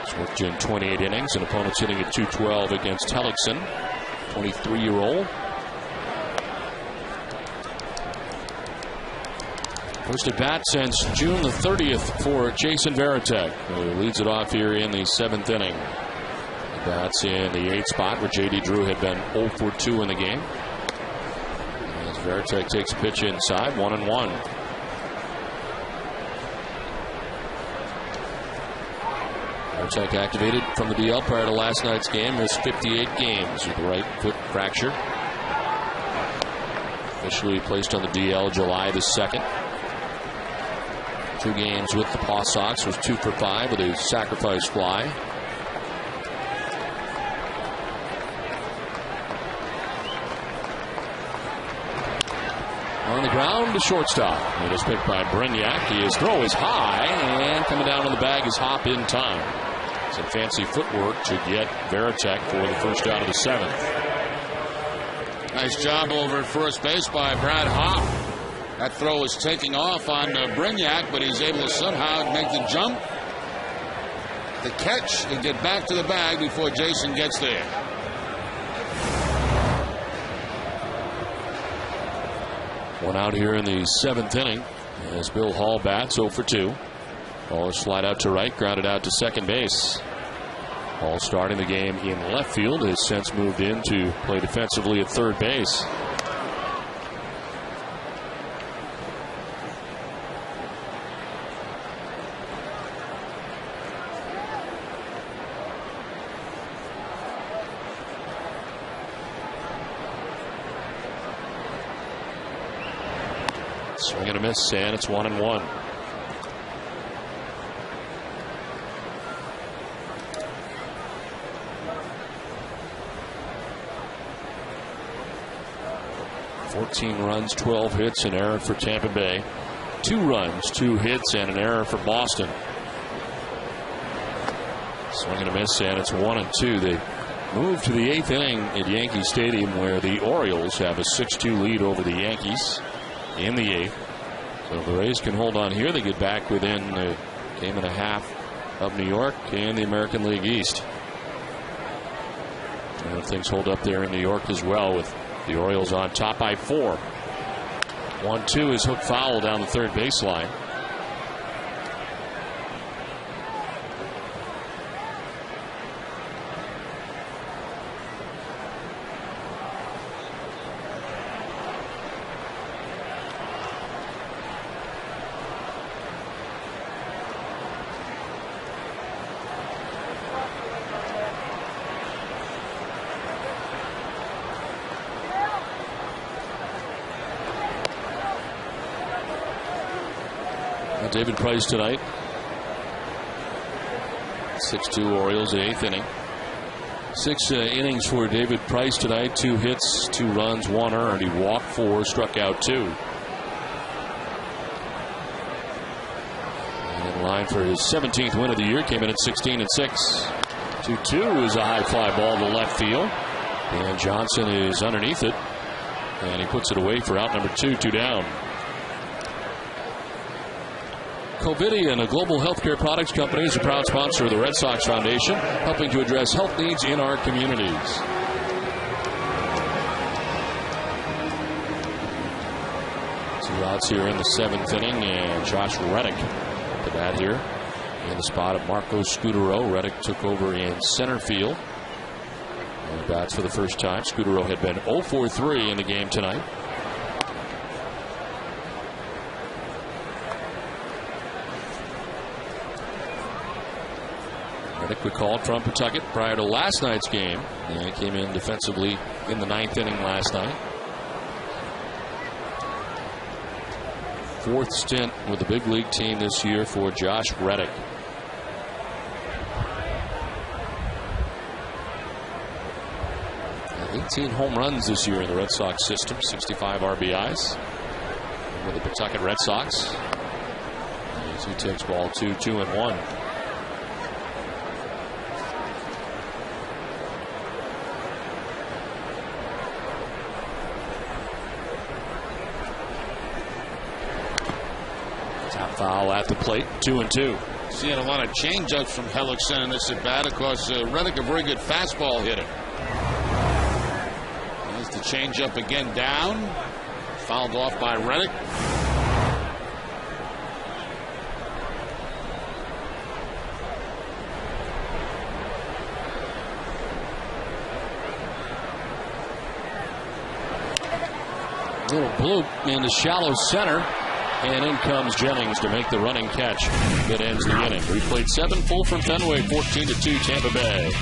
He's worked in 28 innings, and opponents hitting at 212 against Hellickson, 23-year-old. First at bat since June the 30th for Jason Varitek, who leads it off here in the 7th inning. That's in the 8th spot where J.D. Drew had been 0 for 2 in the game. As Varitek takes a pitch inside, 1-1. Varitek activated from the DL prior to last night's game. Missed 58 games with the right foot fracture. Officially placed on the DL July the 2nd. 2 games with the Paw Sox, was 2 for 5 with a sacrifice fly. On the ground to shortstop. It is picked by Brignac. His throw is high, and coming down on the bag is Hop in time. Some fancy footwork to get Varitek for the first out of the 7th. Nice job over at first base by Brad Hop. That throw is taking off on Brignac, but he's able to somehow make the jump, the catch, and get back to the bag before Jason gets there. One out here in the 7th inning as Bill Hall bats 0 for 2. Ball slide out to right, grounded out to second base. Hall starting the game in left field, has since moved in to play defensively at third base. Swing and a miss, and it's 1-1. Fourteen runs, 12 hits, an error for Tampa Bay. 2 runs, 2 hits, and an error for Boston. Swing and a miss, and it's 1-2. They move to the 8th inning at Yankee Stadium, where the Orioles have a 6-2 lead over the Yankees in the 8th. So if the Rays can hold on here, they get back within a game and a half of New York and the American League East. And things hold up there in New York as well, with the Orioles on top by 4. 1-2 is hook foul down the third baseline. David Price tonight. 6-2 Orioles, 8th inning. 6 innings for David Price tonight. 2 hits, 2 runs, 1 earned. He walked 4, struck out 2. And in line for his 17th win of the year, came in at 16-6. 2-2 is a high fly ball to left field. And Johnson is underneath it. And he puts it away for out number 2, 2 down. Covidien, a global healthcare products company, is a proud sponsor of the Red Sox Foundation, helping to address health needs in our communities. 2 outs here in the 7th inning, and Josh Reddick at the bat here in the spot of Marco Scutaro. Reddick took over in center field. And bats for the first time. Scudero had been 0 for 3 in the game tonight. Reddick recalled from Pawtucket prior to last night's game. And came in defensively in the 9th inning last night. 4th stint with the big league team this year for Josh Reddick. And 18 home runs this year in the Red Sox system, 65 RBIs with the Pawtucket Red Sox. As he takes ball 2-2-1. Foul at the plate, 2-2. Seeing a lot of changeups from Hellickson in this at bat. Of course, Reddick, a very good fastball hitter. There's the changeup again down. Fouled off by Reddick. Little bloop into shallow center. And in comes Jennings to make the running catch that ends the inning. We played 7 full from Fenway, 14-2 Tampa Bay.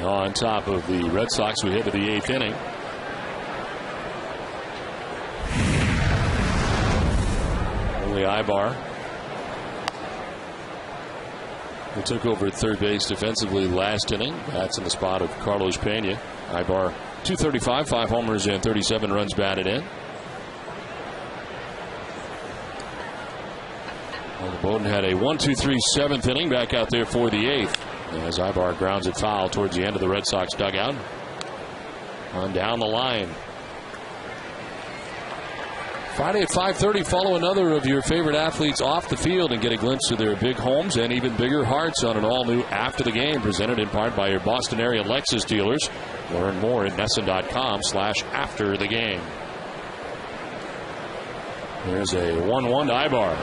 On top of the Red Sox, we head to the 8th inning. Only Ibar, who took over at third base defensively last inning. That's in the spot of Carlos Pena. Ibar, 235, 5 homers and 37 runs batted in. Well, Bowden had a 1-2-3 7th inning back out there for the 8th. As Ibar grounds it foul towards the end of the Red Sox dugout. On down the line. Friday at 5:30, follow another of your favorite athletes off the field and get a glimpse of their big homes and even bigger hearts on an all-new After the Game, presented in part by your Boston area Lexus dealers. Learn more at NESN.com/afterthegame. There's a 1-1 to Ibar.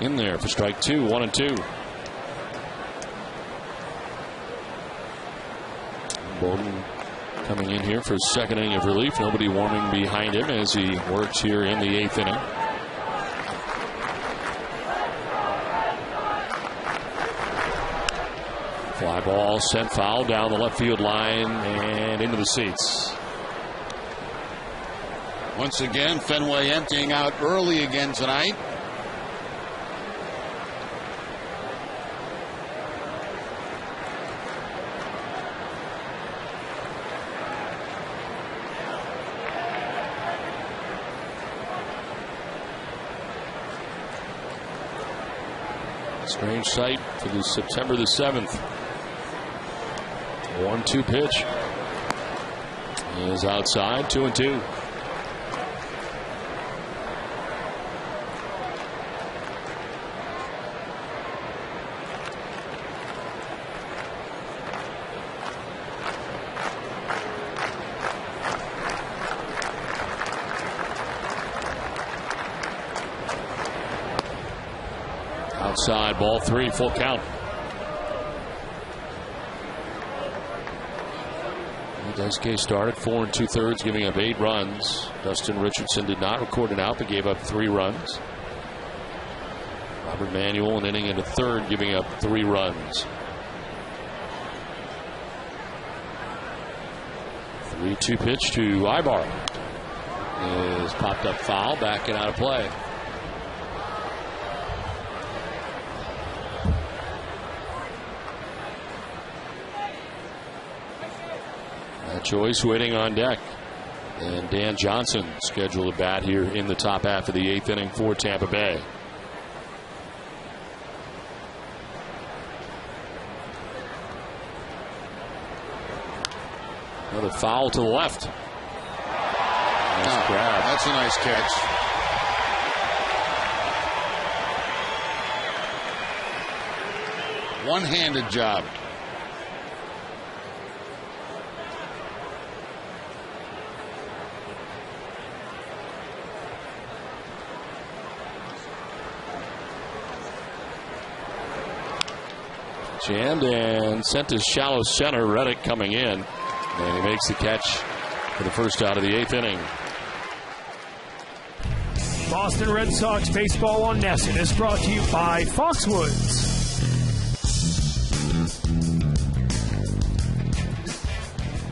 In there for strike 2, 1-2. Bowden coming in here for his second inning of relief. Nobody warming behind him as he works here in the 8th inning. Fly ball sent foul down the left field line and into the seats. Once again, Fenway emptying out early again tonight. Strange sight for the September the 7th. 1-2 pitch is outside. 2-2. Outside, ball 3, full count. SK started 4 2/3, giving up 8 runs. Dustin Richardson did not record an out, but gave up 3 runs. Robert Manuel, an inning and a third, giving up 3 runs. 3-2 pitch to Ibar is popped up foul, back and out of play. Joyce waiting on deck. And Dan Johnson scheduled to bat here in the top half of the 8th inning for Tampa Bay. Another foul to the left. Nice grab. That's a nice catch. One-handed job. Jammed and sent to shallow center. Reddick coming in, and he makes the catch for the first out of the 8th inning. Boston Red Sox baseball on NESN is brought to you by Foxwoods.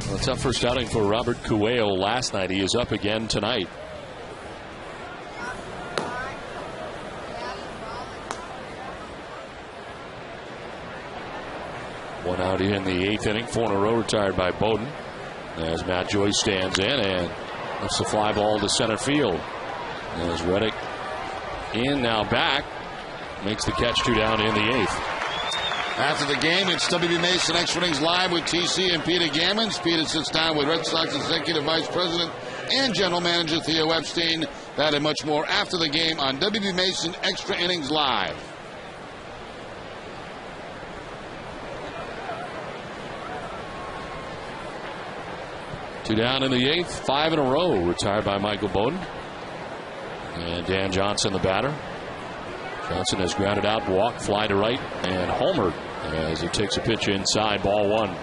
Well, a tough first outing for Robert Cuello last night. He is up again tonight. One out in the 8th inning, 4 in a row retired by Bowden. As Matt Joyce stands in and lifts the fly ball to center field. As Reddick in, now back, makes the catch, 2 down in the 8th. After the game, it's WB Mason Extra Innings Live with TC and Peter Gammons. Peter sits down with Red Sox Executive Vice President and General Manager Theo Epstein. That and much more after the game on WB Mason Extra Innings Live. Two down in the 8th, 5 in a row retired by Michael Bowden. And Dan Johnson, the batter. Johnson has grounded out, walked, fly to right, and homered as he takes a pitch inside, ball 1.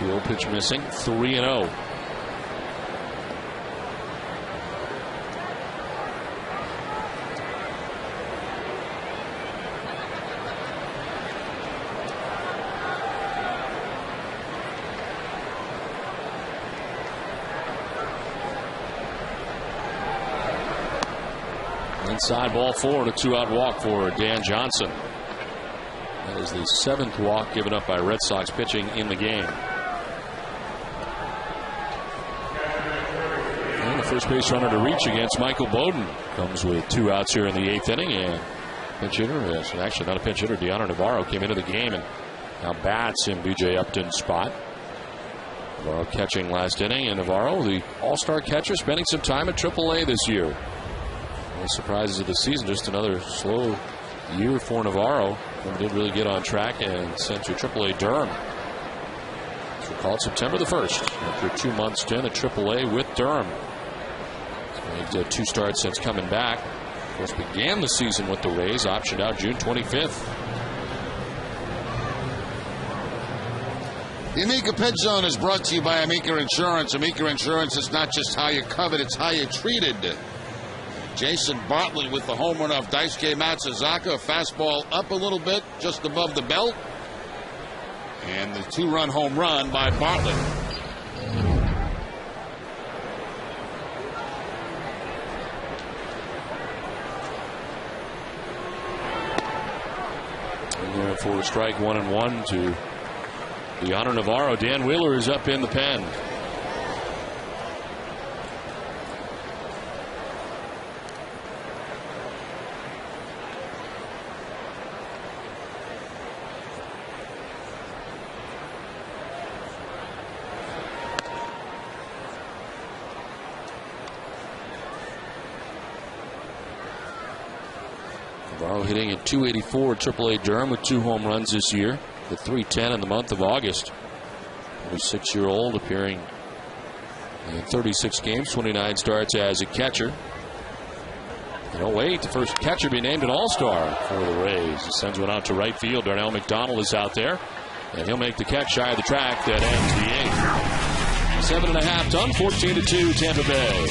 The old pitch missing, 3-0. Inside, ball 4 and a 2-out walk for Dan Johnson. That is the 7th walk given up by Red Sox pitching in the game. First base runner to reach against Michael Bowden comes with 2 outs here in the 8th inning, and pinch hitter, actually not a pinch hitter, Deanna Navarro came into the game and now bats in B.J. Upton's spot. Navarro catching last inning, and Navarro, the all-star catcher, spending some time at AAA this year. One of the surprises of the season, just another slow year for Navarro. He didn't really get on track and sent to AAA Durham. It's recalled September the 1st after 2 months stint at AAA with Durham. Made 2 starts since coming back. Of course, began the season with the Rays, optioned out June 25th. The Amica Pet Zone is brought to you by Amica Insurance. Amica Insurance is not just how you're covered, it's how you're treated. Jason Bartlett with the home run off Daisuke Matsuzaka. A fastball up a little bit, just above the belt. And the 2-run home run by Bartlett. And there for a strike, 1-1 to the Honor Navarro. Dan Wheeler is up in the pen. Navarro hitting at .284 at AAA Durham with 2 home runs this year. The .310 in the month of August. 26-year-old appearing in 36 games, 29 starts as a catcher. And oh wait, the first catcher be named an All-Star for the Rays. He sends one out to right field. Darnell McDonald is out there, and he'll make the catch shy of the track. That ends the 8th. 7.5 done, 14-2 Tampa Bay.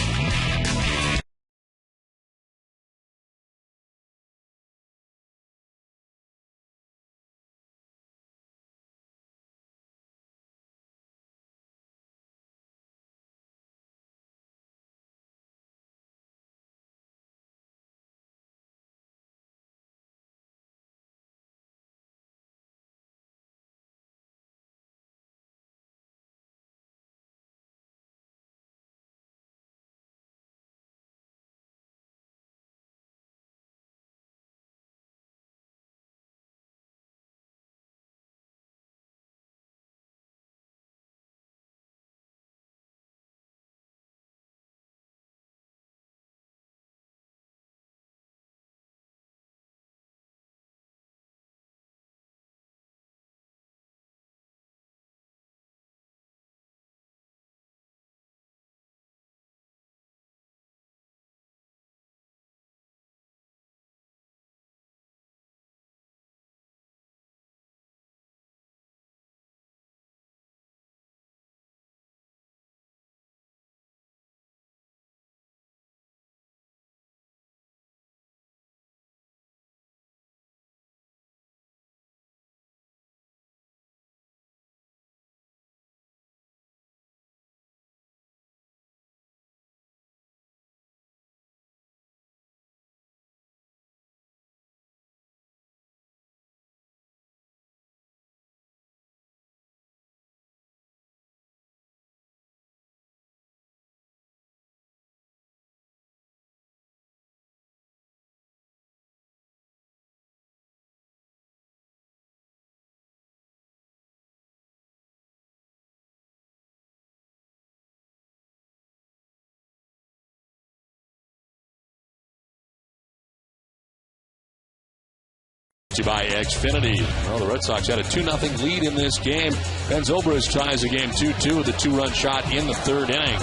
By Xfinity. Well, the Red Sox had a 2-0 lead in this game. Ben Zobrist ties the game 2-2 with a 2-run shot in the 3rd inning.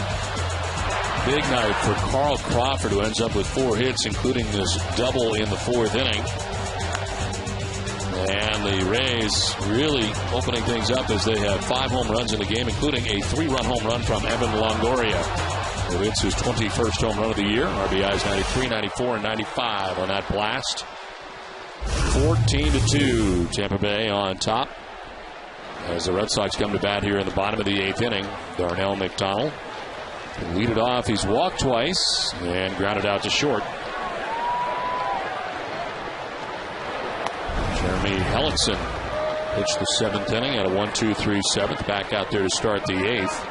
Big night for Carl Crawford, who ends up with 4 hits, including this double in the 4th inning. And the Rays really opening things up as they have 5 home runs in the game, including a 3-run home run from Evan Longoria, who hits his 21st home run of the year. RBIs 93, 94, and 95 on that blast. 14-2, Tampa Bay on top as the Red Sox come to bat here in the bottom of the 8th inning. Darnell McDonald can lead it off. He's walked twice and grounded out to short. Jeremy Hellickson pitched the 7th inning at a 1-2-3 7th. Back out there to start the 8th.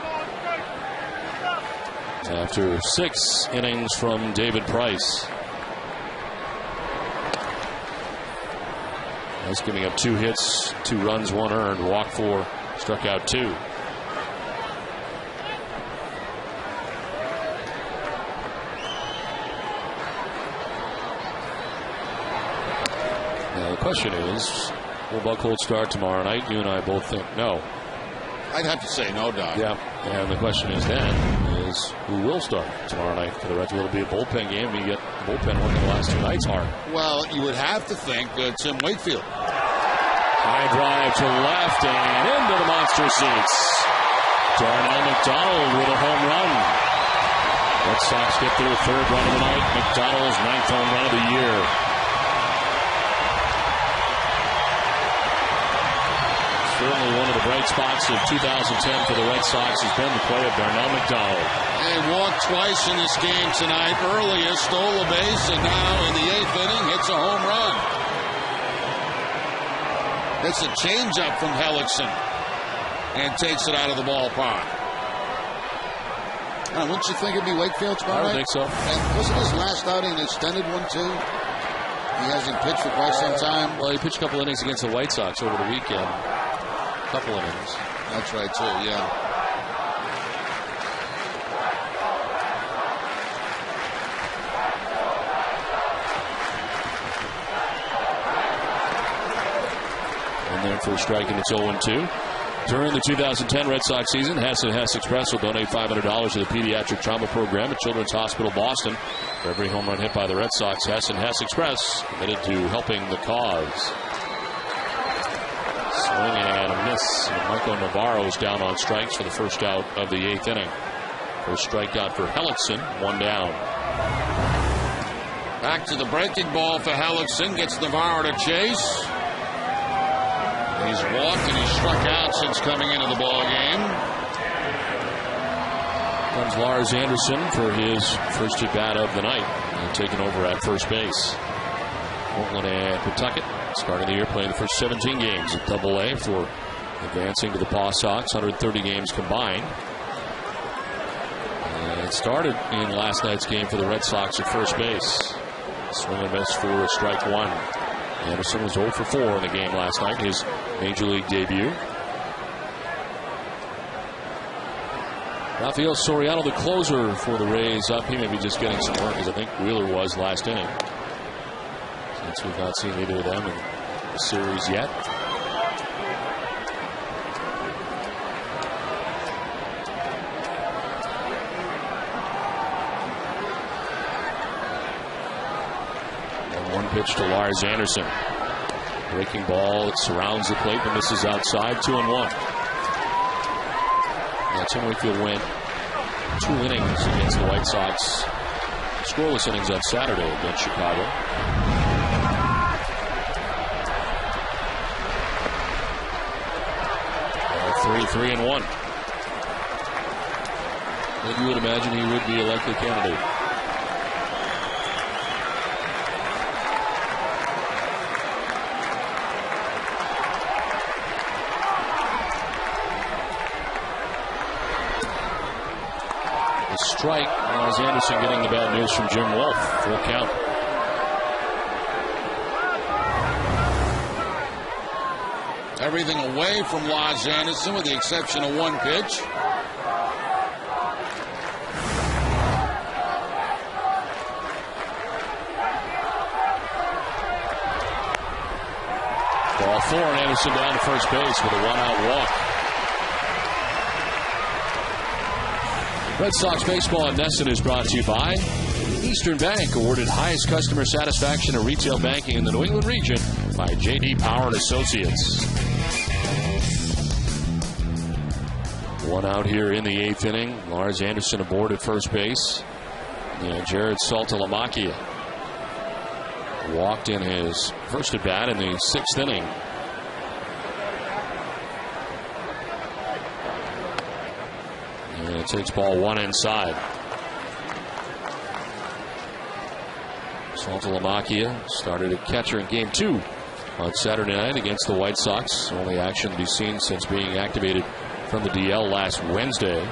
After 6 innings from David Price. That's giving up 2 hits, 2 runs, 1 earned, walk 4, struck out 2. Now the question is, will Buchholz start tomorrow night? You and I both think no. I'd have to say no, Don. Yeah, and the question is then is who will start tomorrow night for the Reds? Will it be a bullpen game? You get the bullpen working the last 2 nights hard. Well, you would have to think Tim Wakefield. High drive to left and into the monster seats. Darnell McDonald with a home run. The Red Sox get their third run of the night. McDonald's 9th home run of the year. Certainly one of the bright spots of 2010 for the Red Sox has been the play of Darnell McDonald. He walked twice in this game tonight. Earlier stole a base, and now in the 8th inning hits a home run. It's a changeup from Hellickson and takes it out of the ballpark. Wouldn't you think it'd be Wakefield's ball? I don't think so. And wasn't his last outing an extended one, too? He hasn't pitched for quite some time. Well, he pitched a couple innings against the White Sox over the weekend. A couple innings. That's right, too, yeah. And then for a strike, and it's 0-2. During the 2010 Red Sox season, Hess and Hess Express will donate $500 to the Pediatric Trauma Program at Children's Hospital Boston. For every home run hit by the Red Sox, Hess and Hess Express committed to helping the cause. Swing and a miss. And Michael Navarro is down on strikes for the first out of the 8th inning. First strikeout for Hellickson, 1 down. Back to the breaking ball for Hellickson. Gets Navarro to chase. He's walked and he's struck out since coming into the ball game. Comes Lars Anderson for his first at bat of the night, and taking over at first base. Portland and Pawtucket starting the year playing the first 17 games at AA for advancing to the Paw Sox, 130 games combined. And it started in last night's game for the Red Sox at first base. Swing and miss for a strike 1. Anderson was 0 for 4 in the game last night, his major league debut. Rafael Soriano, the closer for the Rays, up. He may be just getting some work, as I think Wheeler was last inning. Since we've not seen either of them in the series yet. Pitch to Lars Anderson. Breaking ball, it surrounds the plate, but misses outside. 2-1. Tim Wakefield went 2 innings against the White Sox. Scoreless innings on Saturday against Chicago. Three and 1. And you would imagine he would be a likely candidate. Strike. Lars Anderson getting the bad news from Jim Wolf. Full count. Everything away from Lars Anderson with the exception of 1 pitch. Ball 4 and Anderson down to first base with a 1-out walk. Red Sox baseball in Nesson is brought to you by Eastern Bank, awarded highest customer satisfaction in retail banking in the New England region by J.D. Power and Associates. 1 out here in the 8th inning. Lars Anderson aboard at first base. And Jared Saltalamacchia walked in his first at bat in the 6th inning. Takes ball 1 inside. Saltalamacchia started at catcher in game 2 on Saturday night against the White Sox. Only action to be seen since being activated from the DL last Wednesday.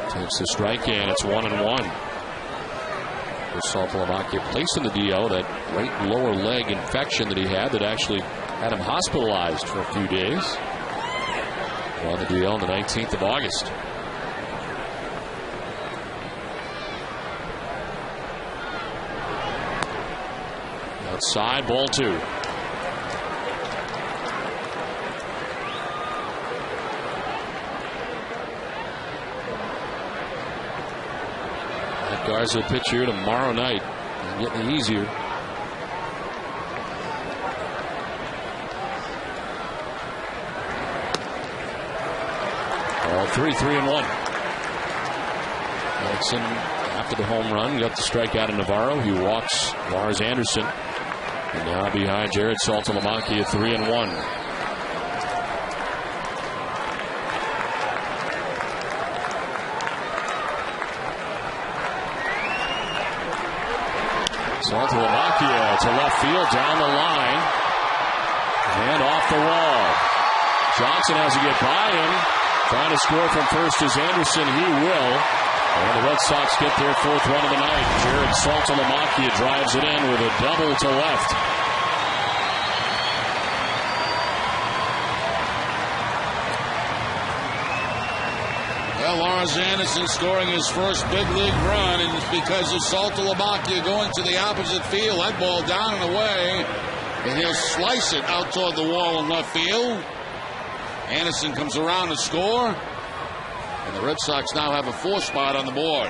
Takes the strike and it's 1-1. For Saltalamacchia, placed in the DL, that right lower leg infection that he had that actually had him hospitalized for a few days. On the DL on the 19th of August. Outside, ball 2. That Garza will pitch here tomorrow night. Getting easier. 3-1. Erickson, after the home run, got the strikeout in Navarro. He walks Lars Anderson. And now behind Jared Saltalamacchia, 3-1. Saltalamacchia to left field, down the line, and off the wall. Johnson has to get by him. Trying to score from first is Anderson. He will. And the Red Sox get their 4th run of the night. Jared Saltalamacchia drives it in with a double to left. Well, Lars Anderson scoring his first big league run, and it's because of Saltalamacchia going to the opposite field. That ball down and away, and he'll slice it out toward the wall in left field. Anderson comes around to score, and the Red Sox now have a 4 spot on the board.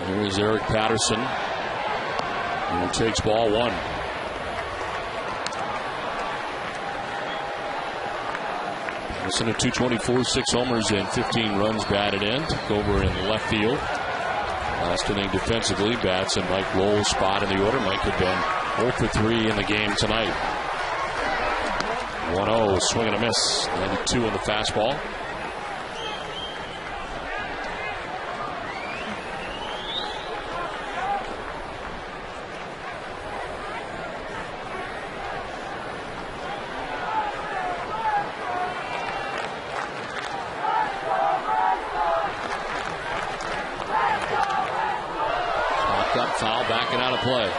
Here is Eric Patterson, who takes ball 1. Patterson at .224, 6 homers and 15 runs batted in. Took over in left field. Last inning defensively, bats in Mike Lowell's spot in the order. Mike had been 0 for 3 in the game tonight. 1-0, swing and a miss. 92 in the fastball. Foul, backing out of play.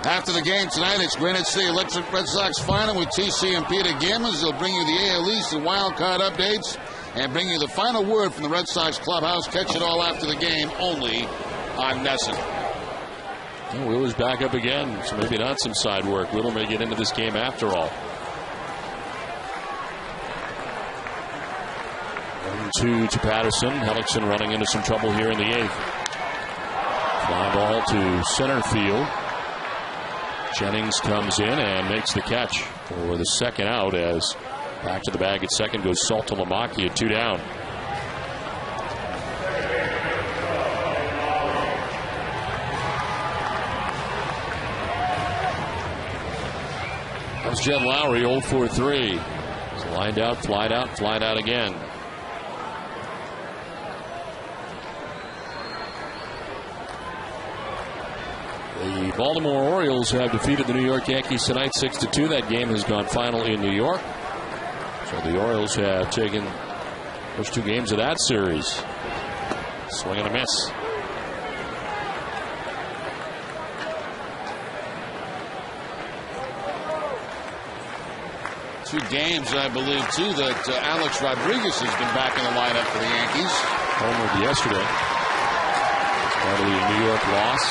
After the game tonight, it's Granite City Electric Red Sox final with TC and Peter Gammons. They'll bring you the AL East and wild card updates and bring you the final word from the Red Sox clubhouse. Catch it all after the game, only on NESN. Well, Wheeler's back up again, so maybe not some side work. Wheeler may get into this game after all. 1-2 to Patterson. Hellickson running into some trouble here in the 8th. Fly ball to center field. Jennings comes in and makes the catch for the second out, as back to the bag at second goes Saltalamacchia, 2 down. That was Jed Lowry, 0 for 3. He's lined out, flied out again. The Baltimore Orioles have defeated the New York Yankees tonight 6-2. That game has gone final in New York. So the Orioles have taken first 2 games of that series. Swing and a miss. Two games, I believe, too, that Alex Rodriguez has been back in the lineup for the Yankees. Homered yesterday. It's part of the New York loss.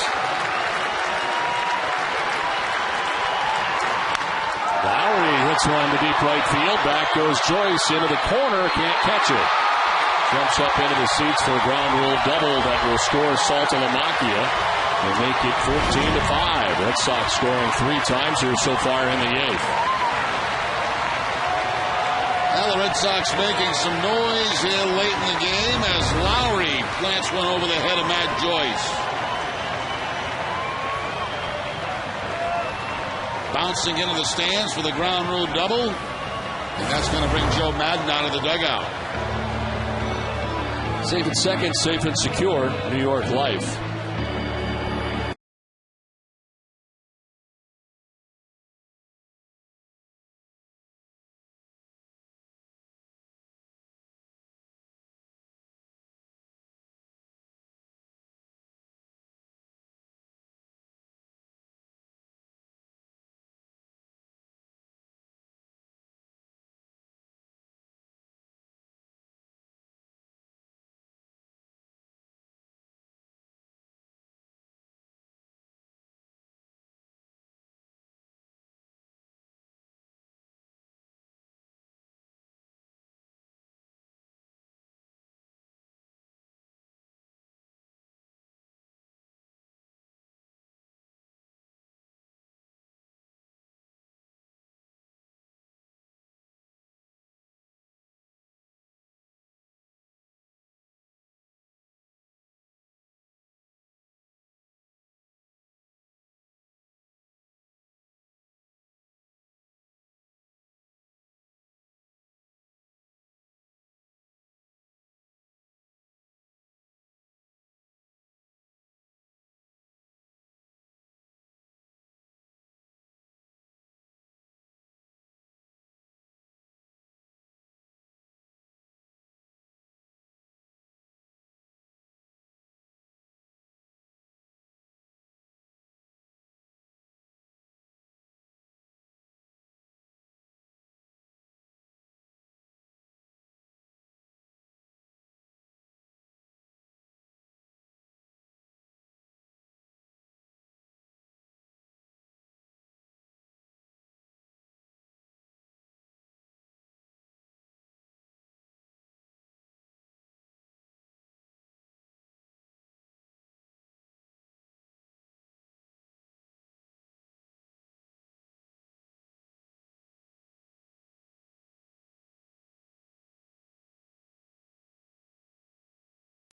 Lowry hits one to deep right field. Back goes Joyce into the corner. Can't catch it. Jumps up into the seats for a ground rule double that will score Saltalamacchia and make it 14-5. Red Sox scoring 3 times here so far in the 8th. Well, the Red Sox making some noise here late in the game as Lowry plants one over the head of Matt Joyce. Bouncing into the stands for the ground rule double. And that's going to bring Joe Madden out of the dugout. Safe at second, safe and secure. New York Life.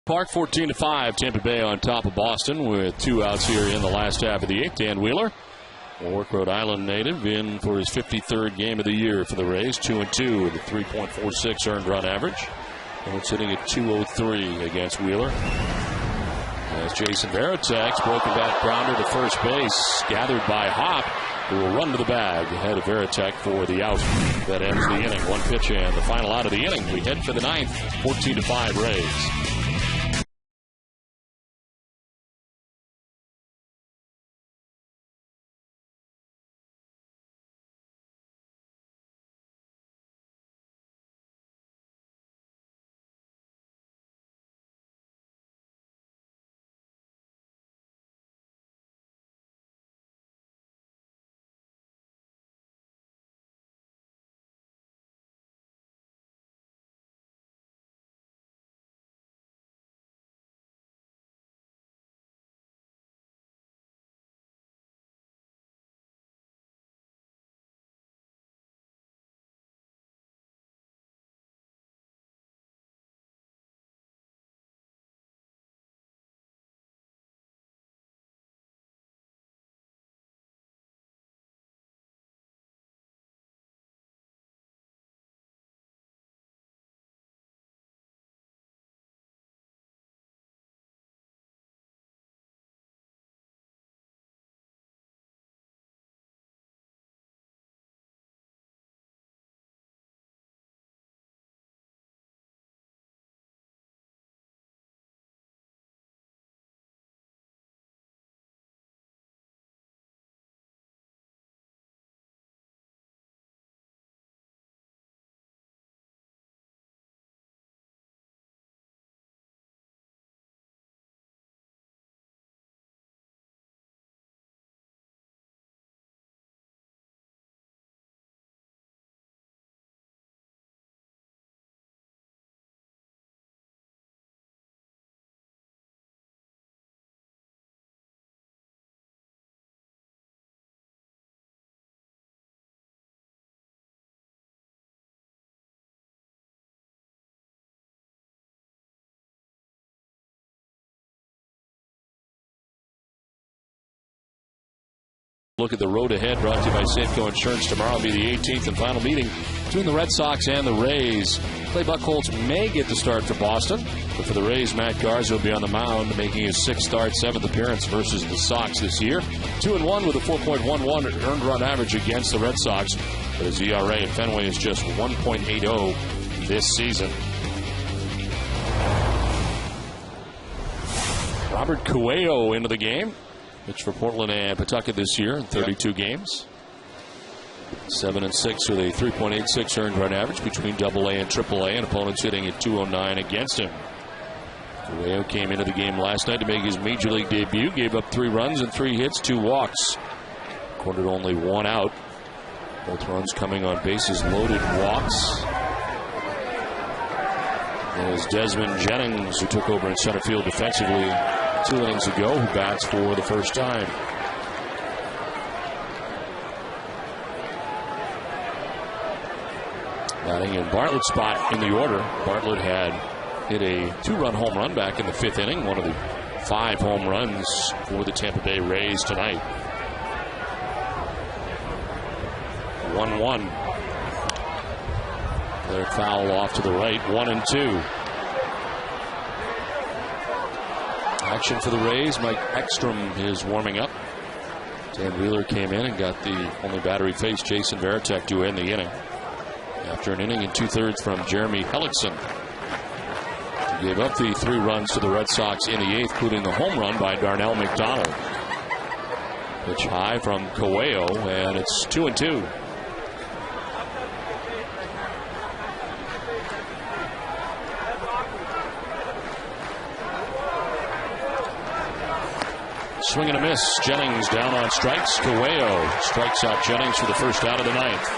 Park 14-5. Tampa Bay on top of Boston with 2 outs here in the last half of the 8th. Dan Wheeler, Warwick, Rhode Island native, in for his 53rd game of the year for the Rays. 2-2 with a 3.46 earned run average. And it's hitting at .203 against Wheeler. As Jason Varitek's broken back grounder to first base, gathered by Hop, who will run to the bag ahead of Varitek for the out that ends the inning. 1 pitch and the final out of the inning. We head for the 9th. 14-5 Rays. Look at the road ahead, brought to you by Safeco Insurance. Tomorrow will be the 18th and final meeting between the Red Sox and the Rays. Clay Buchholz may get the start for Boston, but for the Rays, Matt Garza will be on the mound, making his 6th start, 7th appearance versus the Sox this year. 2-1 with a 4.11 earned run average against the Red Sox, but his ERA at Fenway is just 1.80 this season. Robert Cuello into the game. Pitched for Portland and Pawtucket this year in 32 games. 7-6 with a 3.86 earned run average between AA and AAA, and opponents hitting at .209 against him. Cuello came into the game last night to make his major league debut. Gave up 3 runs and 3 hits, 2 walks. Recorded only 1 out. Both runs coming on bases loaded walks. There's Desmond Jennings, who took over in center field defensively 2 innings ago, who bats for the first time. Batting in Bartlett's spot in the order. Bartlett had hit a 2-run home run back in the 5th inning, one of the 5 home runs for the Tampa Bay Rays tonight. 1-1. Their foul off to the right, 1-2. Action for the Rays. Mike Ekstrom is warming up. Dan Wheeler came in and got the only batter he faced, Jason Varitek, to end the inning. After an inning and 2/3 from Jeremy Hellickson. He gave up the 3 runs to the Red Sox in the 8th, including the home run by Darnell McDonald. Pitch high from Cuello, and it's 2-2. Swing and a miss. Jennings down on strikes. Cuello strikes out Jennings for the first out of the 9th.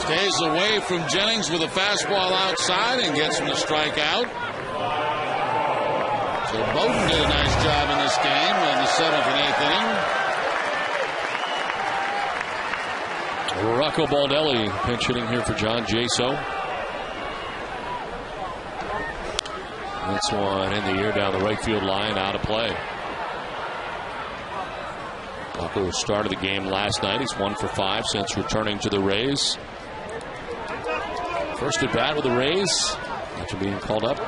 Stays away from Jennings with a fastball outside and gets him to strike out. So Bowden did a nice job in this game in the 7th and 8th inning. Rocco Baldelli pinch hitting here for John Jaso. This one in the air down the right field line, out of play. Rocco started the game last night. He's 1 for 5 since returning to the Rays. First at bat with the Rays after being called up.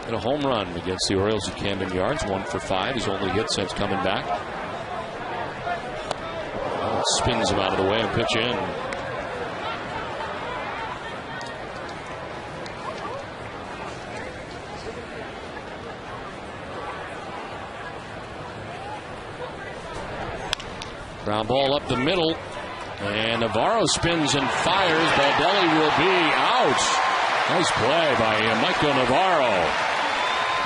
And a home run against the Orioles at Camden Yards, 1 for 5. He's only hit since coming back. Spins him out of the way and pitch in. Ground ball up the middle. And Navarro spins and fires. Baldelli will be out. Nice play by Michael Navarro.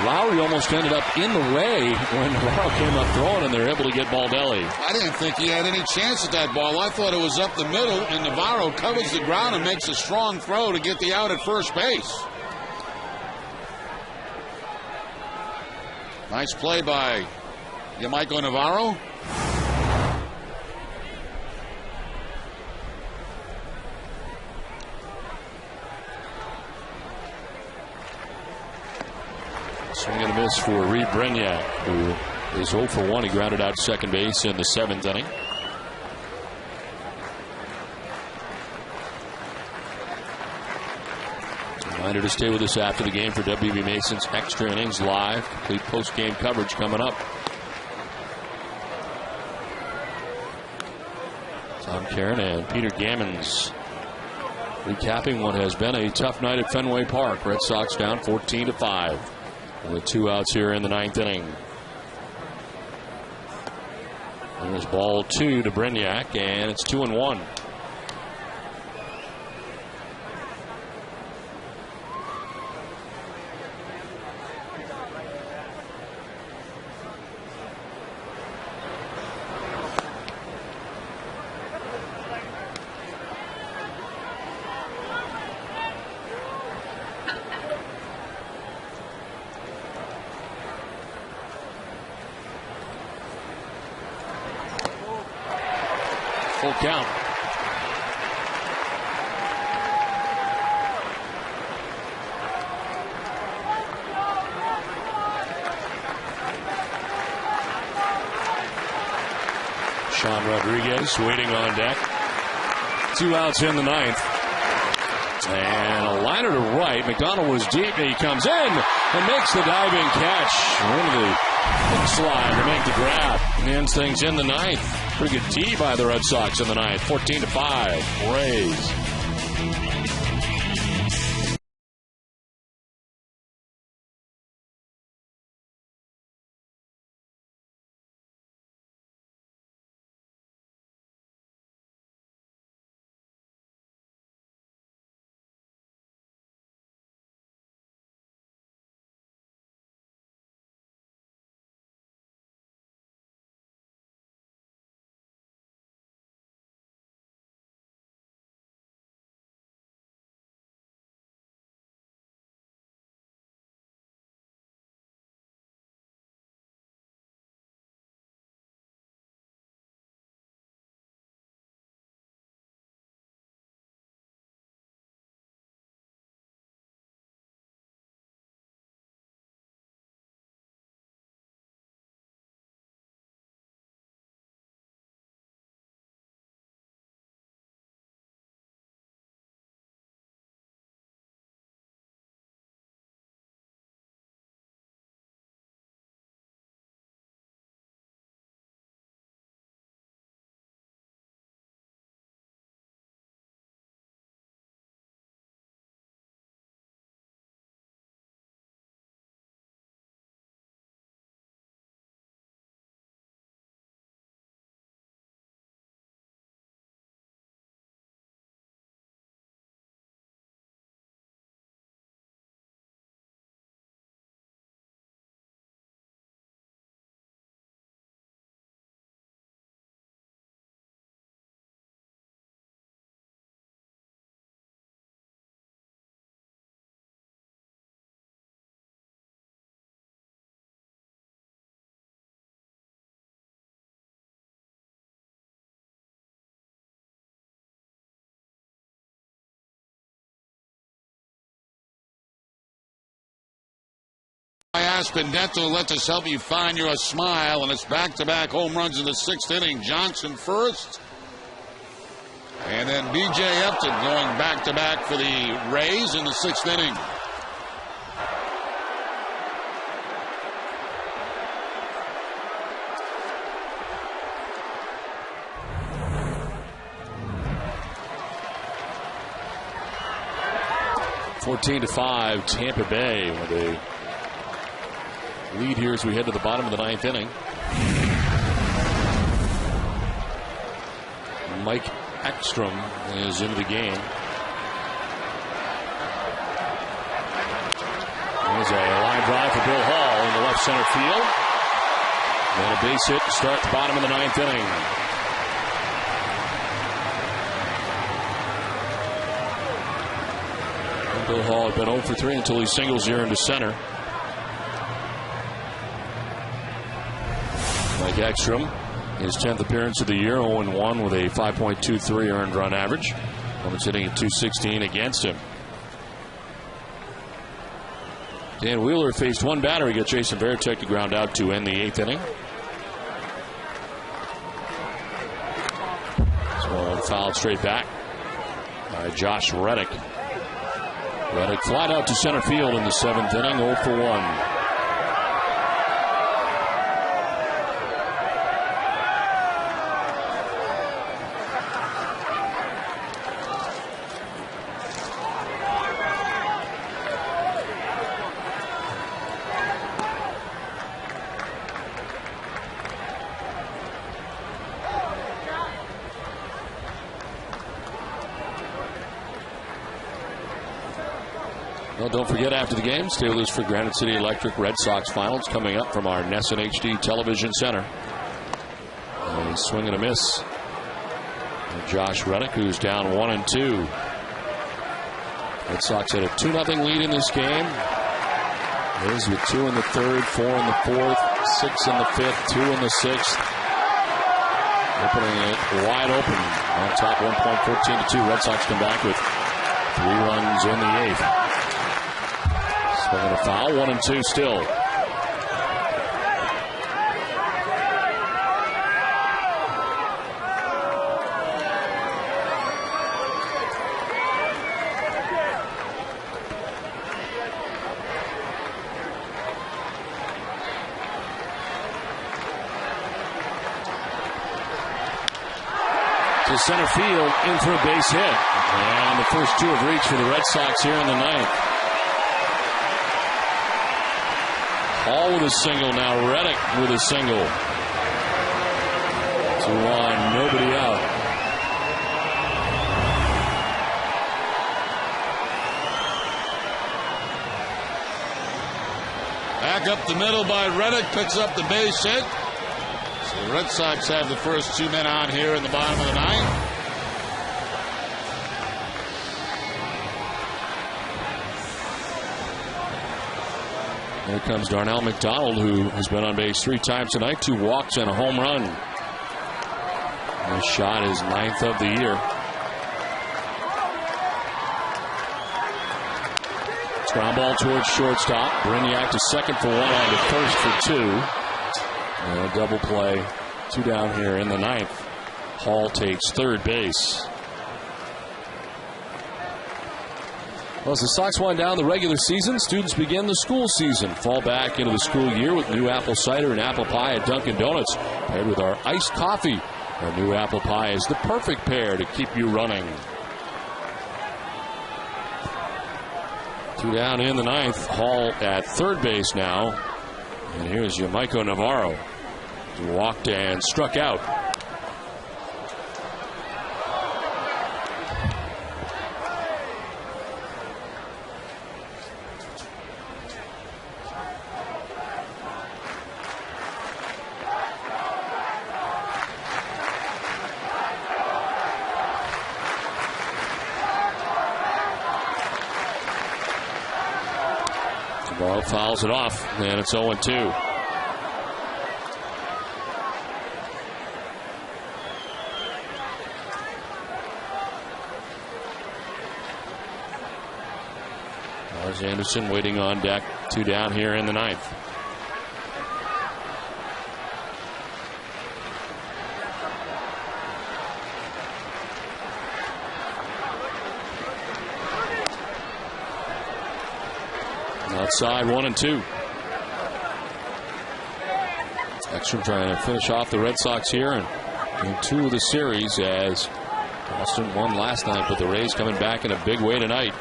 Lowry almost ended up in the way when Navarro came up throwing, and they're able to get Baldelli. I didn't think he had any chance at that ball. I thought it was up the middle, and Navarro covers the ground and makes a strong throw to get the out at first base. Nice play by Michael Navarro. Swing and a miss for Reed Brignac, who is 0 for 1. He grounded out to second base in the 7th inning. Reminder to stay with us after the game for WB Mason's Extra Innings Live. Complete post-game coverage coming up. Tom Caron and Peter Gammons recapping what has been a tough night at Fenway Park. Red Sox down 14-5. With 2 outs here in the 9th inning. There's ball 2 to Brignac, and it's 2-1. Full count. Sean Rodriguez waiting on deck. 2 outs in the 9th. And a liner to right. McDonald was deep, and he comes in and makes the diving catch. Into the hook slide to make the grab. And ends things in the 9th. Pretty good D by the Red Sox in the 9th. 14-5. Rays. Aspen Dental. Let us help you find your smile. And it's back-to-back home runs in the 6th inning. Johnson first. And then B.J. Upton going back-to-back for the Rays in the 6th inning. Fourteen to 5, Tampa Bay with a lead here as we head to the bottom of the 9th inning. Mike Ekstrom is into the game. There's a line drive for Bill Hall in the left center field. And a base hit to start the bottom of the 9th inning. And Bill Hall had been 0 for 3 until he singles here into center. Mike Ekstrom, his 10th appearance of the year, 0-1 with a 5.23 earned run average. Opponent's hitting at .216 against him. Dan Wheeler faced one batter. He got Jason Varitek to ground out to end the 8th inning. So fouled straight back by Josh Reddick. Reddick flied out to center field in the 7th inning, 0 for 1. Well, don't forget, after the game, stay with us for Granite City Electric Red Sox finals coming up from our Nesson HD Television Center. A swing and a miss. And Josh Reddick, who's down 1-2. Red Sox had a 2-0 lead in this game. Is with 2 in the 3rd, 4 in the 4th, 6 in the 5th, 2 in the 6th. Opening it wide open on top, 1.14-2. Red Sox come back with 3 runs in the 8th. Swinging a foul, 1-2 still. To center field, in for a base hit. And the first 2 have reached for the Red Sox here in the 9th. Hall with a single now. Reddick with a single. 2-1, nobody out. Back up the middle by Reddick, picks up the base hit. So the Red Sox have the first 2 men on here in the bottom of the 9th. Here comes Darnell McDonald, who has been on base 3 times tonight, 2 walks and a home run. This shot is 9th of the year. Ground ball towards shortstop. Brignac to second for 1, on to first for 2. And a double play. 2 down here in the 9th. Hall takes third base. Well, as the Sox wind down the regular season, students begin the school season. Fall back into the school year with new apple cider and apple pie at Dunkin' Donuts, paired with our iced coffee. Our new apple pie is the perfect pair to keep you running. 2 down in the 9th. Hall at third base now. And here's Yamaiko Navarro, who walked and struck out. Navarro fouls it off, and it's 0-2. As Anderson waiting on deck, 2 down here in the 9th. Outside 1-2. Ekstrom trying to finish off the Red Sox here in game 2 of the series, as Boston won last night, but the Rays coming back in a big way tonight.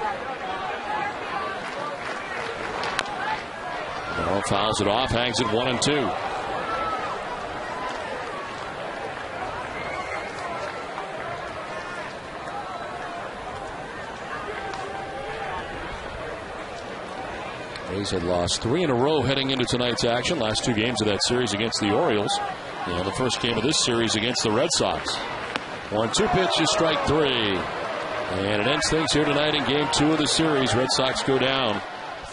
Now fouls it off, hangs it 1-2. Rays had lost 3 in a row heading into tonight's action. Last 2 games of that series against the Orioles. And the first game of this series against the Red Sox. 1-2 pitch is strike 3. And it ends things here tonight in game 2 of the series. Red Sox go down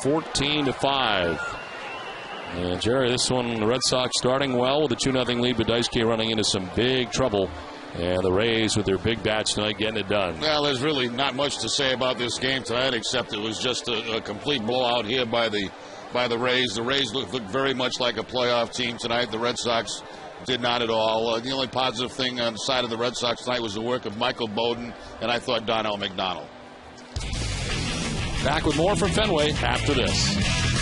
14-5. And Jerry, this one, the Red Sox starting well with a 2-0 lead, but Daisuke running into some big trouble. And the Rays with their big bats tonight getting it done. Well, there's really not much to say about this game tonight, except it was just a complete blowout here by the Rays. The Rays looked very much like a playoff team tonight. The Red Sox did not at all. The only positive thing on the side of the Red Sox tonight was the work of Michael Bowden, and I thought Donnell McDonald. Back with more from Fenway after this.